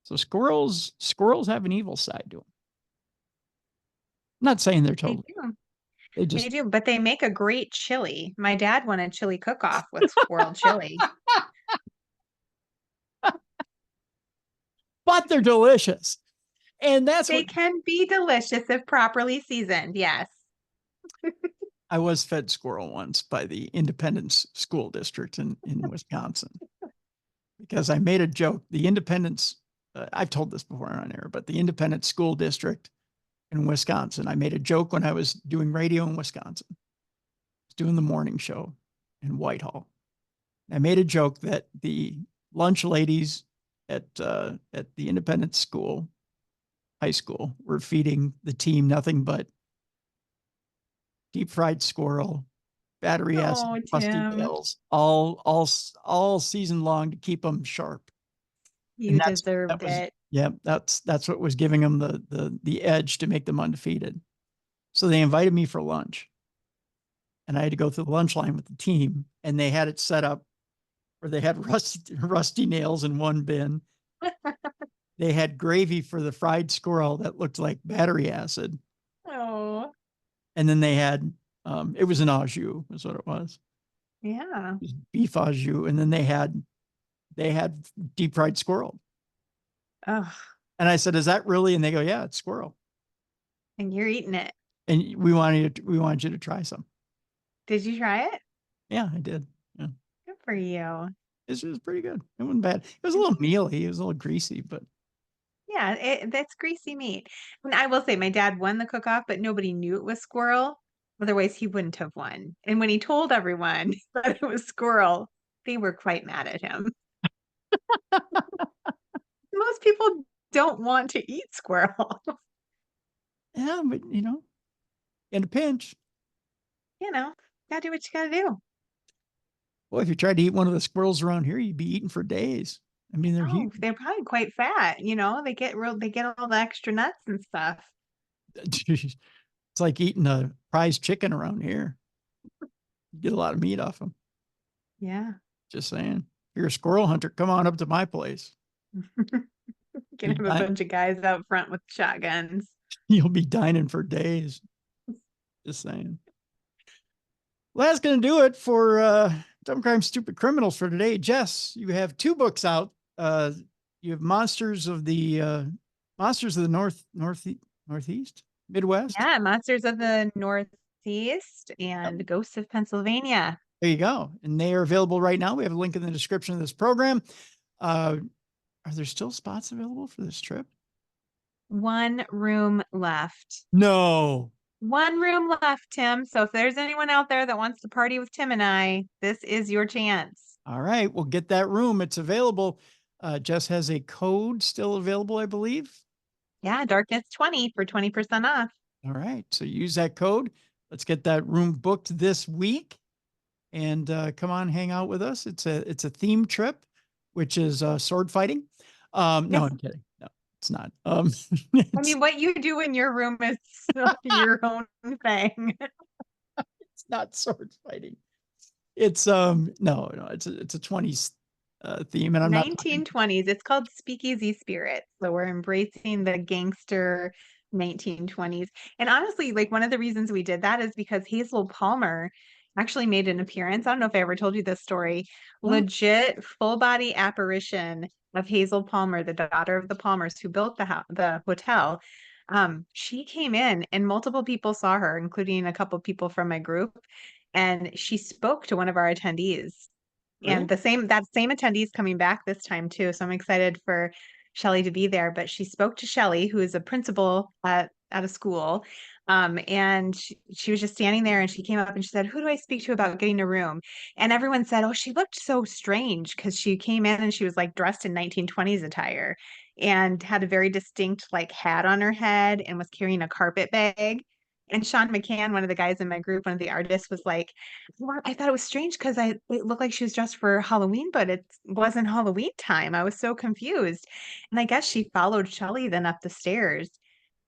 So squirrels have an evil side to them. I'm not saying they're totally. They do, but they make a great chili. My dad won a chili cook-off with squirrel chili. But they're delicious. And they can be delicious if properly seasoned. Yes. I was fed squirrel once by the Independence School District in Wisconsin because I made a joke. The Independence, I've told this before on air, but the Independence School District in Wisconsin, I made a joke when I was doing radio in Wisconsin. I was doing the morning show in Whitehall. I made a joke that the lunch ladies at the Independence School, high school, were feeding the team nothing but deep fried squirrel, battery acid, rusty nails, all season long to keep them sharp. You deserved it. Yeah, that's what was giving them the edge to make them undefeated. So they invited me for lunch, and I had to go through the lunch line with the team, and they had it set up where they had rusty nails in one bin. They had gravy for the fried squirrel that looked like battery acid. Oh. And then they had, it was an au jus, is what it was. Yeah. It was beef au jus. And then they had deep fried squirrel. Oh. And I said, is that really? And they go, yeah, it's squirrel. And you're eating it. And we wanted you to try some. Did you try it? Yeah, I did. Yeah. Good for you. It was pretty good. It wasn't bad. It was a little mealy. It was a little greasy, but. Yeah, that's greasy meat. And I will say my dad won the cook-off, but nobody knew it was squirrel. Otherwise, he wouldn't have won. And when he told everyone that it was squirrel, they were quite mad at him. Most people don't want to eat squirrel. Yeah, but in a pinch. Gotta do what you gotta do. Well, if you tried to eat one of the squirrels around here, you'd be eating for days. I mean, they're huge. They're probably quite fat. They get all the extra nuts and stuff. It's like eating a prize chicken around here. You get a lot of meat off them. Yeah. Just saying. If you're a squirrel hunter, come on up to my place. Can have a bunch of guys out front with shotguns. You'll be dining for days. Just saying. Well, that's going to do it for Dumb Crime, Stupid Criminals for today. Jess, you have 2 books out. You have Monsters of the Northeast, Midwest. Yeah, Monsters of the Northeast and Ghosts of Pennsylvania. There you go. And they are available right now. We have a link in the description of this program. Are there still spots available for this trip? 1 room left. No. 1 room left, Tim. So if there's anyone out there that wants to party with Tim and I, this is your chance. All right. Well, get that room. It's available. Jess has a code still available, I believe. Yeah, Darkness 20 for 20% off. All right. So use that code. Let's get that room booked this week. And come on, hang out with us. It's a theme trip, which is sword fighting. No, I'm kidding. No, it's not. I mean, what you do in your room is your own thing. It's not sword fighting. It's no, it's a 20s theme, and I'm 1920s. It's called Speakeasy Spirit. So we're embracing the gangster 1920s. And honestly, like one of the reasons we did that is because Hazel Palmer actually made an appearance. I don't know if I ever told you this story. Legit full body apparition of Hazel Palmer, the daughter of the Palmers who built the hotel, She came in and multiple people saw her, including a couple people from my group, and she spoke to one of our attendees. And Really? that same attendee's coming back this time too. So I'm excited for Shelly to be there. But she spoke to Shelly, who is a principal at a school. And she was just standing there and she came up and she said, "Who do I speak to about getting a room?" And everyone said, "Oh, she looked so strange," because she came in and she was like dressed in 1920s attire and had a very distinct like hat on her head and was carrying a carpet bag. And Sean McCann, one of the guys in my group, one of the artists, was like, "Well, I thought it was strange because it looked like she was dressed for Halloween, but it wasn't Halloween time. I was so confused." And I guess she followed Shelly then up the stairs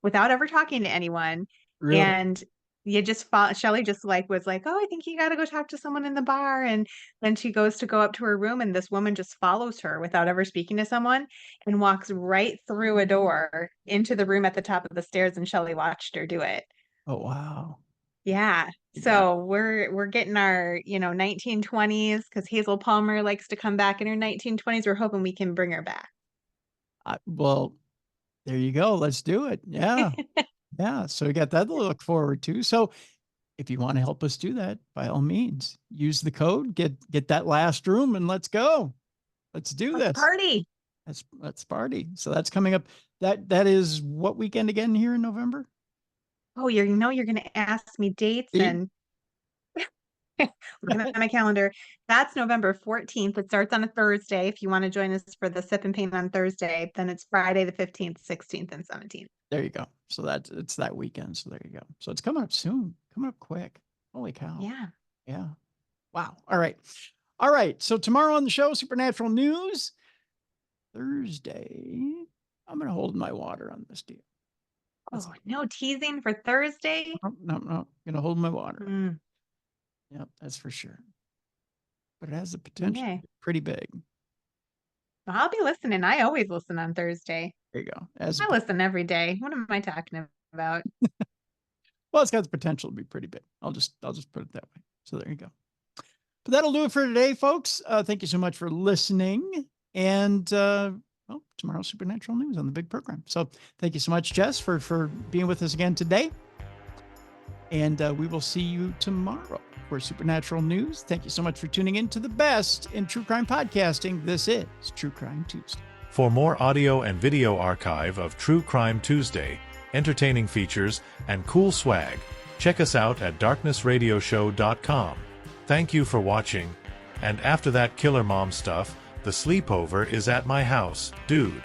without ever talking to anyone. Really? And you just Shelly just like was like, "Oh, I think you got to go talk to someone in the bar." And then she goes to go up to her room, and this woman just follows her without ever speaking to someone and walks right through a door into the room at the top of the stairs. And Shelly watched her do it. Oh, wow. Yeah. Yeah. So we're getting our, 1920s because Hazel Palmer likes to come back in her 1920s. We're hoping we can bring her back. Well, there you go. Let's do it. Yeah. Yeah. So we got that to look forward to. So if you want to help us do that, by all means, use the code, get that last room, and let's go. Let's do Let's this. party. Let's party. So that's coming up. That is what weekend again here in November? Oh, you're going to ask me dates and looking at my calendar. That's November 14th. It starts on a Thursday. If you want to join us for the sip and paint on Thursday, then it's Friday the 15th, 16th, and 17th. There you go. So it's that weekend. So there you go. So it's coming up soon. Coming up quick. Holy cow. Yeah. Yeah. Wow. All right. All right. So tomorrow on the show, Supernatural News. Thursday, I'm going to hold my water on this deal. Oh, no teasing for Thursday? No. I'm going to hold my water. Mm. Yep, that's for sure. But it has the potential to Okay. be pretty big. I'll be listening. I always listen on Thursday. There you go. I listen every day. What am I talking about? Well, it's got the potential to be pretty big. I'll just put it that way. So there you go. But that'll do it for today, folks. Thank you so much for listening. And tomorrow's Supernatural News on the big program. So thank you so much, Jess, for being with us again today. And we will see you tomorrow for Supernatural News. Thank you so much for tuning in to the best in true crime podcasting. This is True Crime Tuesday. For more audio and video archive of True Crime Tuesday, entertaining features, and cool swag, check us out at darknessradioshow.com. Thank you for watching. And after that killer mom stuff, the sleepover is at my house, dude.